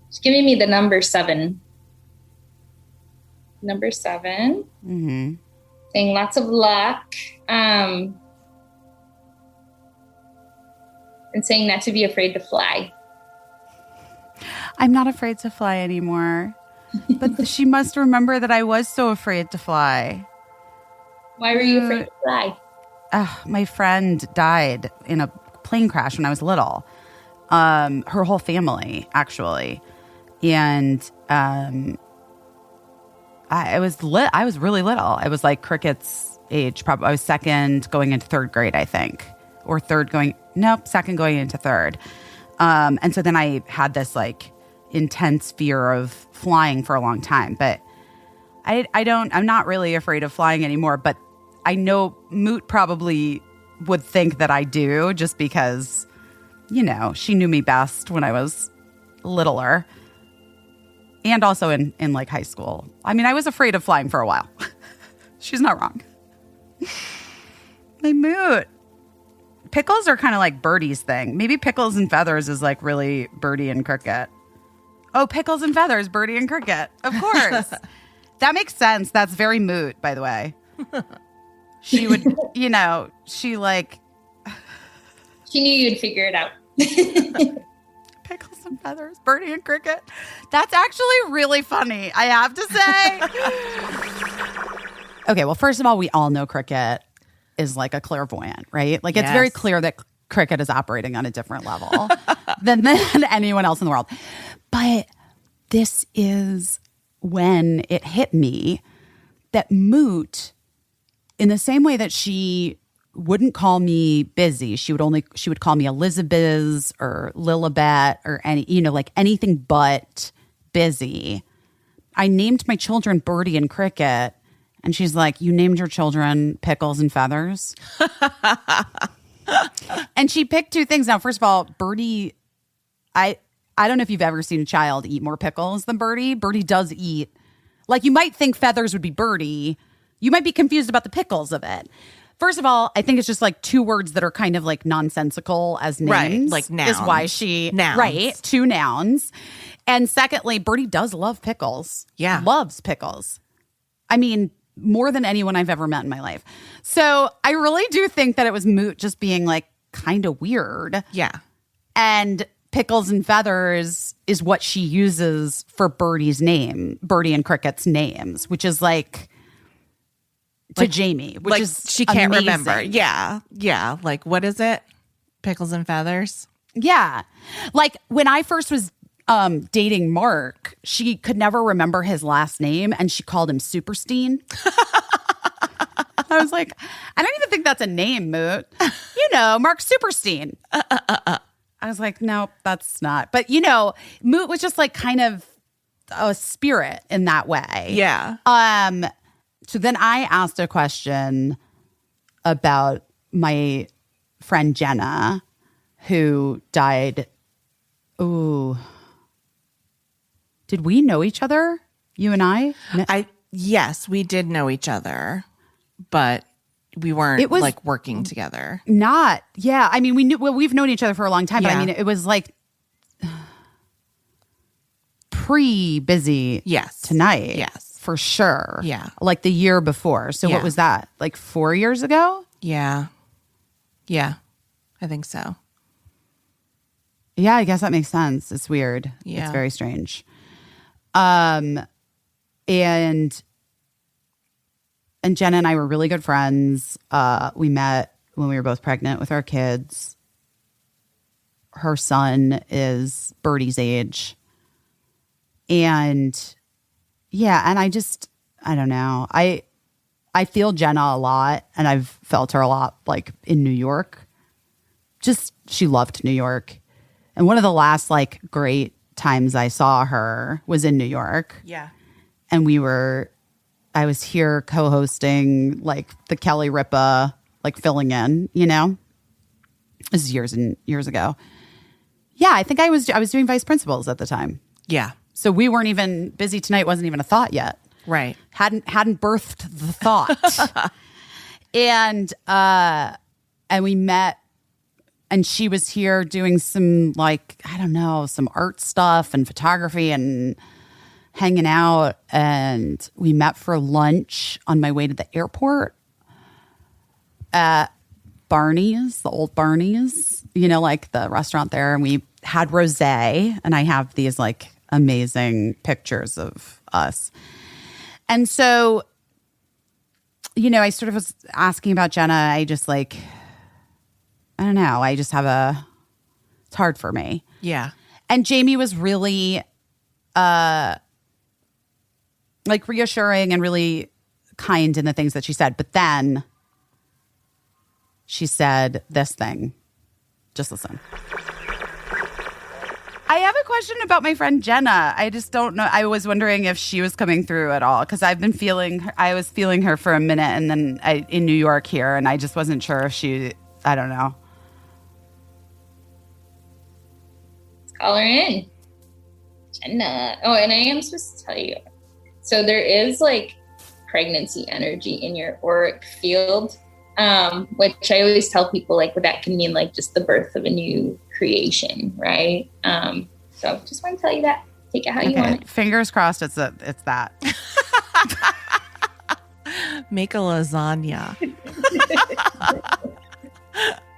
She's giving me the number 7. Number 7. Mm-hmm. Saying lots of luck. And saying not to be afraid to fly. I'm not afraid to fly anymore. But she must remember that I was so afraid to fly. Why were you afraid to fly? My friend died in a plane crash when I was little. Her whole family, actually. And I was really little. I was like Cricket's age. Probably I was second going into third grade, I think. Or second going into third. And so then I had this like intense fear of flying for a long time. But I'm not really afraid of flying anymore. But I know Moot probably would think that I do just because, she knew me best when I was littler. And also in like high school. I mean, I was afraid of flying for a while. She's not wrong. My Moot. Pickles are kind of like Birdie's thing. Maybe Pickles and Feathers is like really Birdie and Cricket. Oh, pickles and feathers, Birdie and Cricket. Of course. That makes sense. That's very Moot, by the way. She would, she like... She knew you'd figure it out. Pickles and feathers, Birdie and Cricket. That's actually really funny, I have to say. Okay, well, first of all, we all know Cricket is like a clairvoyant, right? Like, it's very clear that Cricket is operating on a different level than anyone else in the world. But this is when it hit me that Moot, in the same way that she wouldn't call me busy, she would call me Elizabeth or Lilibet or anything but busy. I named my children Birdie and Cricket, and she's like, "You named your children Pickles and Feathers?" And she picked two things. Now, first of all, Birdie, I don't know if you've ever seen a child eat more pickles than Birdie. Birdie does eat. Like, you might think Feathers would be Birdie. You might be confused about the pickles of it. First of all, I think it's just like two words that are kind of like nonsensical as names. Right, like nouns. Is why she... Nouns. Right, two nouns. And secondly, Birdie does love pickles. Yeah. Loves pickles. I mean, more than anyone I've ever met in my life. So I really do think that it was Moot just being like kind of weird. Yeah. And Pickles and Feathers is what she uses for Birdie's name, Birdie and Cricket's names, which is like... to Jamie, which is she can't amazing. remember. Yeah. Yeah. Like, what is it? Pickles and Feathers? Yeah. Like, when I first was dating Mark, she could never remember his last name, and she called him Superstein. I was like, I don't even think that's a name, Moot. Mark Superstein. I was like, no, that's not. But, Moot was just like kind of a spirit in that way. Yeah. So then I asked a question about my friend Jenna, who died. Ooh. Did we know each other? You and I? Yes, we did know each other, but we weren't like working together. Not. Yeah. I mean, we've known each other for a long time, but I mean, it was like pre-busy tonight. Yes. For sure. Yeah. Like the year before. So what was that? Like 4 years ago? Yeah. Yeah. I think so. Yeah, I guess that makes sense. It's weird. Yeah. It's very strange. And Jenna and I were really good friends. We met when we were both pregnant with our kids. Her son is Birdie's age. And yeah, and I don't know. I feel Jenna a lot, and I've felt her a lot, like, in New York. Just, she loved New York. And one of the last, like, great times I saw her was in New York. Yeah. And I was here co-hosting, like, the Kelly Ripa, like, filling in, This is years and years ago. Yeah, I think I was doing vice principals at the time. Yeah. So we weren't even busy tonight. Wasn't even a thought yet. Right. Hadn't birthed the thought. And we met, and she was here doing some, like, I don't know, some art stuff and photography and hanging out. And we met for lunch on my way to the airport at Barney's, the old Barney's, like the restaurant there. And we had rosé, and I have these like amazing pictures of us. And so, I sort of was asking about Jenna. I just I don't know. I just it's hard for me. Yeah. And Jamie was really reassuring and really kind in the things that she said. But then she said this thing. Just listen. I have a question about my friend Jenna. I just don't know. I was wondering if she was coming through at all, because I was feeling her for a minute, and then in New York here, and I just wasn't sure if I don't know. Let's call her in. Jenna. Oh, and I am supposed to tell you. So there is like pregnancy energy in your auric field, which I always tell people, like, that can mean like just the birth of a new creation, right? So just want to tell you that. Take it how you want it. Fingers crossed it's that. Make a lasagna.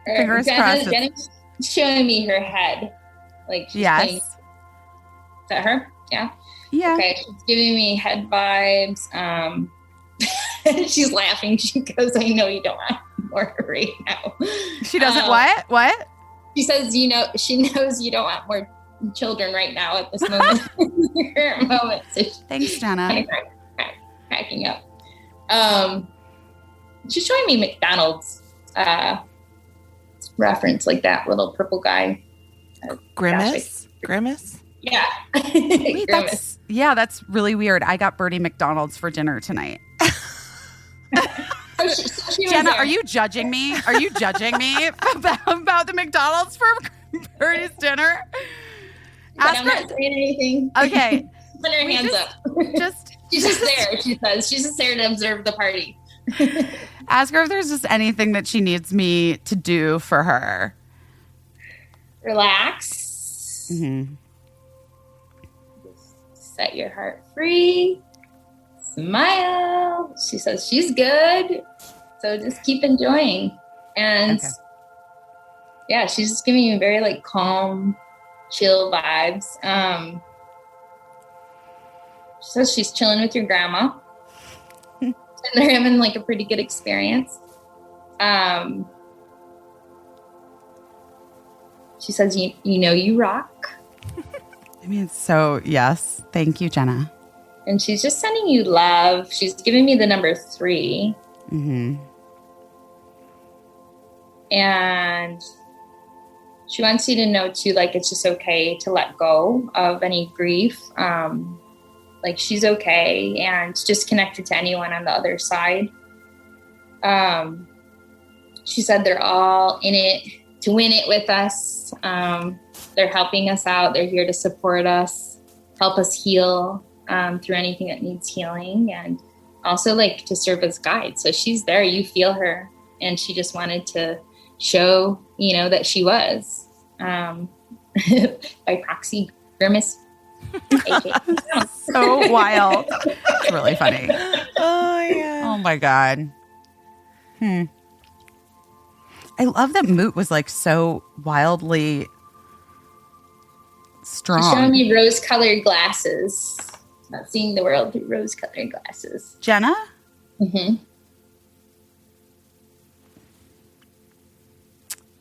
Fingers crossed. Jenna's showing me her head. Like she's playing. Yes. Is that her? Yeah. Yeah. Okay. She's giving me head vibes. She's laughing. She goes, I know you don't want more right now. She doesn't what? She says, she knows you don't want more children right now at this moment. Current moment. So Thanks, Jenna. kind of cracking up. She's showing me McDonald's reference, like that little purple guy. Grimace? Grimace? Yeah. Wait, Grimace. that's really weird. I got Birdie McDonald's for dinner tonight. So she was Jenna, there. are you judging me? Are you judging me about the McDonald's for Birdie's dinner? But Ask I'm her. not saying anything. Okay. Put her hands up. She's just there, she says. She's just there to observe the party. Ask her if there's just anything that she needs me to do for her. Relax. Mm-hmm. Just set your heart free. Smile. She says she's good. So just keep enjoying. And yeah, she's just giving you very like calm, chill vibes. She says she's chilling with your grandma. And they're having like a pretty good experience. She says, you rock. I mean, so yes. Thank you, Jenna. And she's just sending you love. She's giving me the number 3. Mm-hmm. And she wants you to know too, like, it's just okay to let go of any grief. Like she's okay and just connected to anyone on the other side. She said they're all in it to win it with us. They're helping us out. They're here to support us, help us heal through anything that needs healing, and also like to serve as guides. So she's there. You feel her, and she just wanted to show, that she was by proxy. Grimace. So wild. It's really funny. Oh, yeah. Oh my God. I love that Moot was like so wildly strong. She's showing me rose-colored glasses. Not seeing the world through rose-colored glasses. Jenna? Mm-hmm.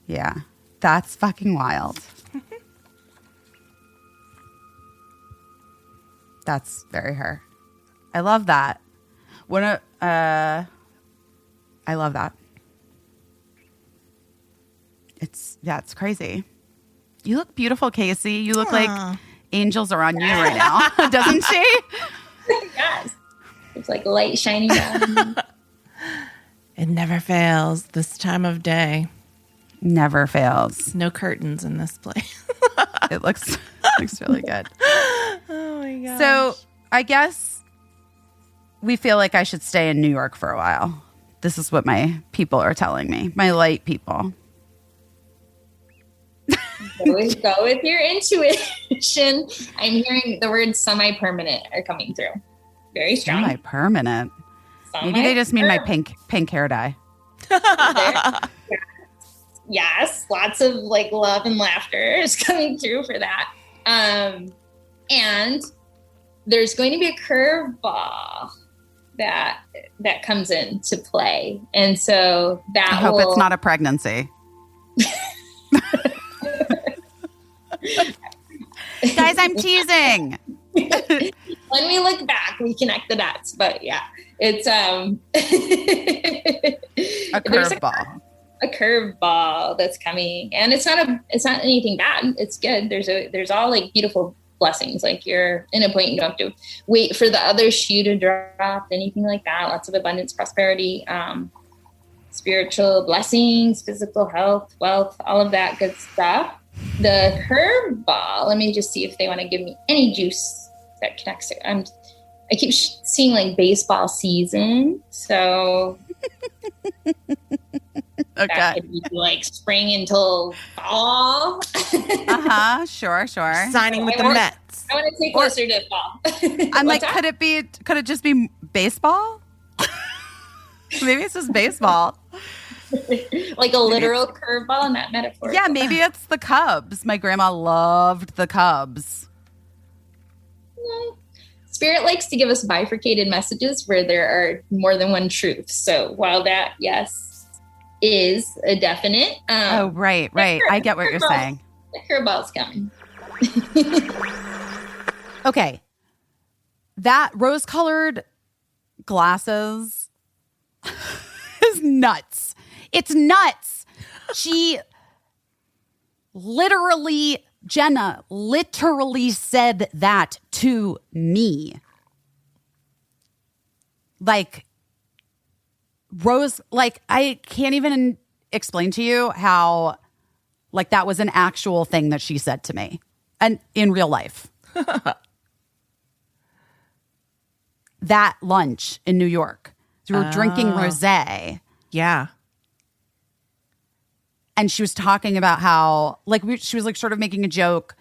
Yeah. That's fucking wild. That's very her. I love that. I love that. It's crazy. You look beautiful, Caissie. You look like angels are on you right now, doesn't she? Yes. It's like light shining down. It never fails this time of day. Never fails. No curtains in this place. It looks really good. Oh my god. So I guess we feel like I should stay in New York for a while. This is what my people are telling me. My light people. Go with your intuition. I'm hearing the words semi-permanent are coming through. Very strong. Semi-permanent. Maybe they just mean my pink hair dye. Yes, lots of like love and laughter is coming through for that. And there's going to be a curveball that comes into play, and so that I hope it's not a pregnancy. Guys, I'm teasing. When we look back, we connect the dots. But yeah, it's A there's curveball. a curveball that's coming, and it's not anything bad. It's good. There's all like beautiful blessings. Like you're in a point, you don't have to wait for the other shoe to drop, anything like that. Lots of abundance, prosperity, spiritual blessings, physical health, wealth, all of that good stuff. The curveball, let me just see if they want to give me any juice that connects it. I keep seeing like baseball season, so Okay. that could be like spring until fall. Sure. Signing with the Mets. I want to take closer to fall. I'm like, What's that? could it just be baseball? Maybe it's just baseball. Like a literal curveball, not metaphor. Yeah, maybe it's the Cubs. My grandma loved the Cubs. Spirit likes to give us bifurcated messages where there are more than one truth. So while that, yes, is a definite. Oh, right. I get what you're saying. The curveball's coming. Okay. That rose-colored glasses is nuts. It's nuts. Jenna literally said that to me. Like, I can't even explain to you how, like, that was an actual thing that she said to me. And in real life. That lunch in New York. We were drinking rosé. Yeah. And she was talking about how, like, she was like sort of making a joke,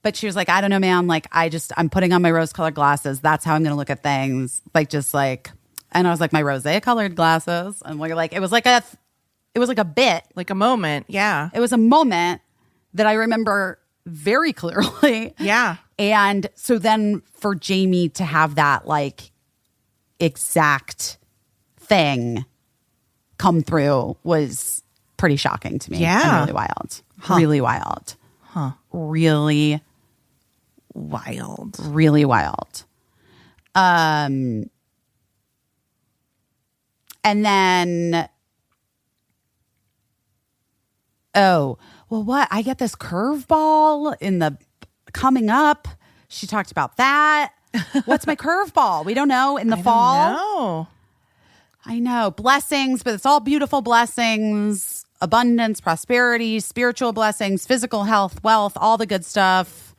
but she was like, I don't know, man. Like, I'm putting on my rose-colored glasses. That's how I'm going to look at things. Like, just like, and I was like, my rosé-colored glasses. And we're like, it was like a bit. Like a moment. Yeah. It was a moment that I remember very clearly. Yeah. And so then for Jamie to have that, like, exact thing come through was pretty shocking to me. Yeah. And really wild. Really wild. Really Wild. really wild. And then, oh, well, what? I get this curveball in the coming up. She talked about that. What's my curveball? We don't know. In the fall. No. I know. Blessings, but it's all beautiful blessings, abundance, prosperity, spiritual blessings, physical health, wealth, all the good stuff.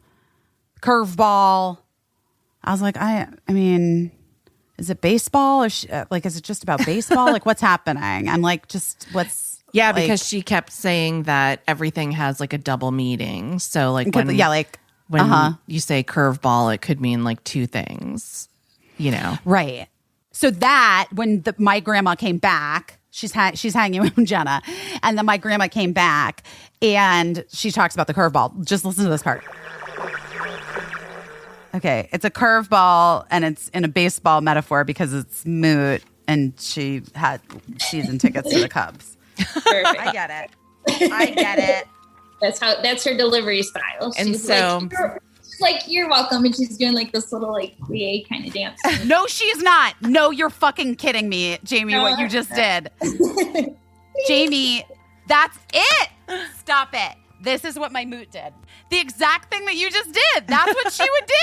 Curveball. I was like, I mean, is it baseball? Or is it just about baseball? Like, what's happening? I'm like, Yeah, like, because she kept saying that everything has like a double meaning. So like when you say curveball, it could mean like two things, you know? Right. So that when my grandma came back, she's hanging with Jenna, and then my grandma came back and she talks about the curveball. Just listen to this part. Okay, it's a curveball and it's in a baseball metaphor because it's Moot and she had season tickets to the Cubs. Perfect. I get it. That's her delivery style. And She's so- like, you're welcome. And she's doing like this little like plie kind of dance. No, she's not. No, you're fucking kidding me, Jamie, what you just did. Jamie, that's it. Stop it. This is what my Moot did. The exact thing that you just did. That's what she would do.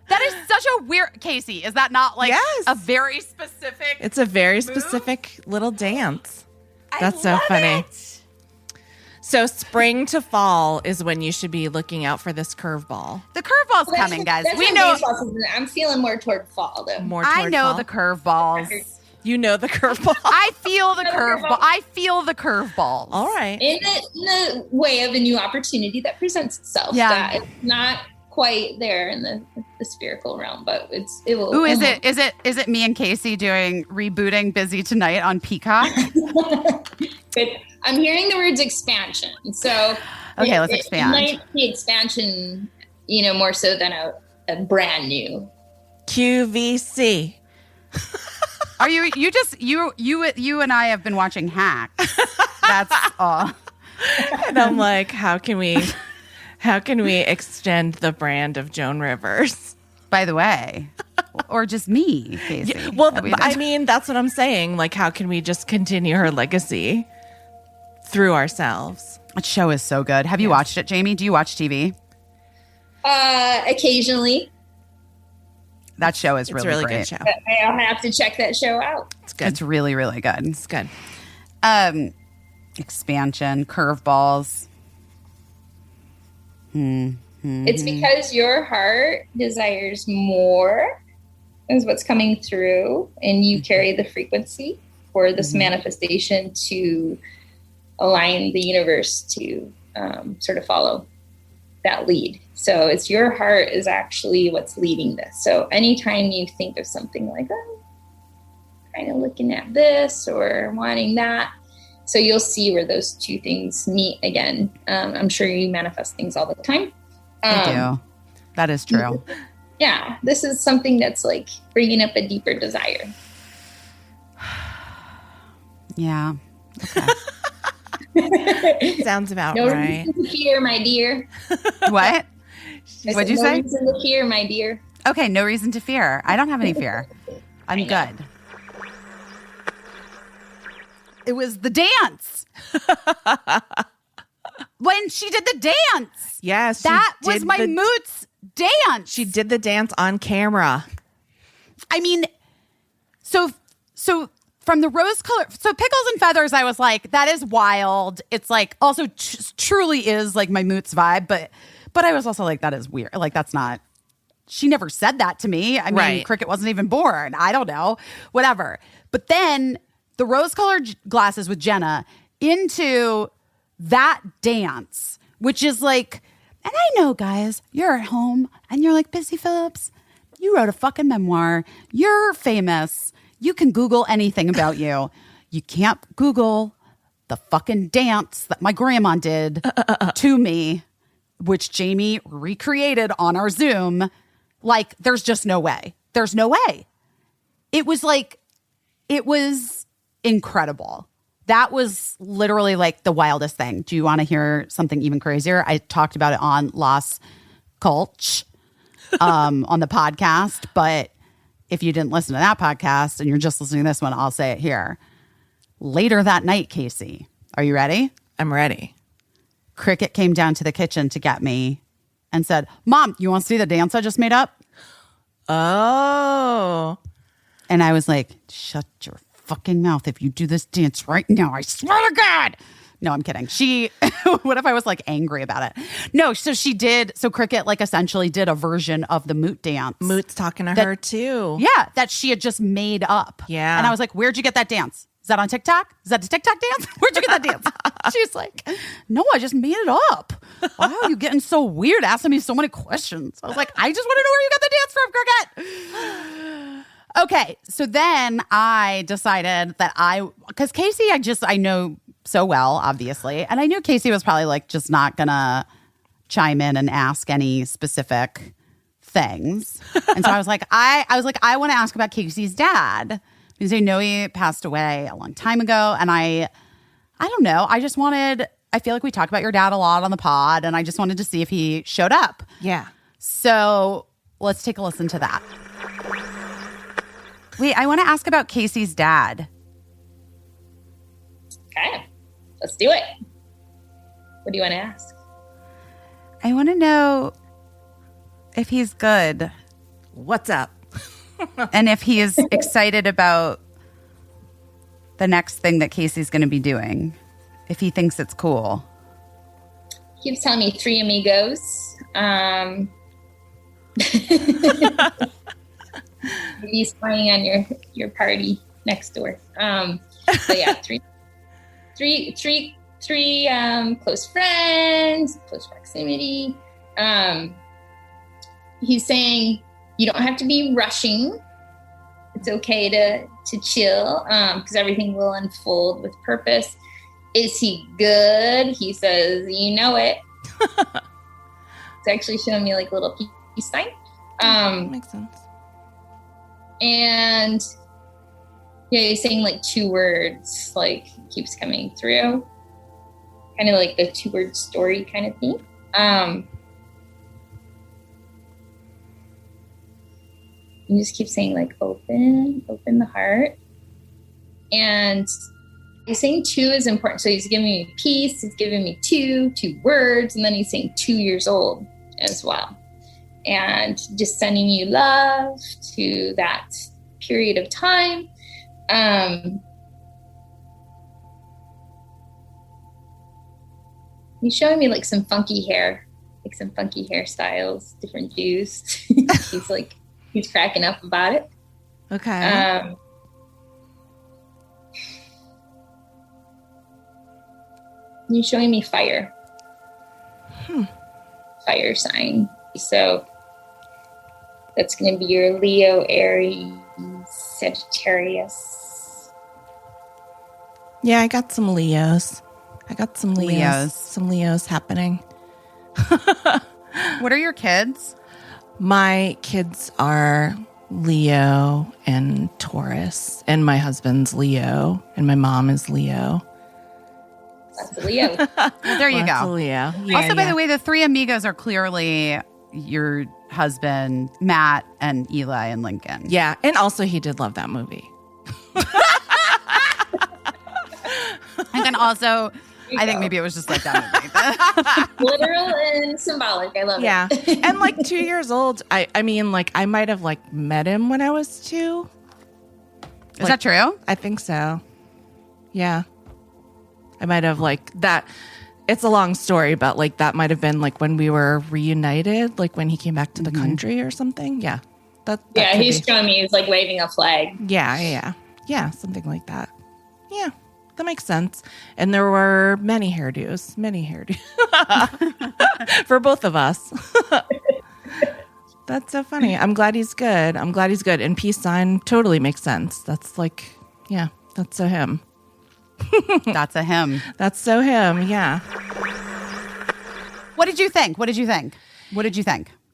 That is such a weird, Caissie, is that not like a very specific? It's a very move? specific little dance. I That's so love funny. it. So spring to fall is when you should be looking out for this curveball. The curveball's coming, guys. That's We when know. baseball season. I'm feeling more toward fall though. More I toward know fall. the curveballs. You know the curveball. I feel the curveball. I feel the curveballs. All right. In the way of a new opportunity that presents itself. Yeah. That it's not quite there in the spherical realm, but it will. Ooh, is it me and Caissie doing rebooting Busy Tonight on Peacock? But I'm hearing the words expansion. So Okay, let's expand. It might be expansion, more so than a brand new. QVC. Are you and I have been watching Hacks. That's all. And I'm like, how can we extend the brand of Joan Rivers? By the way, or just me, Caissie. Well, I mean, that's what I'm saying. Like, how can we just continue her legacy through ourselves? That show is so good. Have you watched it, Jamie? Do you watch TV? Occasionally. That show is It's really a really great. good show. But I'll have to check that show out. It's good. It's really, really good. It's good. Expansion, curveballs. It's because your heart desires more is what's coming through, and you carry the frequency for this manifestation to align the universe to sort of follow. that lead. So it's your heart is actually what's leading this. So anytime you think of something like, oh, kind of looking at this or wanting that, so you'll see where those two things meet again. I'm sure you manifest things all the time. I do. That is true. Yeah, this is something that's like bringing up a deeper desire. Yeah. Okay. Sounds about No right. reason to fear, my dear. What? What'd you No say? reason to fear, my dear. Okay, no reason to fear. I don't have any fear. I'm good. It was the dance. When she did the dance. Yes. That was my Moot's dance. She did the dance on camera. I mean, so from the rose color, so Pickles and Feathers, I was like, that is wild. It's like also truly is like my Moot's vibe, but I was also like, that is weird. Like that's not. She never said that to me. I mean, Right. Cricket wasn't even born. I don't know, whatever. But then the rose colored glasses with Jenna into that dance, which is like, and I know, guys, you're at home and you're like, Busy Phillips, you wrote a fucking memoir. You're famous. You can Google anything about you. You can't Google the fucking dance that my grandma did to me, which Jamie recreated on our Zoom. Like, there's just no way. There's no way. It was incredible. That was literally like the wildest thing. Do you want to hear something even crazier? I talked about it on Las Culch on the podcast, but if you didn't listen to that podcast and you're just listening to this one, I'll say it here. Later that night, Caissie, are you ready? I'm ready. Cricket came down to the kitchen to get me and said, Mom, you want to see the dance I just made up? Oh. And I was like, shut your fucking mouth if you do this dance right now. I swear to God. No, I'm kidding. What if I was like angry about it? No, so she did. So Cricket like essentially did a version of the Moot dance. Moot's talking to her too. Yeah, that she had just made up. Yeah. And I was like, where'd you get that dance? Is that on TikTok? Is that a TikTok dance? Where'd you get that dance? She's like, no, I just made it up. Why are you getting so weird asking me so many questions? I was like, I just want to know where you got the dance from, Cricket. Okay, so then I decided that because Caissie, I know so well, obviously. And I knew Caissie was probably like just not gonna chime in and ask any specific things. And so I was like, I want to ask about Caissie's dad. Because I know he passed away a long time ago. And I don't know. I feel like we talk about your dad a lot on the pod. And I just wanted to see if he showed up. Yeah. So let's take a listen to that. Wait, I want to ask about Caissie's dad. Okay, let's do it. What do you want to ask? I want to know if he's good What's up? and if he is excited about the next thing that Caissie's going to be doing. If he thinks it's cool. He keeps telling me 3 amigos. He's playing on your party next door. So yeah, three close friends, close proximity. He's saying you don't have to be rushing. It's okay to chill because everything will unfold with purpose. Is he good? He says, you know it. It's actually showing me like a little peace sign. Makes sense. And yeah, he's saying like 2 words, like keeps coming through. Kind of like the 2-word story kind of thing. You just keep saying like open the heart. And he's saying 2 is important. So he's giving me peace, he's giving me 2 words, and then he's saying 2 years old as well. And just sending you love to that period of time. He's showing me like some funky hair, like some funky hairstyles, different Jews. He's cracking up about it. Okay. He's showing me fire. fire sign. So that's going to be your Leo, Aries, Sagittarius. Yeah, I got some Leos. Some Leos happening. What are your kids? My kids are Leo and Taurus, and my husband's Leo, and my mom is Leo. That's a Leo. Well, there you Lots of go. Leo. Also, by the way, the three amigos are clearly your husband, Matt, and Eli and Lincoln. Yeah, and also he did love that movie. And then also, I think maybe it was just like that movie. Literal and symbolic. I love Yeah. it. And like 2 years old, I mean, like I might have like met him when I was 2. Is that true? I think so. Yeah. I might have like that. It's a long story, but like that might have been like when we were reunited, like when he came back to the country or something. Yeah. That Yeah, could he's be. showing me he's like waving a flag. Yeah, something like that. Yeah, that makes sense. And there were many hairdos for both of us. That's so funny. I'm glad he's good. And peace sign totally makes sense. That's like, yeah, that's so him. That's a him. That's so him. Yeah. What did you think?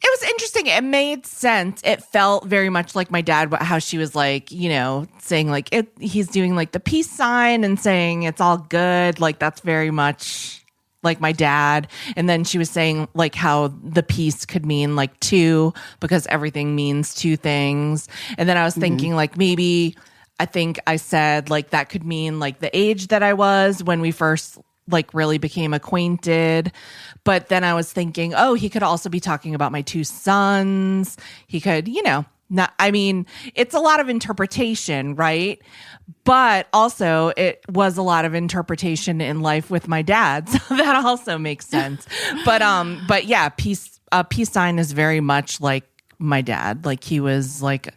It was interesting. It made sense. It felt very much like my dad, how she was like, you know, saying like he's doing like the peace sign and saying it's all good. Like that's very much like my dad. And then she was saying like how the peace could mean like 2 because everything means 2 things. And then I was thinking like maybe I think I said like that could mean like the age that I was when we first like really became acquainted. But then I was thinking, oh, he could also be talking about my 2 sons. He could, you know, not, I mean, it's a lot of interpretation, right? But also it was a lot of interpretation in life with my dad. So that also makes sense. But yeah, peace sign is very much like my dad. Like he was like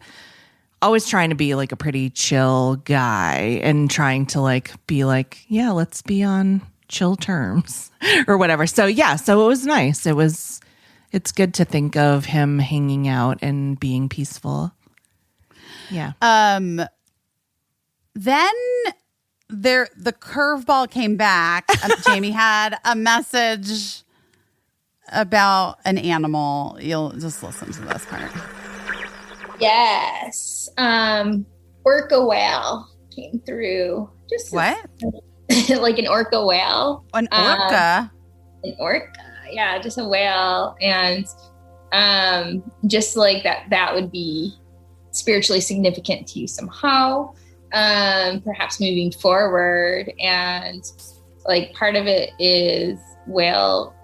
always trying to be like a pretty chill guy and trying to like be like, yeah, let's be on chill terms or whatever. So yeah, so it was nice. It's good to think of him hanging out and being peaceful. Yeah. Then the curveball came back. Jamie had a message about an animal. You'll just listen to this part. Yes. Orca whale came through. Just What? like an orca whale. An orca? An orca. Yeah, just a whale. And just like that would be spiritually significant to you somehow. Perhaps moving forward. And like part of it is whale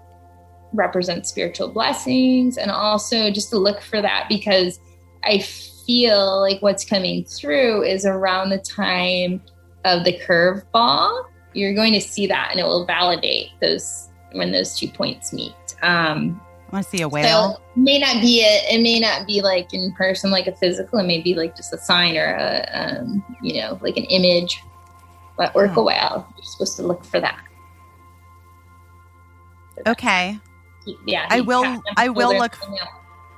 represents spiritual blessings, and also just to look for that, because I feel like what's coming through is around the time of the curveball. You're going to see that, and it will validate those when those 2 points meet. I want to see a whale. So it may not be like in person, like a physical. It may be like just a sign or a, like an image. But orca whale, you're supposed to look for that. Okay. Yeah, I will look,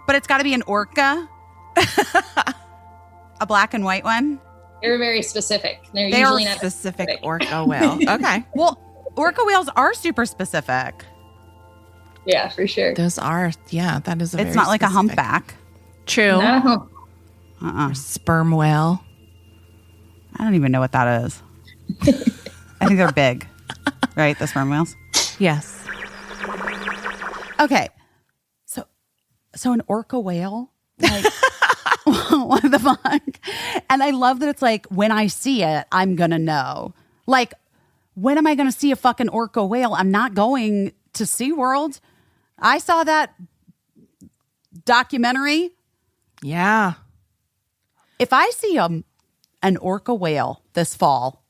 but it's got to be an orca. A black and white one. They're very specific. They're They usually are not specific orca whale. Okay. Well, orca whales are super specific. Yeah, for sure. Those are, yeah, that is It's not like a humpback. True. No. Sperm whale. I don't even know what that is. I think they're big, right? The sperm whales. Yes. Okay. So an orca whale, like, what the fuck? And I love that it's like, when I see it, I'm going to know. Like, when am I going to see a fucking orca whale? I'm not going to SeaWorld. I saw that documentary. Yeah. If I see an orca whale this fall,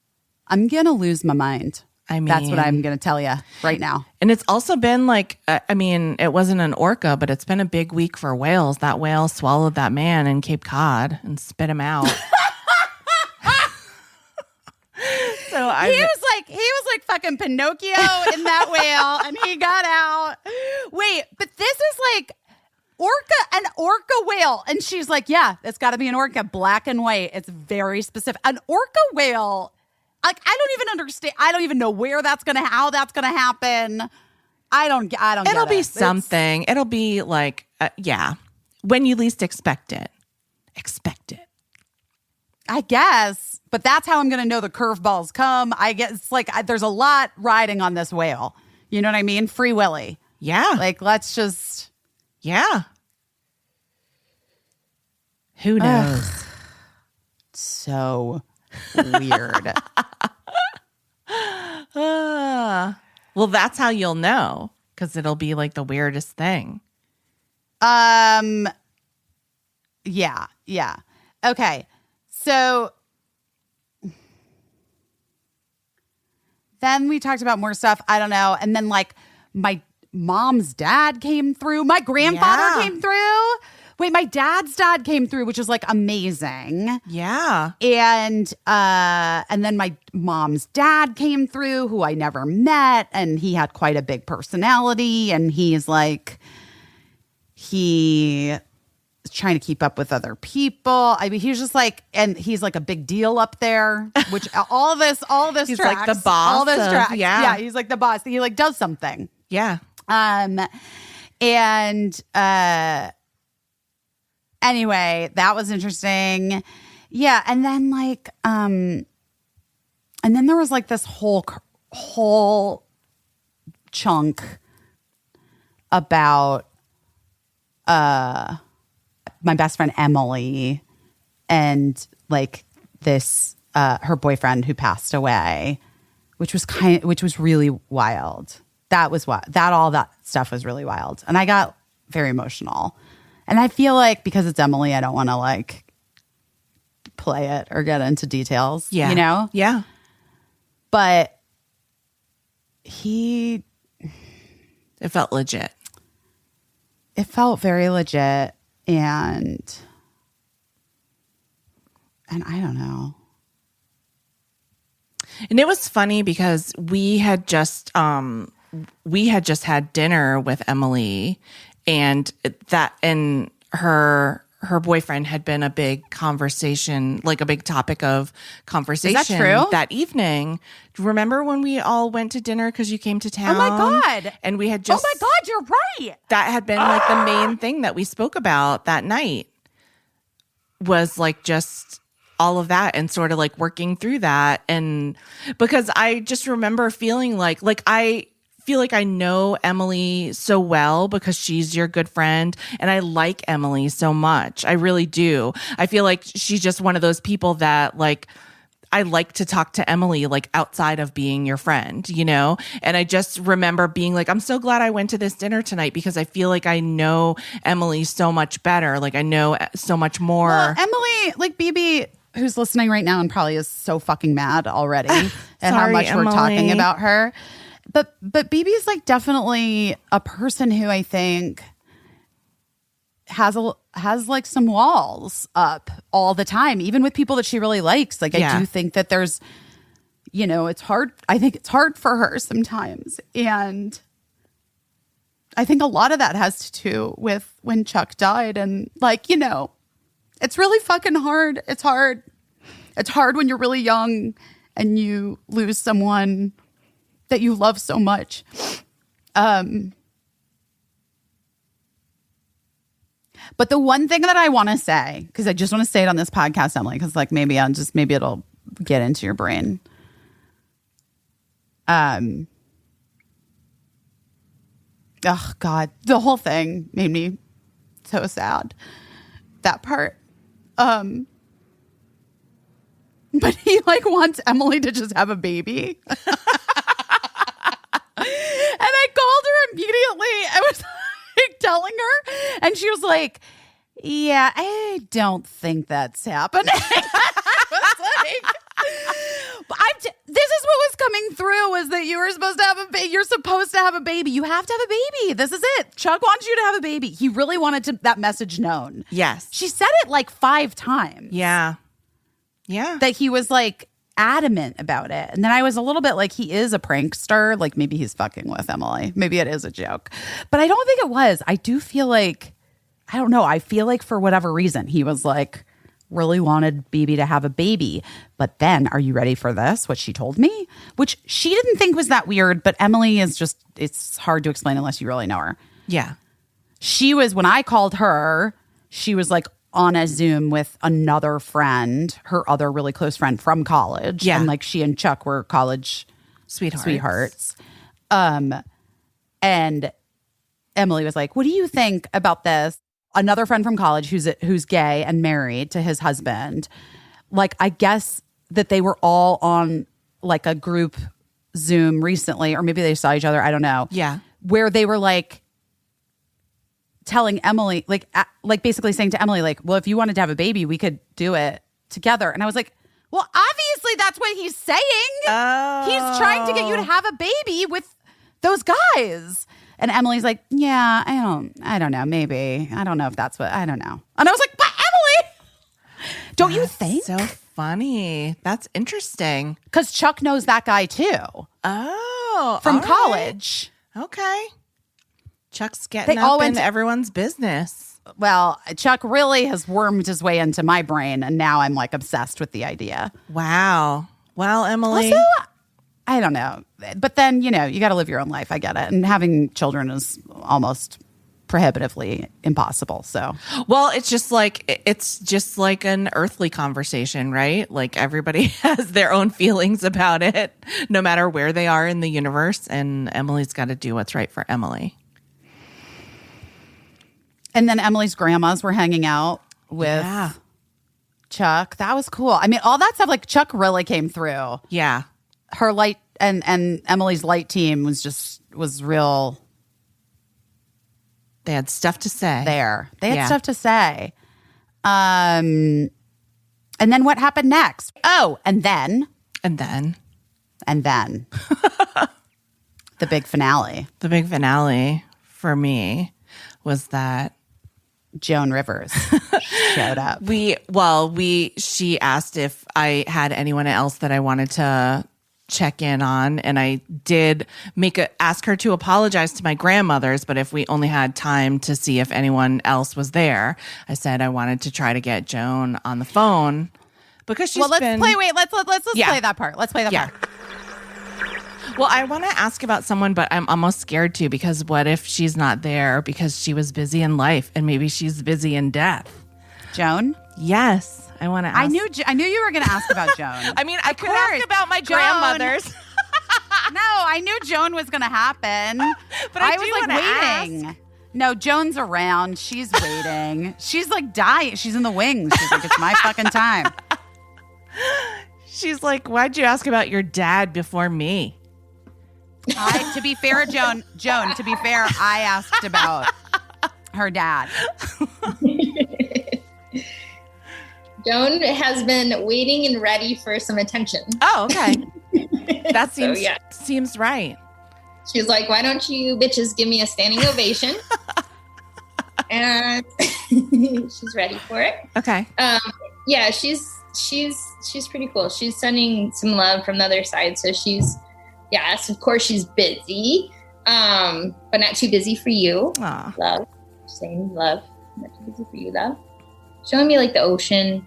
I'm going to lose my mind. I mean, that's what I'm going to tell you right now. And it's also been like, it wasn't an orca, but it's been a big week for whales. That whale swallowed that man in Cape Cod and spit him out. So I He was like fucking Pinocchio in that whale, and he got out. Wait, but this is like an orca whale, and she's like, yeah, it's got to be an orca, black and white. It's very specific. An orca whale, like I don't even understand. I don't even know how that's gonna happen. I don't. It'll get be it. something. It'll be like, when you least expect it. Expect it. I guess, but that's how I'm going to know the curveballs come. I guess it's like there's a lot riding on this whale. You know what I mean? Free Willy. Yeah. Like, let's just. Yeah. Who knows? So weird. Well, that's how you'll know, because it'll be like the weirdest thing. Yeah. Okay. So then we talked about more stuff. I don't know. And then like my mom's dad came through. My grandfather came through. Wait, my dad's dad came through, which is like amazing. Yeah. And then my mom's dad came through, who I never met, and he had quite a big personality, and he's like trying to keep up with other people. I mean, he's just like, and he's like a big deal up there, which all this He's tracks, like the boss. all this tracks. Yeah. He's like the boss. He like does something. Yeah. Anyway, that was interesting. Yeah. And then like, and then there was like this whole chunk about, my best friend Emily and like this her boyfriend who passed away, which was really wild. All that stuff was really wild. And I got very emotional. And I feel like because it's Emily, I don't want to like play it or get into details. Yeah. You know? Yeah. But it felt legit. It felt very legit. And I don't know. And it was funny because we had just had dinner with Emily, and her boyfriend had been a big conversation, like a big topic of conversation. Is that true? That evening. Remember when we all went to dinner because you came to town? Oh my God. And we had just. Oh my God, you're right. That had been like the main thing that we spoke about that night, was like just all of that and sort of like working through that. And because I just remember feeling like I feel like I know Emily so well because she's your good friend, and I like Emily so much. I really do. I feel like she's just one of those people that like I like to talk to Emily like outside of being your friend, you know? And I just remember being like, I'm so glad I went to this dinner tonight because I feel like I know Emily so much better. Like I know so much more. Well, Emily, like BB, who's listening right now and probably is so fucking mad already at how Sorry, much we're Emily. talking about her. But BB is like definitely a person who I think has like some walls up all the time, even with people that she really likes. Like I do think that there's, you know, it's hard. I think it's hard for her sometimes. And I think a lot of that has to do with when Chuck died, and like, you know, it's really fucking hard. It's hard. It's hard when you're really young and you lose someone that you love so much. But the one thing that I want to say, because I just want to say it on this podcast, Emily, because like maybe it'll get into your brain. Oh God, the whole thing made me so sad. That part. But he like wants Emily to just have a baby. And I called her immediately. I was like telling her, and she was like, yeah, I don't think that's happening. I was like, this is what was coming through, was that you were supposed to have a baby. You're supposed to have a baby. You have to have a baby. This is it. Chuck wants you to have a baby. He really wanted that message known. Yes. She said it like 5 times. Yeah. Yeah. That he was like, adamant about it. And then I was a little bit like, he is a prankster. Like maybe he's fucking with Emily. Maybe it is a joke. But I don't think it was. I do feel like, I don't know. I feel like for whatever reason, he was like, really wanted BB to have a baby. But then, are you ready for this? What she told me? Which she didn't think was that weird, but Emily is just, it's hard to explain unless you really know her. Yeah. She was, when I called her, she was like on a Zoom with another friend, her other really close friend from college. Yeah. And like she and Chuck were college sweethearts. And Emily was like, what do you think about this? Another friend from college who's gay and married to his husband. Like, I guess that they were all on like a group Zoom recently, or maybe they saw each other. I don't know. Yeah. Where they were like telling Emily, like basically saying to Emily, like, well, if you wanted to have a baby, we could do it together. And I was like, well, obviously that's what he's saying. Oh. He's trying to get you to have a baby with those guys. And Emily's like, yeah, I don't know. Maybe. I don't know if that's what, I don't know. And I was like, but Emily, don't you think? So funny. That's interesting. Because Chuck knows that guy too. Oh. From all right. college. Okay. Chuck's getting They all up went in to- everyone's business. Well, Chuck really has wormed his way into my brain, and now I'm like obsessed with the idea. Wow. Well, Emily. Also, I don't know. But then, you know, you got to live your own life. I get it. And having children is almost prohibitively impossible. So, Well, it's just like an earthly conversation, right? Like everybody has their own feelings about it, no matter where they are in the universe. And Emily's got to do what's right for Emily. and then Emily's grandmas were hanging out with Chuck. That was cool. I mean, all that stuff, like Chuck really came through. Yeah. Her light and Emily's light team was real They had stuff to say. there. They had Yeah. stuff to say. And then what happened next? Oh, and then And then the big finale. the big finale for me was that Joan Rivers showed up. she asked if I had anyone else that I wanted to check in on, and I did ask her to apologize to my grandmothers, but if we only had time to see if anyone else was there, I said I wanted to try to get Joan on the phone because she's Let's been play that part. Let's play that Yeah. part. Well, I want to ask about someone, but I'm almost scared too, because what if she's not there because she was busy in life and maybe she's busy in death? Joan? Yes. I want to ask. I knew you were going to ask about Joan. I mean, I could course. ask about my Joan. grandmothers. No, I knew Joan was going to happen. But I was do like wanna waiting. ask. No, Joan's around. She's waiting. She's like dying. She's in the wings. She's like, it's my fucking time. She's like, why'd you ask about your dad before me? To be fair, Joan, to be fair, I asked about her dad. Joan has been waiting and ready for some attention. Oh, okay. That So, seems right. She's like, why don't you bitches give me a standing ovation? And she's ready for it. Okay. Yeah, she's pretty cool. She's sending some love from the other side. So yes, of course she's busy, but not too busy for you. Aw. Love, saying love, not too busy for you, love. Showing me like the ocean,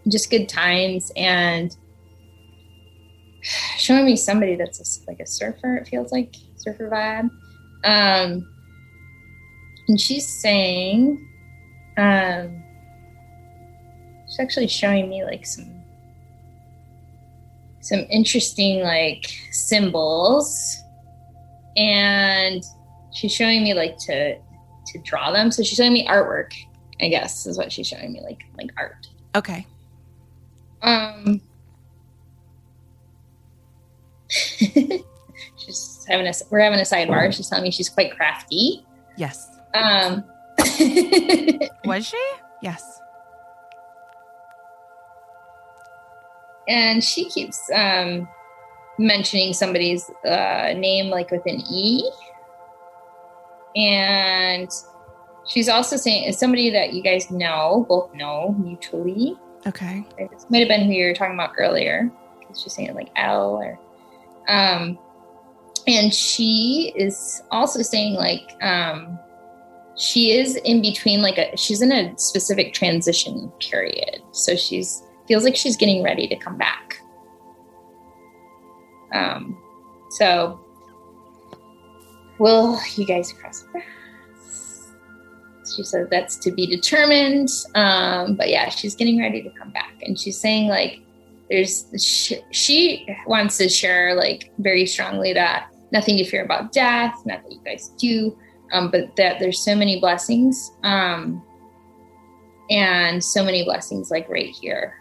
just good times, and showing me somebody that's like a surfer. It feels like surfer vibe. And she's saying, she's actually showing me like some interesting like symbols, and she's showing me like to draw them. So she's showing me artwork, I guess is what she's showing me, like art. Okay. We're having a sidebar. She's telling me she's quite crafty. Yes. Was she? Yes. And she keeps mentioning somebody's name like with an E. And she's also saying it's somebody that you guys both know mutually. Okay. This might have been who you were talking about earlier. She's saying it like L or, and she is also saying like, she is in between she's in a specific transition period. So feels like she's getting ready to come back. So will you guys cross paths? She said that's to be determined. But yeah, she's getting ready to come back. And she's saying like, she wants to share like very strongly that nothing to fear about death, not that you guys do, but that there's so many blessings, and so many blessings like right here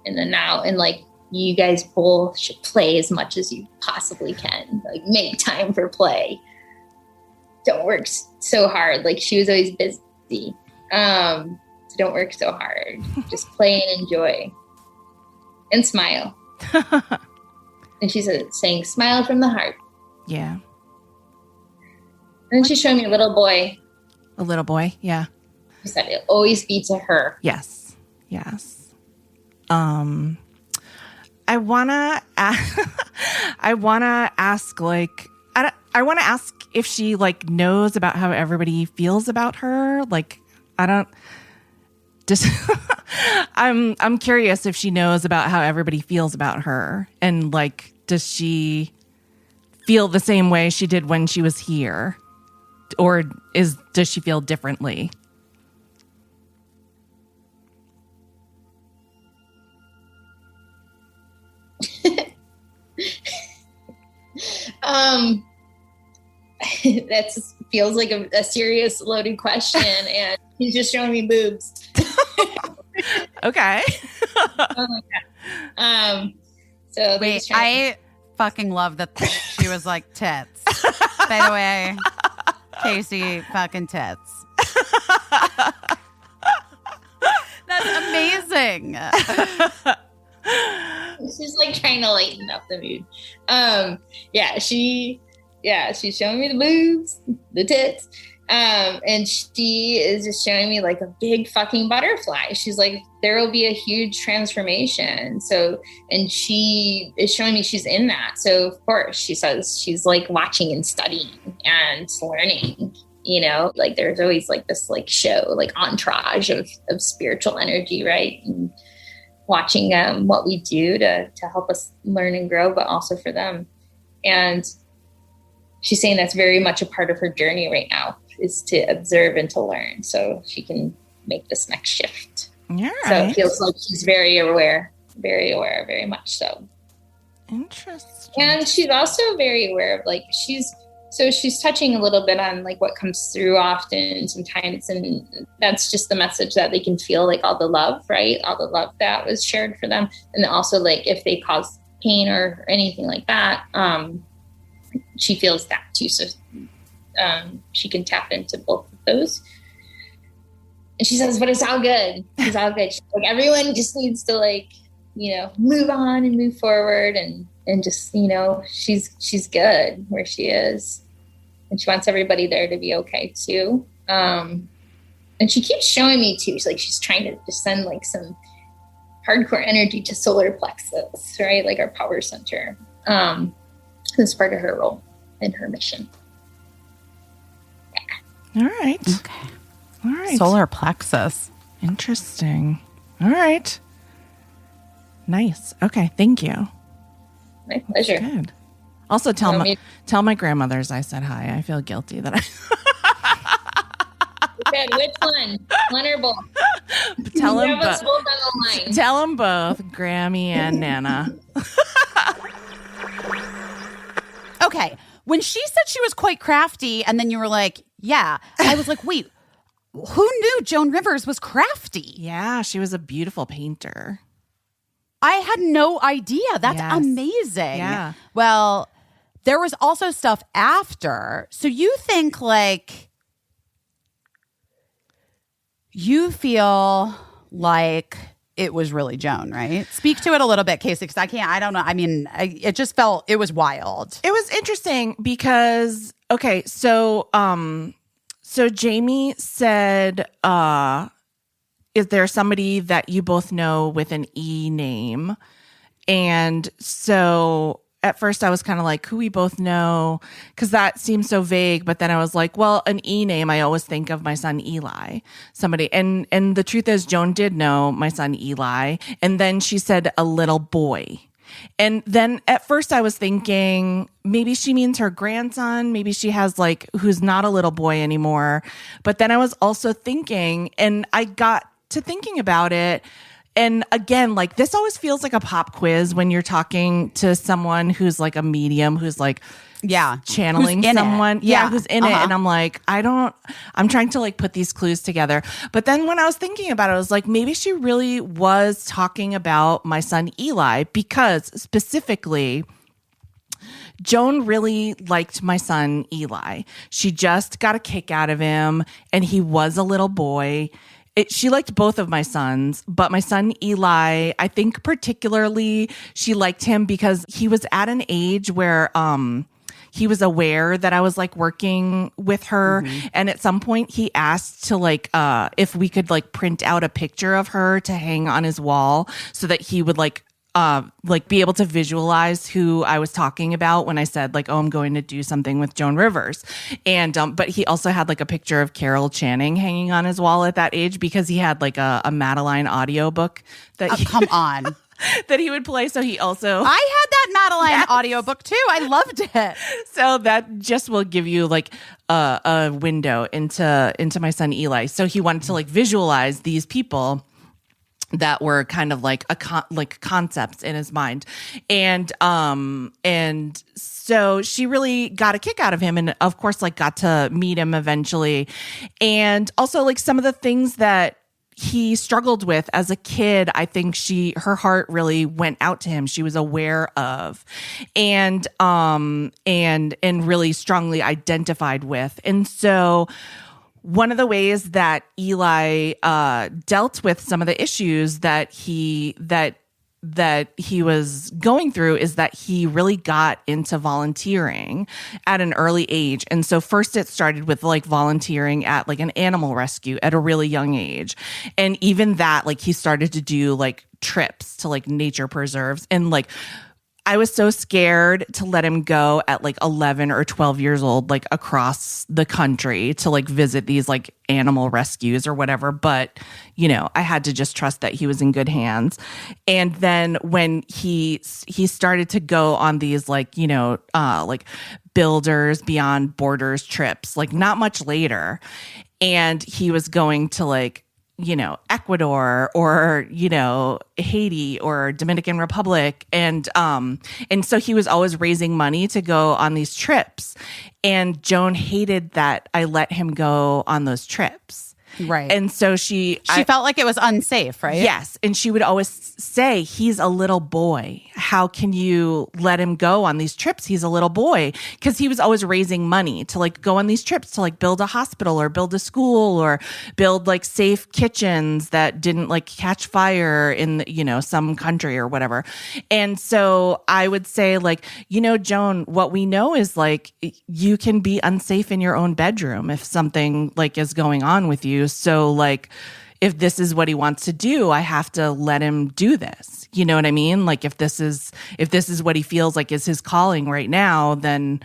in the now. And like, you guys both should play as much as you possibly can. Like, make time for play. Don't work so hard. Like, she was always busy. So don't work so hard. Just play and enjoy. And smile. And she's saying, smile from the heart. Yeah. And then she's showing me a little boy. A little boy. Yeah. She said it'll always be to her. Yes. Yes. I wanna ask like, I want to ask if she like knows about how everybody feels about her. Like, I don't just, I'm curious if she knows about how everybody feels about her, and like, does she feel the same way she did when she was here, or does she feel differently? That feels like a serious loaded question, and he's just showing me boobs. Okay. Oh my God. So Wait, I fucking love that she was like tits. By the way, Caissie, fucking tits. That's amazing. She's like trying to lighten up the mood. She's showing me the boobs, the tits. And she is just showing me like a big fucking butterfly. She's like, there will be a huge transformation. So, and she is showing me she's in that. So of course she says she's like watching and studying and learning, you know, like there's always like this like show, like entourage of spiritual energy, right? And watching what we do to help us learn and grow, but also for them. And she's saying that's very much a part of her journey right now, is to observe and to learn so she can make this next shift. Yeah. So it feels like she's very aware, very much so. Interesting. And she's also very aware of like, she's touching a little bit on like what comes through often sometimes. And that's just the message that they can feel like all the love, right? All the love that was shared for them. And then also like if they cause pain or anything like that, she feels that too. So she can tap into both of those. And she says, but it's all good. It's all good. She's like, everyone just needs to like, you know, move on and move forward and just, you know, she's good where she is. And she wants everybody there to be okay too. And she keeps showing me too. She's trying to just send like some hardcore energy to solar plexus, right? Like our power center. That's part of her role and her mission. All right. Okay. All right. Solar plexus. Interesting. All right. Nice. Okay. Thank you. My pleasure. Good. Also, tell my grandmothers I said hi. I feel guilty that I. Good. Which one? One or both? Tell them both on the line. Tell them both, Grammy and Nana. Okay. When she said she was quite crafty, and then you were like, yeah, I was like, wait, who knew Joan Rivers was crafty? Yeah, she was a beautiful painter. I had no idea. That's Yes. amazing. Yeah. Well, there was also stuff after. So you think like you feel like it was really Joan, right? Speak to it a little bit, Caissie, because I don't know. I mean, it just felt, it was wild. It was interesting because, okay, so Jamie said, is there somebody that you both know with an E name? And so at first I was kind of like, who we both know, because that seems so vague. But then I was like, well, an E name, I always think of my son Eli, somebody. And the truth is, Joan did know my son Eli. And then she said a little boy. And then at first I was thinking maybe she means her grandson. Maybe she has like, who's not a little boy anymore. But then I was also thinking, and I got to thinking about it. And again, like this always feels like a pop quiz when you're talking to someone who's like a medium, who's like, channeling someone. Who's in it. And I'm like, I'm trying to like put these clues together. But then when I was thinking about it, I was like, maybe she really was talking about my son Eli, because specifically Joan really liked my son Eli. She just got a kick out of him, and he was a little boy. She liked both of my sons, but my son Eli, I think particularly she liked him because he was at an age where he was aware that I was like working with her. Mm-hmm. And at some point he asked to like if we could like print out a picture of her to hang on his wall so that he would like be able to visualize who I was talking about when I said like, oh, I'm going to do something with Joan Rivers. And, but he also had like a picture of Carol Channing hanging on his wall at that age because he had like a Madeline audio book that come on. that he would play. So he also, I had that Madeline audiobook too. I loved it. So that just will give you like a window into my son Eli. So he wanted to like visualize these people that were kind of like like concepts in his mind. And so she really got a kick out of him, and of course like got to meet him eventually. And also like some of the things that he struggled with as a kid, I think her heart really went out to him. She was aware of and really strongly identified with. And so one of the ways that Eli dealt with some of the issues that he was going through is that he really got into volunteering at an early age. And so first it started with like volunteering at like an animal rescue at a really young age. And even that, like he started to do like trips to like nature preserves. And like I was so scared to let him go at like 11 or 12 years old, like across the country to like visit these like animal rescues or whatever. But, you know, I had to just trust that he was in good hands. And then when he started to go on these like, you know, like Builders Beyond Borders trips, like not much later. And he was going to like, you know, Ecuador or, you know, Haiti or Dominican Republic. And so he was always raising money to go on these trips. And Joan hated that I let him go on those trips. Right. And so she felt like it was unsafe, right? Yes. And she would always say, he's a little boy. How can you let him go on these trips? He's a little boy. Because he was always raising money to like go on these trips to like build a hospital or build a school or build like safe kitchens that didn't like catch fire in, you know, some country or whatever. And so I would say like, you know, Joan, what we know is like you can be unsafe in your own bedroom if something like is going on with you. So like, if this is what he wants to do, I have to let him do this. You know what I mean? Like if this is what he feels like is his calling right now, then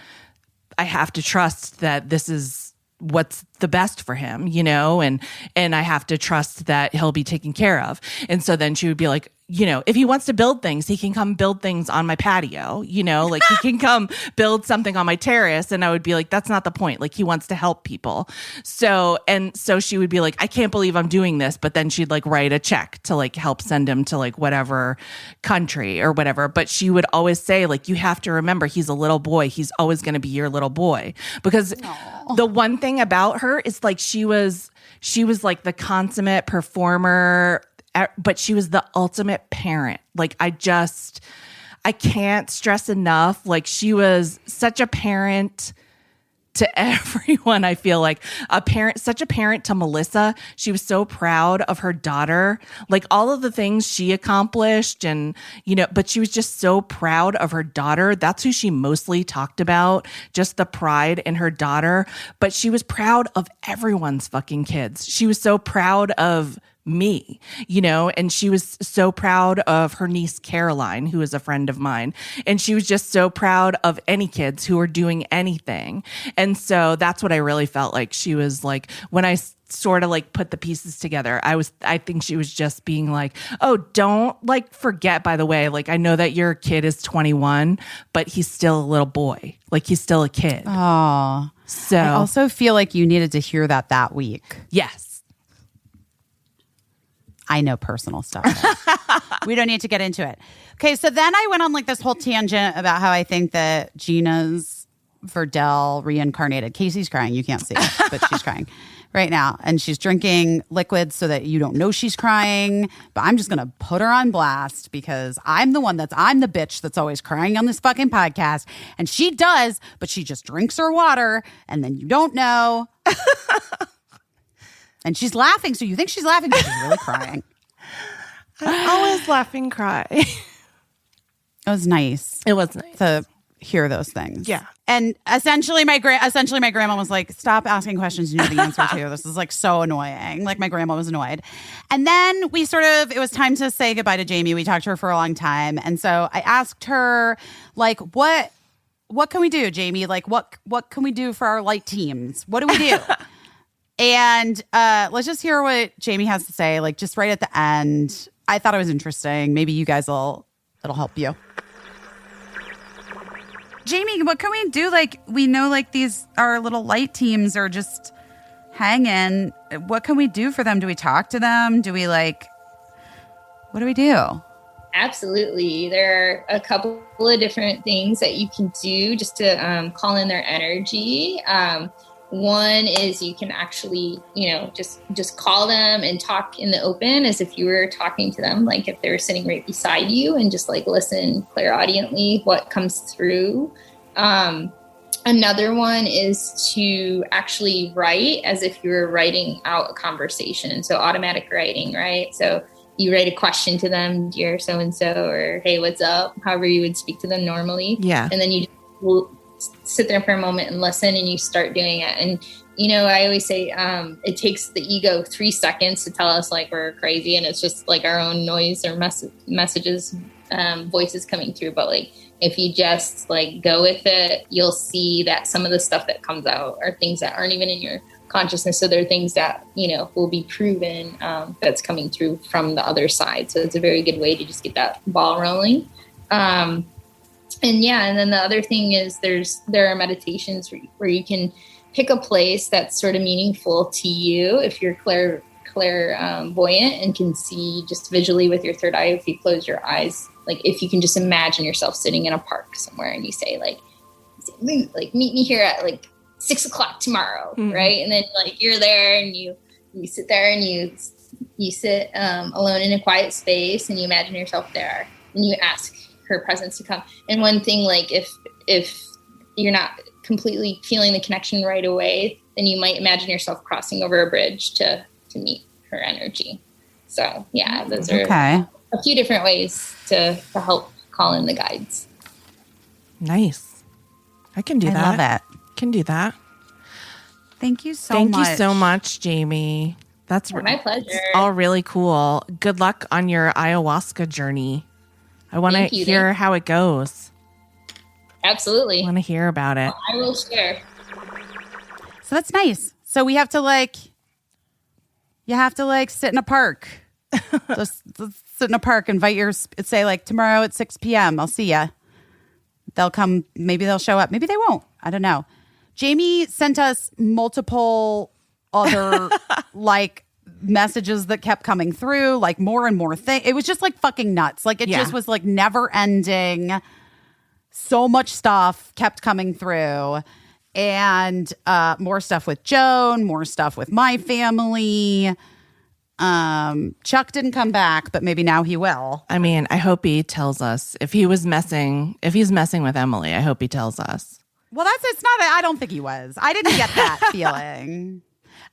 I have to trust that this is what's the best for him, you know, and I have to trust that he'll be taken care of. And so then she would be like, you know, if he wants to build things, he can come build things on my patio, you know, like he can come build something on my terrace. And I would be like, that's not the point. Like he wants to help people. So she would be like, I can't believe I'm doing this. But then she'd like write a check to like help send him to like whatever country or whatever. But she would always say like, you have to remember he's a little boy. He's always going to be your little boy. Because the one thing about her is like, she was like the consummate performer, but she was the ultimate parent. Like I can't stress enough. Like she was such a parent to everyone. I feel like such a parent to Melissa. She was so proud of her daughter, like all of the things she accomplished and, you know, but she was just so proud of her daughter. That's who she mostly talked about, just the pride in her daughter. But she was proud of everyone's fucking kids. She was so proud of me, and she was so proud of her niece Caroline, who is a friend of mine. And she was just so proud of any kids who were doing anything. And so that's what I really felt like. She was like, when I sort of like put the pieces together, I think she was just being like, oh, don't like forget, by the way, like I know that your kid is 21, but he's still a little boy. Like he's still a kid. Oh, so I also feel like you needed to hear that week. Yes. I know personal stuff. We don't need to get into it. Okay, so then I went on like this whole tangent about how I think that Gina's Verdell reincarnated. Caissie's crying. You can't see it, but she's crying right now. And she's drinking liquids so that you don't know she's crying. But I'm just going to put her on blast because I'm the bitch that's always crying on this fucking podcast. And she does, but she just drinks her water and then you don't know. And she's laughing, so you think she's laughing, but she's really crying. I always laughing cry. It was nice. It was nice to hear those things. Yeah. And essentially my grandma was like, stop asking questions you know the answer to. This is like so annoying. Like my grandma was annoyed. And then it was time to say goodbye to Jamie. We talked to her for a long time. And so I asked her, like, what can we do, Jamie? Like, what can we do for our light teams? What do we do? And let's just hear what Jamie has to say, like just right at the end. I thought it was interesting. Maybe you guys it'll help you. Jamie, what can we do? Like, we know like our little light teams are just hanging. What can we do for them? Do we talk to them? Do we what do we do? Absolutely. There are a couple of different things that you can do just to call in their energy. One is you can actually, just call them and talk in the open as if you were talking to them, like if they were sitting right beside you, and just like listen clairaudiently what comes through. Another one is to actually write as if you were writing out a conversation. So automatic writing, right? So you write a question to them, dear so-and-so, or hey, what's up? However you would speak to them normally. Yeah. And then you will sit there for a moment and listen, and you start doing it. And, I always say it takes the ego 3 seconds to tell us like we're crazy, and it's just like our own noise or messages, voices coming through. But like, if you just like go with it, you'll see that some of the stuff that comes out are things that aren't even in your consciousness. So they're things that, will be proven that's coming through from the other side. So it's a very good way to just get that ball rolling. And then the other thing is there are meditations where you can pick a place that's sort of meaningful to you. If you're clairvoyant and can see just visually with your third eye, if you close your eyes, like if you can just imagine yourself sitting in a park somewhere and you say Moot, like meet me here at like 6 o'clock tomorrow. Mm-hmm. Right. And then like you're there and you sit there and you sit alone in a quiet space and you imagine yourself there and you ask her presence to come. And one thing, like if you're not completely feeling the connection right away, then you might imagine yourself crossing over a bridge to meet her energy. So yeah, those are a few different ways to help call in the guides. Nice. I can do that. I love it. Can do that. Thank you so much. much. Thank you so much, Jamie. That's my pleasure. All really cool. Good luck on your ayahuasca journey. I want to hear how it goes. Absolutely. I want to hear about it. I will share. So that's nice. So we have to you have to sit in a park. just sit in a park, say tomorrow at 6 p.m. I'll see ya. They'll come. Maybe they'll show up. Maybe they won't. I don't know. Jamie sent us multiple other messages that kept coming through, more and more things. It was just fucking nuts. It just was never ending. So much stuff kept coming through, and more stuff with Joan, more stuff with my family. Chuck didn't come back, but maybe now he will. I mean, I hope he tells us if he's messing with Emily. I hope he tells us. Well, it's not. I don't think he was. I didn't get that feeling.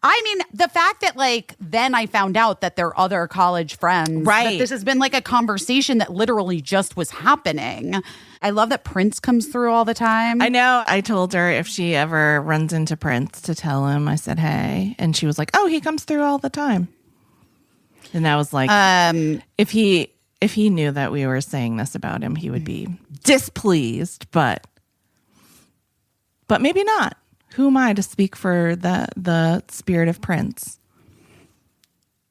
I mean, the fact that then I found out that they're other college friends. Right. That this has been a conversation that literally just was happening. I love that Prince comes through all the time. I know. I told her if she ever runs into Prince to tell him, I said, hey. And she was like, oh, he comes through all the time. And I was like, if he knew that we were saying this about him, he would be displeased, but maybe not. Who am I to speak for the spirit of Prince?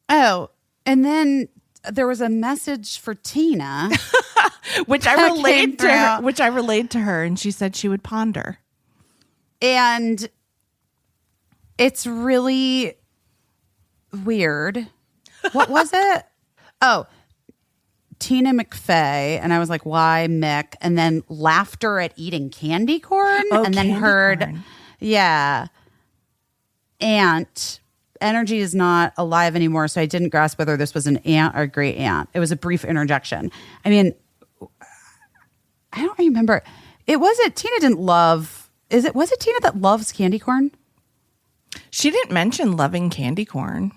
Oh, and then there was a message for Tina, which I that relayed came to her, through. which I relayed to her, and she said she would ponder. And it's really weird. What was it? Oh, Tina McFay. And I was like, why Mick? And then laughter at eating candy corn. Oh, and then candy heard, corn. yeah. Aunt. Energy is not alive anymore. So I didn't grasp whether this was an aunt or great aunt. It was a brief interjection. I mean, I don't remember. It wasn't, Tina didn't love, was it Tina that loves candy corn? She didn't mention loving candy corn.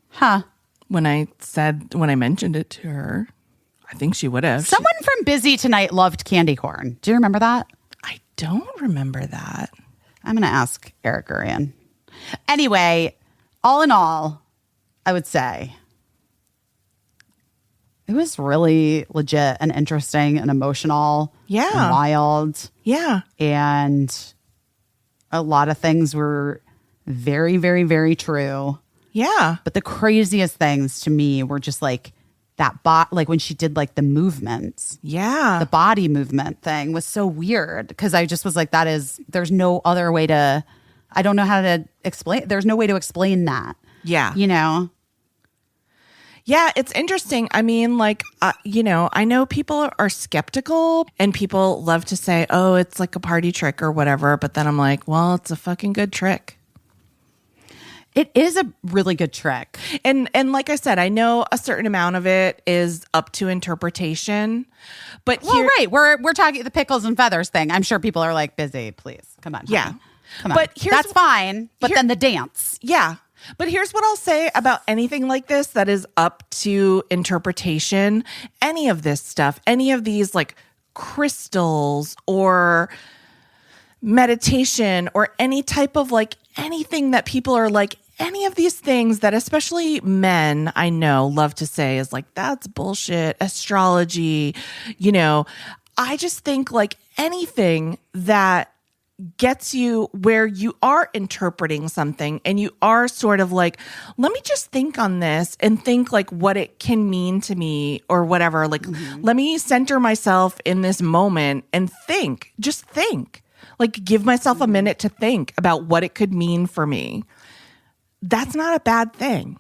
Huh. When I mentioned it to her. I think she would have. Someone from Busy Tonight loved candy corn. Do you remember that? I don't remember that. I'm going to ask Eric or Ann. Anyway, all in all, I would say it was really legit and interesting and emotional. Yeah. And wild. Yeah. And a lot of things were very, very, very true. Yeah. But the craziest things to me were just like that like when she did like the movements. Yeah. The body movement thing was so weird because I just was like, there's no other way to, I don't know how to explain. There's no way to explain that. Yeah. You know? Yeah, it's interesting. I mean, like, I know people are skeptical and people love to say, oh, it's like a party trick or whatever. But then I'm like, well, it's a fucking good trick. It is a really good trick. And like I said, I know a certain amount of it is up to interpretation. But Well, right. We're talking the pickles and feathers thing. I'm sure people are like, Busy, please. Come on. Yeah. honey. Come on. But here's- That's fine. But then the dance. Yeah. But here's what I'll say about anything like this that is up to interpretation. Any of this stuff, any of these like crystals or meditation or any type of like anything that people are like, any of these things that especially men I know love to say is like, that's bullshit, astrology, I just think like anything that gets you where you are interpreting something and you are sort of like, let me just think on this and think like what it can mean to me or whatever. Like, let me center myself in this moment and just think, like give myself a minute to think about what it could mean for me. That's not a bad thing.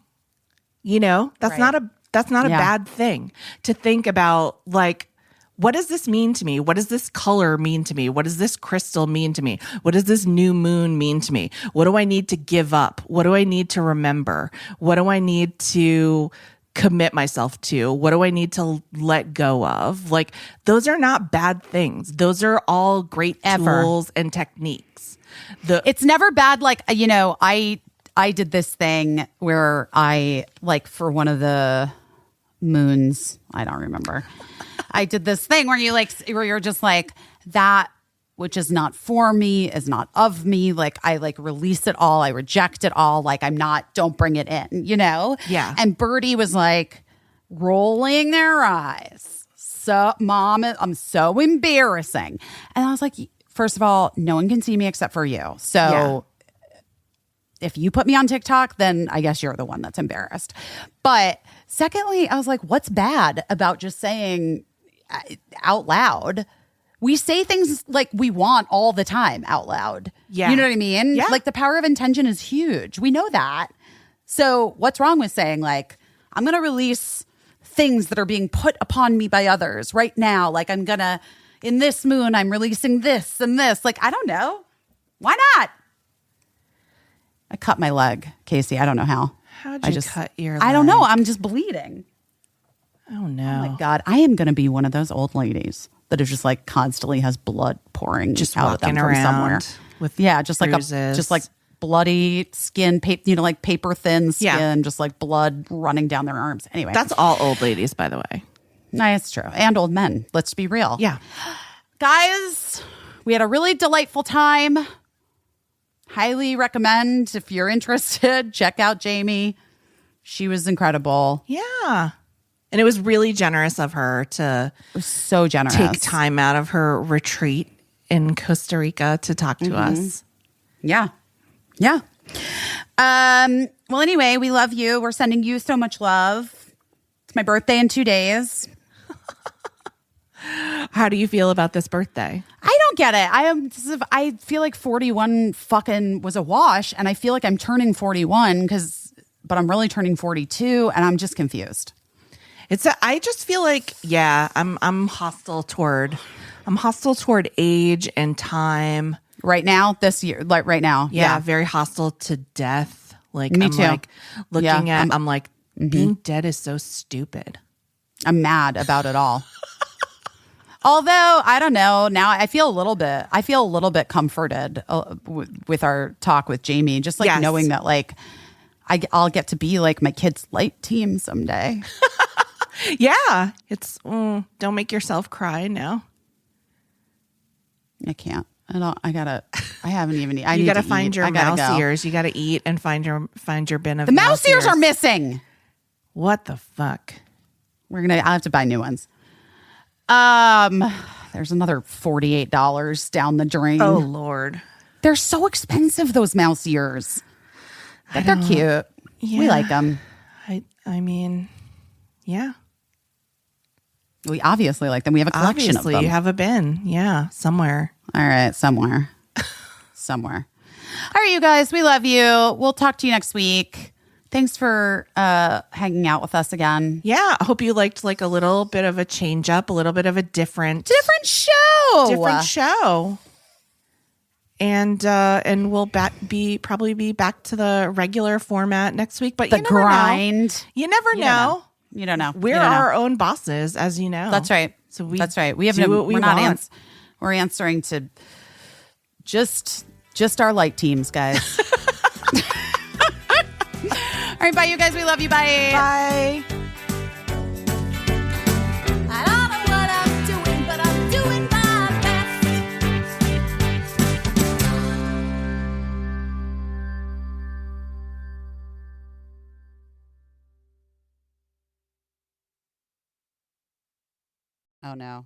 That's Right. not a Yeah. bad thing to think about, like, what does this mean to me? What does this color mean to me? What does this crystal mean to me? What does this new moon mean to me? What do I need to give up? What do I need to remember? What do I need to commit myself to? What do I need to let go of? Like, those are not bad things. Those are all great Ever. tools and techniques. It's never bad. Like, I did this thing where I, like, for one of the moons, I don't remember. I did this thing where you're just like, that which is not for me is not of me. Like, I like release it all. I reject it all. Like, don't bring it in, Yeah. And Birdie was like rolling their eyes. So, Mom, I'm so embarrassing. And I was like, first of all, no one can see me except for you. So if you put me on TikTok, then I guess you're the one that's embarrassed. But secondly, I was like, what's bad about just saying out loud? We say things like we want all the time out loud. Yeah. You know what I mean? Yeah. Like the power of intention is huge. We know that. So what's wrong with saying like, I'm going to release things that are being put upon me by others right now. Like in this moon, I'm releasing this and this. Like, I don't know. Why not? I cut my leg, Caissie. I don't know how. How'd you cut your I don't know. leg? I'm just bleeding. Oh, no. Oh my God. I am going to be one of those old ladies that is just like constantly has blood pouring Just out of them walking from around somewhere. with just bruises. just like bloody skin, like paper thin skin, Yeah. just like blood running down their arms. Anyway, That's all old ladies, by the way. it's true. And old men. Let's be real. Yeah. Guys, we had a really delightful time. Highly recommend if you're interested, check out Jamie. She was incredible. Yeah. And it was really generous of her to It was so generous. take time out of her retreat in Costa Rica to talk to us. Yeah. Yeah. Well, anyway, we love you. We're sending you so much love. It's my birthday in 2 days. How do you feel about this birthday? I don't get it. I feel like 41 fucking was a wash, and I feel like I'm turning 41 but I'm really turning 42, and I'm just confused. I just feel like, I'm hostile toward age and time. Right now, this year, like right now. Yeah, very hostile to death. Like Me I'm too. like looking Yeah, at I'm like being dead is so stupid. I'm mad about it all. Although I don't know, now I feel a little bit comforted with our talk with Jamie, just like knowing that like I'll get to be like my kid's light team someday. Yeah, it's don't make yourself cry now. I can't. I haven't even. You got to find your mouse ears. You got to eat and find your bin of the mouse ears are missing. What the fuck? I'll have to buy new ones. There's another $48 down the drain. Oh Lord. They're so expensive, those mouse ears. But they're cute. Yeah. We like them. I mean, yeah. We obviously like them. We have a collection Obviously, of them. you have a bin. Yeah, somewhere. All right, somewhere. Somewhere. All right, you guys, we love you. We'll talk to you next week. Thanks for hanging out with us again. Yeah, I hope you liked like a little bit of a change up, a little bit of a different show. And we'll probably be back to the regular format next week. But The you never grind. know. You never know. You don't know. We're our own bosses, as you know. That's right. So that's right. We have do what we we're not want. we're answering to just our light teams, guys. All right, bye, you guys. We love you. Bye. Bye. I don't know what I'm doing, but I'm doing my best. Oh no.